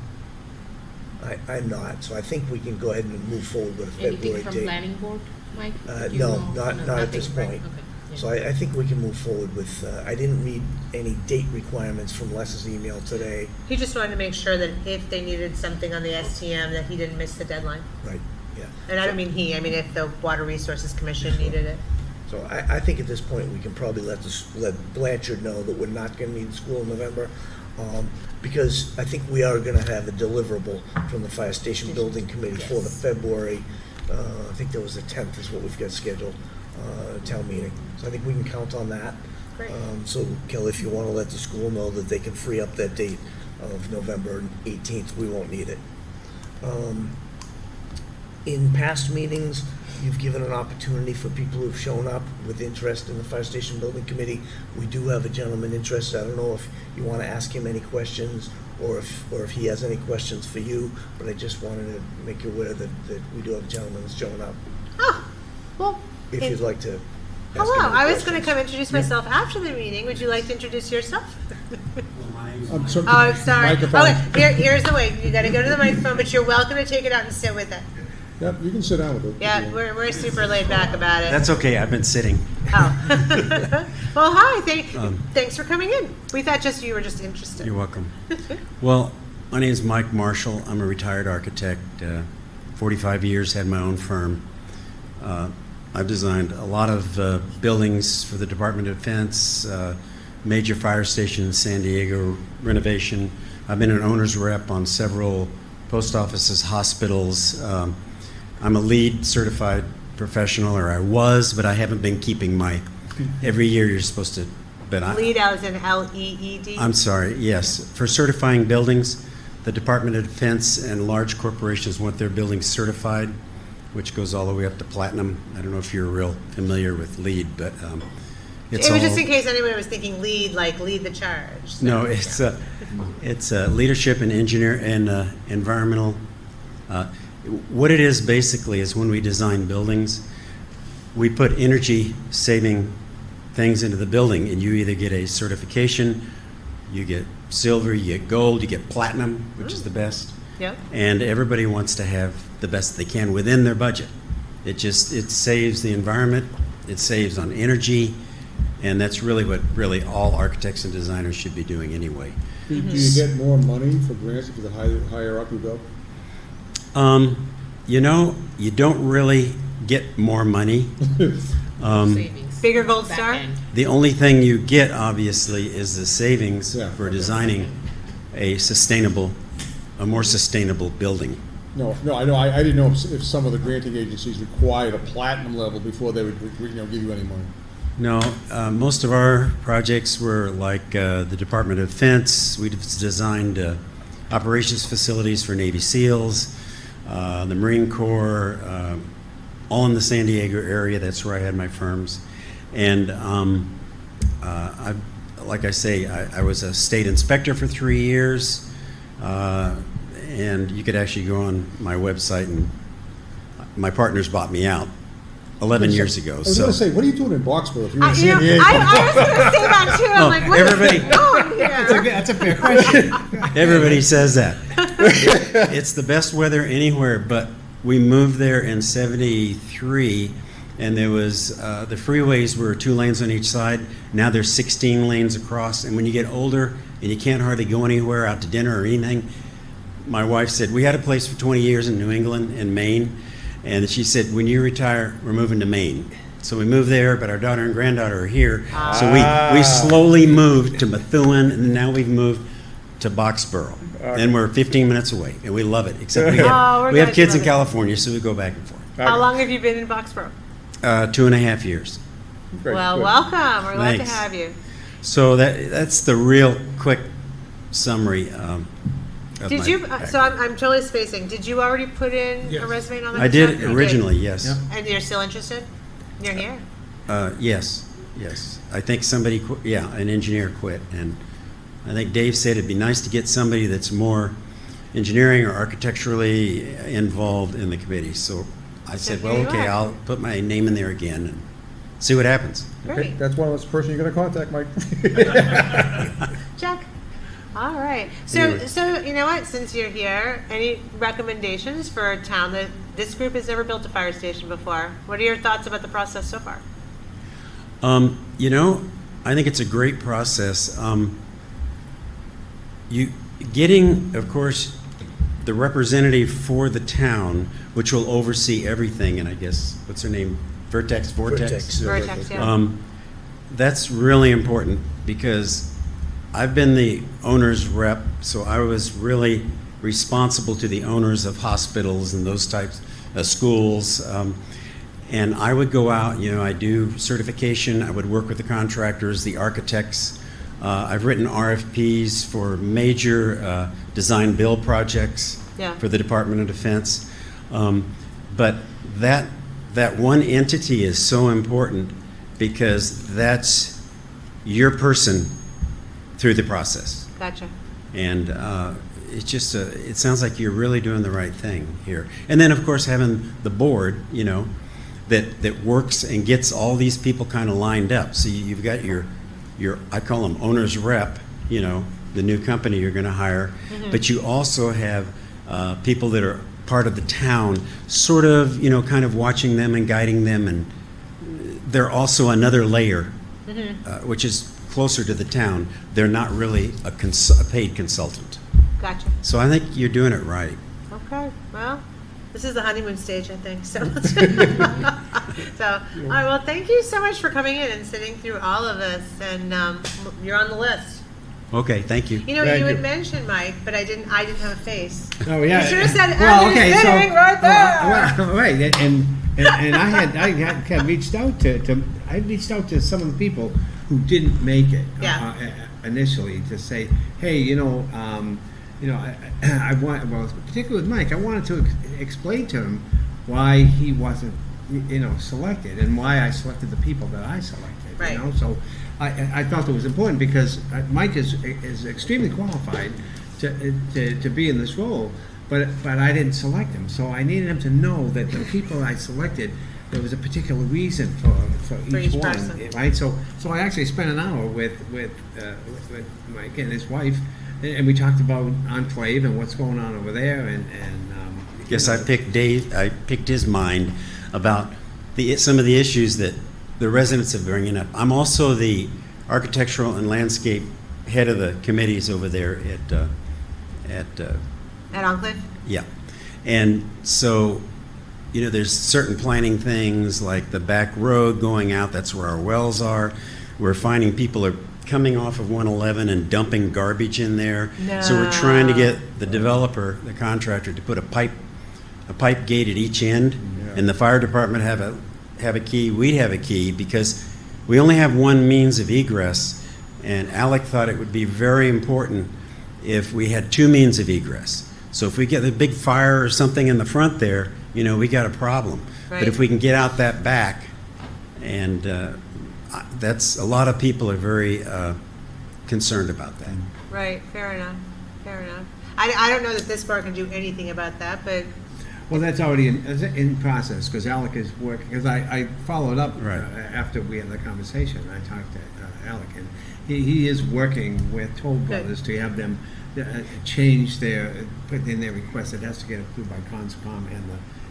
[SPEAKER 4] I'm not, so I think we can go ahead and move forward with a February date.
[SPEAKER 2] Anything from planning board, Mike? Do you
[SPEAKER 4] No,
[SPEAKER 2] know?
[SPEAKER 4] not at this
[SPEAKER 2] Nothing, right?
[SPEAKER 4] point.
[SPEAKER 2] Okay, yeah.
[SPEAKER 4] So I think we can move forward with, I didn't read any date requirements from Les's email today.
[SPEAKER 1] He just wanted to make sure that if they needed something on the STM, that he didn't miss the deadline.
[SPEAKER 4] Right, yeah.
[SPEAKER 1] And I don't mean he, I mean if the Water Resources Commission needed it.
[SPEAKER 4] So I think at this point, we can probably let Blanchard know that we're not gonna need school in November, because I think we are gonna have a deliverable from the Fire Station Building Committee for the February, I think that was the 10th is what we've got scheduled, town meeting. So I think we can count on that.
[SPEAKER 1] Great.
[SPEAKER 4] So Kelly, if you wanna let the school know that they can free up that date of November 18th, we won't need it. In past meetings, you've given an opportunity for people who've shown up with interest in the Fire Station Building Committee. We do have a gentleman interested. I don't know if you want to ask him any questions or if he has any questions for you, but I just wanted to make you aware that we do have a gentleman that's showing up.
[SPEAKER 1] Oh, well.
[SPEAKER 4] If you'd like to ask him
[SPEAKER 1] Hello,
[SPEAKER 4] any
[SPEAKER 1] I was going to
[SPEAKER 4] questions.
[SPEAKER 1] come introduce myself after the meeting. Would you like to introduce yourself?
[SPEAKER 3] I'm sorry.
[SPEAKER 1] Oh, I'm sorry.
[SPEAKER 3] Microphone.
[SPEAKER 1] Okay, here's the way. You got to go to the microphone, but you're welcome to take it out and sit with it.
[SPEAKER 3] Yep, you can sit down with it.
[SPEAKER 1] Yeah, we're super laid back about it.
[SPEAKER 16] That's okay, I've been sitting.
[SPEAKER 1] Oh. Well, hi. Thanks for coming in. We thought just you were just interested.
[SPEAKER 16] You're welcome. Well, my name is Mike Marshall. I'm a retired architect, 45 years, had my own firm. I've designed a lot of buildings for the Department of Defense, major fire station in San Diego renovation. I've been an owner's rep on several post offices, hospitals. I'm a LEED certified professional, or I was, but I haven't been keeping my, every year you're supposed to, but I.
[SPEAKER 1] LEED as in L-E-E-D?
[SPEAKER 16] I'm sorry, yes. For certifying buildings, the Department of Defense and large corporations want their buildings certified, which goes all the way up to platinum. I don't know if you're real familiar with LEED, but It's
[SPEAKER 1] It was
[SPEAKER 16] all-
[SPEAKER 1] just in case anyone was thinking lead, like lead the charge. So,
[SPEAKER 16] No, it's leadership and engineer and environmental. What it is basically is when we design buildings, we put energy saving things into the building, and you either get a certification, you get silver, you get gold, you get platinum, which is the best.
[SPEAKER 1] Yep.
[SPEAKER 16] And everybody wants to have the best they can within their budget. It saves the environment, it saves on energy, and that's really what all architects and designers should be doing anyway.
[SPEAKER 3] Do you get more money for grants if the higher up you go?
[SPEAKER 16] You don't really get more money.
[SPEAKER 2] Savings.
[SPEAKER 1] Bigger gold
[SPEAKER 2] Back
[SPEAKER 1] star?
[SPEAKER 2] end.
[SPEAKER 16] The only thing you get, obviously, is the savings
[SPEAKER 3] Yeah.
[SPEAKER 16] for designing a more sustainable building.
[SPEAKER 3] No, I know, I didn't know if some of the granting agencies required a platinum level before they would, give you any money.
[SPEAKER 16] No, most of our projects were like the Department of Defense. We designed operations facilities for Navy SEALs, the Marine Corps, all in the San Diego area. That's where I had my firms. And like I say, I was a state inspector for 3 years. And you could actually go on my website, and my partners bought me out 11 years ago.
[SPEAKER 3] I was going to say, what are you doing in Boxborough if you're in
[SPEAKER 1] I
[SPEAKER 3] San Diego?
[SPEAKER 1] was going to say that too. I'm like, what's
[SPEAKER 16] everybody-
[SPEAKER 1] going on here?
[SPEAKER 5] That's a fair question.
[SPEAKER 16] Everybody says that. It's the best weather anywhere, but we moved there in '73, and there was, the freeways were 2 lanes on each side. Now there's 16 lanes across, and when you get older and you can't hardly go anywhere, out to dinner or anything, my wife said, we had a place for 20 years in New England and Maine, and she said, when you retire, we're moving to Maine. So we moved there, but our daughter and granddaughter are here. So we slowly moved to Methuen, and now we've moved to Boxborough. And we're 15 minutes away, and we love it, except we
[SPEAKER 1] we're
[SPEAKER 16] have
[SPEAKER 1] glad you
[SPEAKER 16] kids in
[SPEAKER 1] love it.
[SPEAKER 16] California, so we go back and forth.
[SPEAKER 1] How long have you been in Boxborough?
[SPEAKER 16] 2.5 years.
[SPEAKER 1] Well, welcome. We're glad to
[SPEAKER 16] Thanks.
[SPEAKER 1] have you.
[SPEAKER 16] So that's the real quick summary of
[SPEAKER 1] Did
[SPEAKER 16] my
[SPEAKER 1] you?
[SPEAKER 16] background.
[SPEAKER 1] So I'm totally spacing. Did you already put in
[SPEAKER 6] Yes.
[SPEAKER 1] a resume and all that?
[SPEAKER 16] I did
[SPEAKER 1] stuff? You
[SPEAKER 16] originally, yes.
[SPEAKER 1] And you're still interested? You're here.
[SPEAKER 16] Yes. I think somebody, an engineer quit, and I think Dave said it'd be nice to get somebody that's more engineering or architecturally involved in the committee. So I said,
[SPEAKER 1] here
[SPEAKER 16] well,
[SPEAKER 1] you
[SPEAKER 16] okay,
[SPEAKER 1] are.
[SPEAKER 16] I'll put my name in there again and see what happens.
[SPEAKER 1] Great.
[SPEAKER 3] That's one of those person you're going to contact, Mike.
[SPEAKER 1] Check. All right. So,
[SPEAKER 16] Anyway.
[SPEAKER 1] so you know what? Since you're here, any recommendations for a town that this group has never built a fire station before? What are your thoughts about the process so far?
[SPEAKER 16] I think it's a great process. You getting, of course, the representative for the town, which will oversee everything, and I guess, what's her name? Vortex?
[SPEAKER 1] Vertex, yeah.
[SPEAKER 16] That's really important because I've been the owner's rep, so I was really responsible to the owners of hospitals and those types of schools. And I would go out, I do certification, I would work with the contractors, the architects. I've written RFPs for major design build projects
[SPEAKER 1] Yeah.
[SPEAKER 16] for the Department of Defense. But that one entity is so important because that's your person through the process.
[SPEAKER 1] Gotcha.
[SPEAKER 16] And it's just, it sounds like you're really doing the right thing here. And then, of course, having the board, that works and gets all these people kind of lined up. So you've got your I call them owner's rep, the new company you're going to hire.
[SPEAKER 1] Mm-hmm.
[SPEAKER 16] But you also have people that are part of the town, sort of, kind of watching them and guiding them. And they're also another layer, which is closer to the town. They're not really a paid consultant.
[SPEAKER 1] Gotcha.
[SPEAKER 16] So I think you're doing it right.
[SPEAKER 1] Okay. Well, this is the honeymoon stage, I think. So, all right. Well, thank you so much for coming in and sitting through all of this. And you're on the list.
[SPEAKER 16] Okay, thank you.
[SPEAKER 1] You had mentioned Mike, but I didn't have a face.
[SPEAKER 5] Oh yeah.
[SPEAKER 1] You should have said,
[SPEAKER 5] well,
[SPEAKER 1] okay,
[SPEAKER 5] okay,
[SPEAKER 1] sitting right there.
[SPEAKER 5] Right, and I had reached out to some of the people who didn't make it initially to say, hey, I want, well, particularly with Mike, I wanted to explain to him why he wasn't, selected and why I selected the people that I selected.
[SPEAKER 1] Right.
[SPEAKER 5] You know, so I felt it was important because Mike is extremely qualified to be in this role, but I didn't select him, so I needed him to know that the people I selected, there was a particular reason for each one,
[SPEAKER 1] person.
[SPEAKER 5] right? So I actually spent an hour with Mike and his wife, and we talked about Enclave and what's going on over there, and
[SPEAKER 16] Yes, I picked his mind about some of the issues that the residents are bringing up. I'm also the architectural and landscape head of the committees over there at
[SPEAKER 1] Enclave?
[SPEAKER 16] yeah. And so, there's certain planning things like the back road going out, that's where our wells are. We're finding people are coming off of 111 and dumping garbage in there. So we're trying to get the developer, the contractor, to put a pipe gate at each end, and the fire department have a key, we'd have a key, because we only have one means of egress, and Alec thought it would be very important if we had two means of egress. So if we get a big fire or something in the front there, we got a problem.
[SPEAKER 1] Right.
[SPEAKER 16] But if we can get out that back, and that's, a lot of people are very concerned about that.
[SPEAKER 1] Right, fair enough. I don't know that this board can do anything about that, but
[SPEAKER 5] well, that's already in process, because Alec is working, because I followed up after we had the conversation. I talked to Alec, and he is working with Toll Brothers to have them change put in their request. It has to get approved by Conscom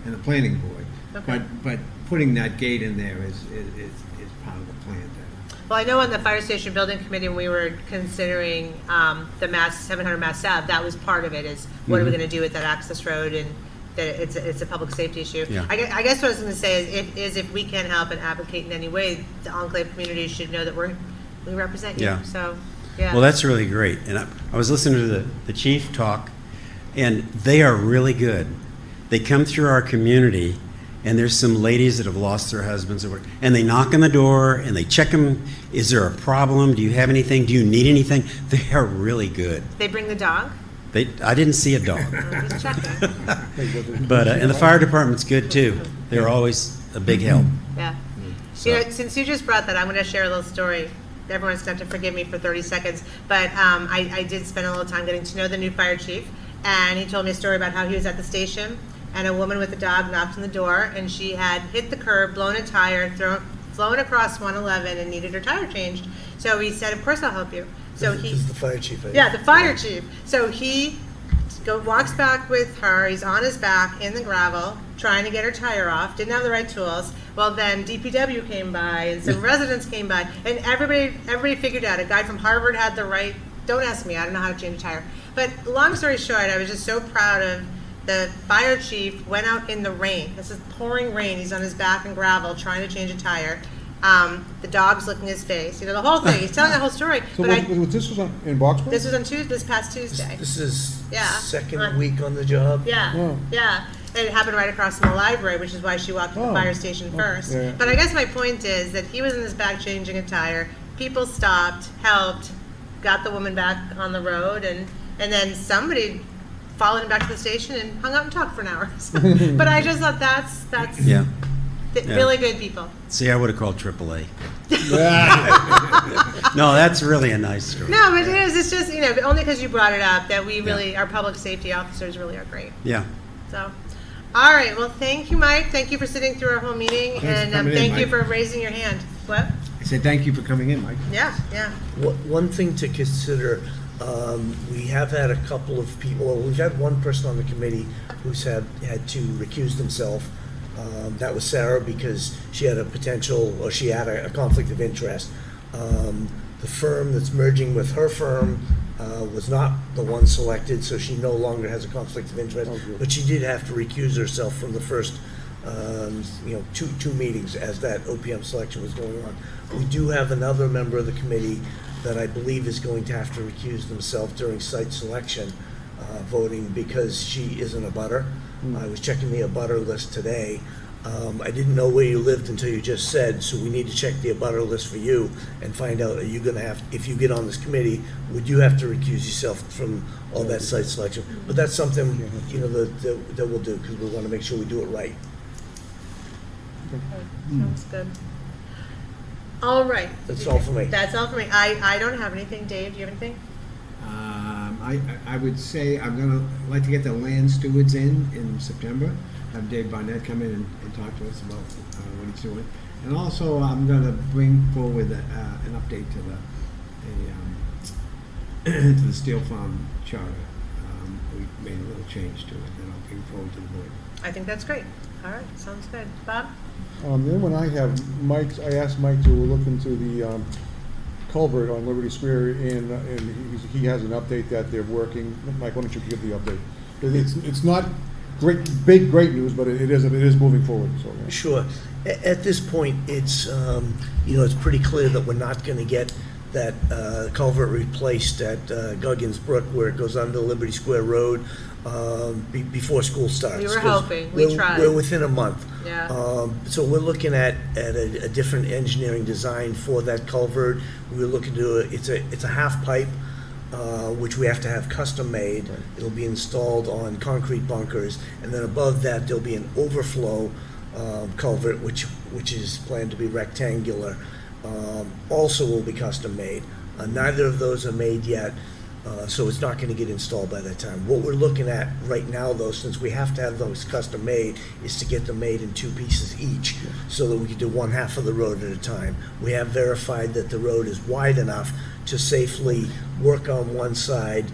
[SPEAKER 5] and the planning board.
[SPEAKER 1] Okay.
[SPEAKER 5] But putting that gate in there is part of the plan there.
[SPEAKER 1] well, I know on the fire station building committee, when we were considering the 700 Mass Ave, that was part of it, is what are we going to do with that access road, and that it's a public safety issue.
[SPEAKER 16] Yeah.
[SPEAKER 1] I guess what I was going to say is if we can help and advocate in any way, the Enclave community should know that we represent you.
[SPEAKER 16] Yeah.
[SPEAKER 1] So, yeah.
[SPEAKER 16] Well, that's really great. And I was listening to the chief talk, and they are really good. They come through our community, and there's some ladies that have lost their husbands, and they knock on the door, and they check them. Is there a problem? Do you have anything? Do you need anything? They are really good.
[SPEAKER 1] They bring the dog?
[SPEAKER 16] I didn't see a dog.
[SPEAKER 1] Just checking.
[SPEAKER 16] But, and the fire department's good too. They're always a big help.
[SPEAKER 1] Yeah.
[SPEAKER 16] So-
[SPEAKER 1] Since you just brought that, I'm going to share a little story. Everyone's going to have to forgive me for 30 seconds, but I did spend a little time getting to know the new fire chief, and he told me a story about how he was at the station, and a woman with a dog knocked on the door, and she had hit the curb, blown a tire, flown across 111, and needed her tire changed. So he said, "Of course I'll help you." So
[SPEAKER 4] This is the fire chief.
[SPEAKER 1] Yeah, the fire chief. So he walks back with her. He's on his back in the gravel, trying to get her tire off. Didn't have the right tools. Well, then DPW came by, and some residents came by, and everybody figured out. A guy from Harvard had the right. Don't ask me. I don't know how to change a tire. But long story short, I was just so proud of the fire chief. Went out in the rain. This is pouring rain. He's on his back in gravel, trying to change a tire. The dog's licking his face. The whole thing. He's telling the whole story.
[SPEAKER 3] So this was in Boxborough?
[SPEAKER 1] This was on this past Tuesday.
[SPEAKER 4] This is
[SPEAKER 1] Yeah.
[SPEAKER 4] second week on the job.
[SPEAKER 1] Yeah,
[SPEAKER 3] Oh.
[SPEAKER 1] yeah. And it happened right across from the library, which is why she walked to the
[SPEAKER 3] Oh.
[SPEAKER 1] fire station first.
[SPEAKER 3] yeah.
[SPEAKER 1] But I guess my point is that he was in his back changing a tire. People stopped, helped, got the woman back on the road, and then somebody followed him back to the station and hung out and talked for an hour. But I just thought that's
[SPEAKER 16] Yeah.
[SPEAKER 1] really good people.
[SPEAKER 16] See, I would have called AAA. No, that's really a nice story.
[SPEAKER 1] No, but it is. It's just, only because you brought it up that we really, our public safety officers really are great.
[SPEAKER 16] Yeah.
[SPEAKER 1] So, all right. Well, thank you, Mike. Thank you for sitting through our whole meeting,
[SPEAKER 5] Thanks for
[SPEAKER 1] and
[SPEAKER 5] coming in,
[SPEAKER 1] thank you
[SPEAKER 5] Mike.
[SPEAKER 1] for raising your hand. What?
[SPEAKER 5] I said thank you for coming in, Mike.
[SPEAKER 1] Yeah.
[SPEAKER 4] One thing to consider, we have had a couple of people, well, we've had one person on the committee who's had to recuse themselves. That was Sarah, because she had a conflict of interest. The firm that's merging with her firm was not the one selected, so she no longer has a conflict of interest. But she did have to recuse herself from the first, two meetings as that OPM selection was going on. We do have another member of the committee that I believe is going to have to recuse themselves during site selection voting, because she isn't a butter. I was checking the abutter list today. I didn't know where you lived until you just said, so we need to check the abutter list for you and find out, are you going to have, if you get on this committee, would you have to recuse yourself from all that site selection? But that's something, that we'll do, because we want to make sure we do it right.
[SPEAKER 1] Sounds good. All right.
[SPEAKER 4] That's all for me.
[SPEAKER 1] That's all for me. I don't have anything. Dave, do you have anything?
[SPEAKER 5] I would say I'm gonna like to get the land stewards in September, have Dave Barnett come in and talk to us about what he's doing. And also, I'm gonna bring forward an update to to the Steel Farm charter. We made a little change to it, and I'll bring forward to the board.
[SPEAKER 1] I think that's great. All right, sounds good. Bob?
[SPEAKER 3] Then when I have I asked Mike to look into the culvert on Liberty Square, and he has an update that they're working. Mike, why don't you give the update? It's not great news, but it is moving forward. So yeah.
[SPEAKER 4] Sure. At this point, it's it's pretty clear that we're not going to get that culvert replaced at Guggins Brook, where it goes under Liberty Square Road, before school starts.
[SPEAKER 1] We were hoping. We tried.
[SPEAKER 4] We're within a month.
[SPEAKER 1] Yeah.
[SPEAKER 4] So we're looking at a different engineering design for that culvert. We're looking to it's a half pipe, which we have to have custom made. It'll be installed on concrete bunkers, and then above that there'll be an overflow culvert, which is planned to be rectangular. Also will be custom made. Neither of those are made yet, so it's not going to get installed by that time. What we're looking at right now, though, since we have to have those custom made, is to get them made in 2 pieces each, so that we can do one half of the road at a time. We have verified that the road is wide enough to safely work on one side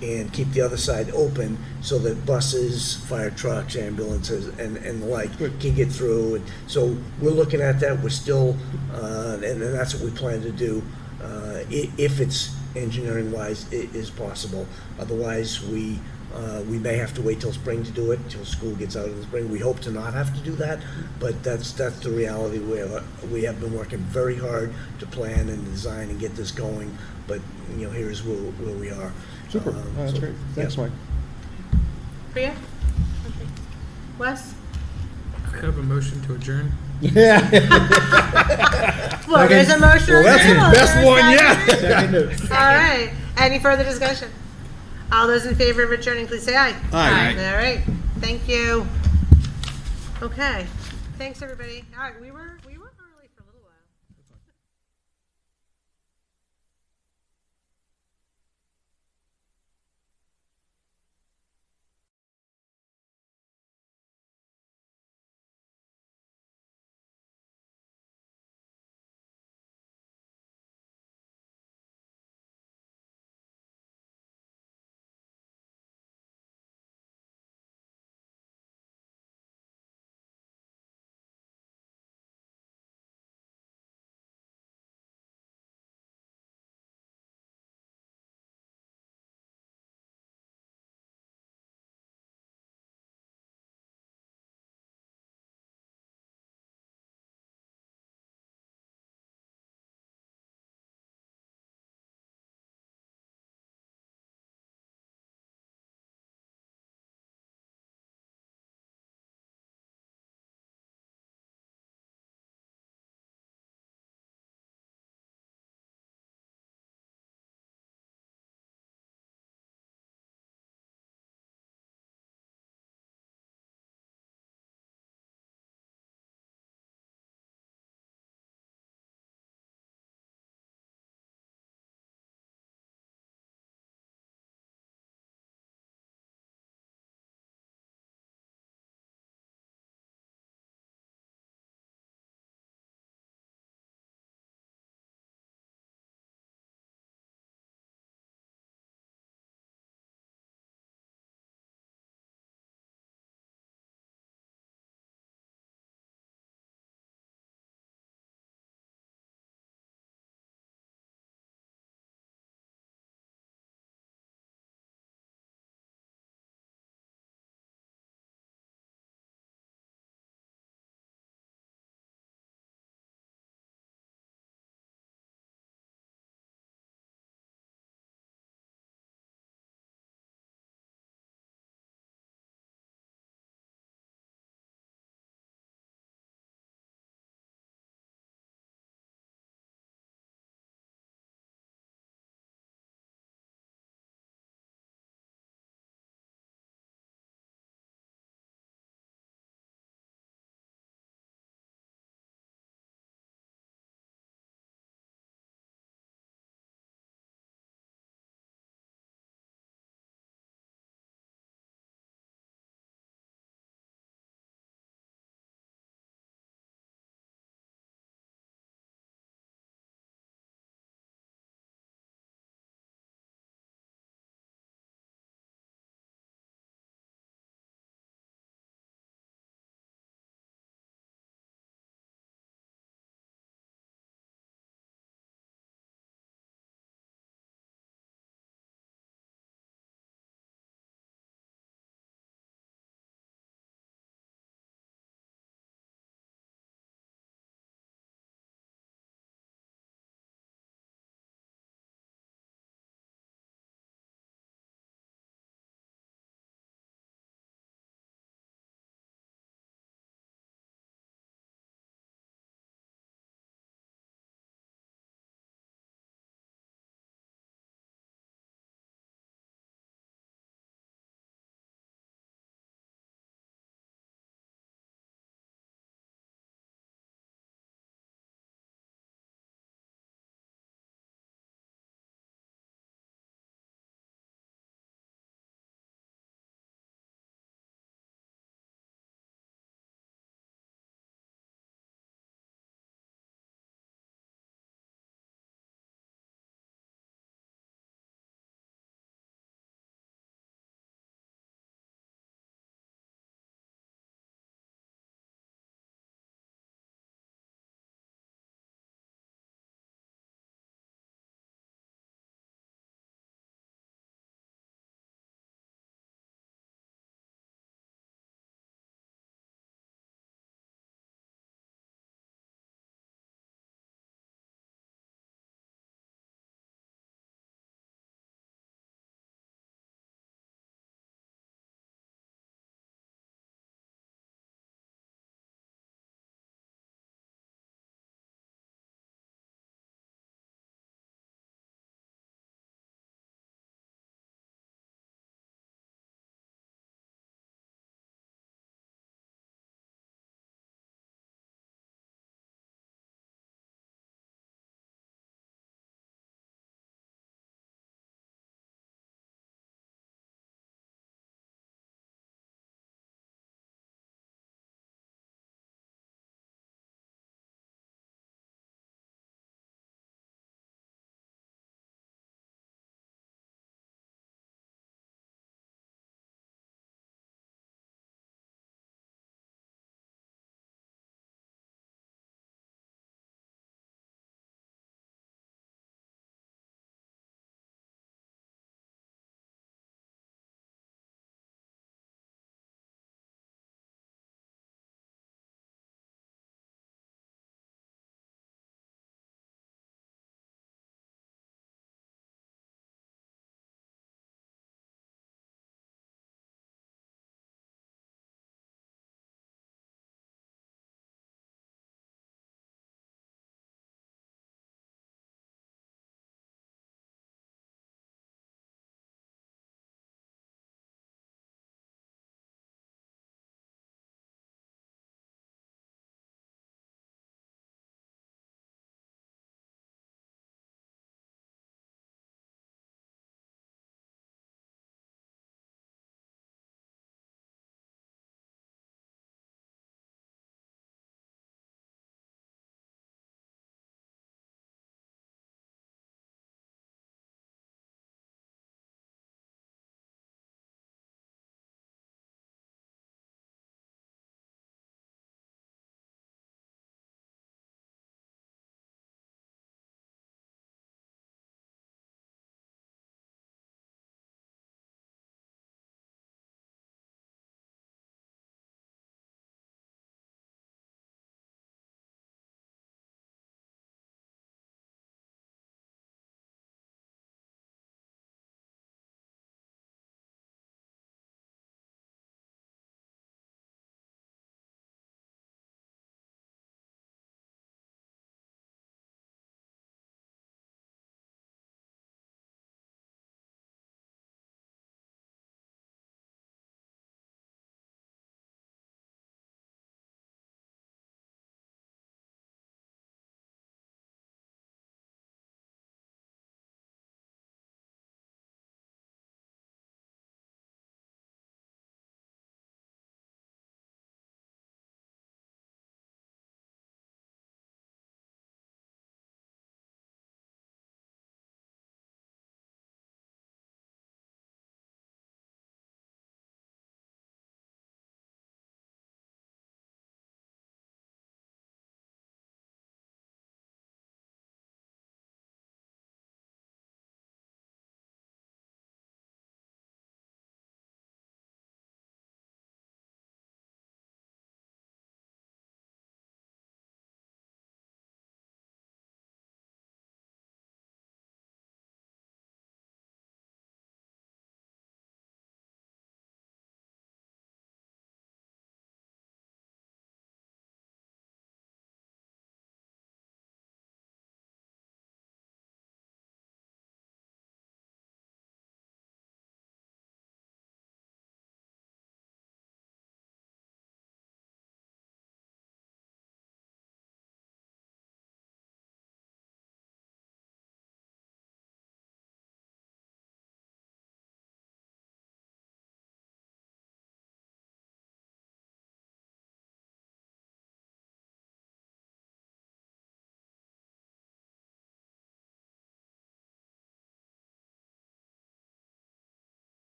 [SPEAKER 4] and keep the other side open, so that buses, fire trucks, ambulances, and the like can get through. And so we're looking at that. We're still, and that's what we plan to do. If it's engineering-wise, it is possible. Otherwise, we may have to wait till spring to do it, till school gets out in the spring. We hope to not have to do that, but that's the reality. We have been working very hard to plan and design and get this going, but here's where we are.
[SPEAKER 3] Super. That's great. Thanks, Mike.
[SPEAKER 1] Priya? Okay. Wes?
[SPEAKER 6] I have a motion to adjourn.
[SPEAKER 3] Yeah.
[SPEAKER 1] Well, there's a motion.
[SPEAKER 3] Well, that's the best one
[SPEAKER 1] yet. All right. Any further discussion? All those in favor of adjourning, please say aye.
[SPEAKER 3] Aye.
[SPEAKER 1] All right. Thank you. Okay. Thanks, everybody. All right. We were.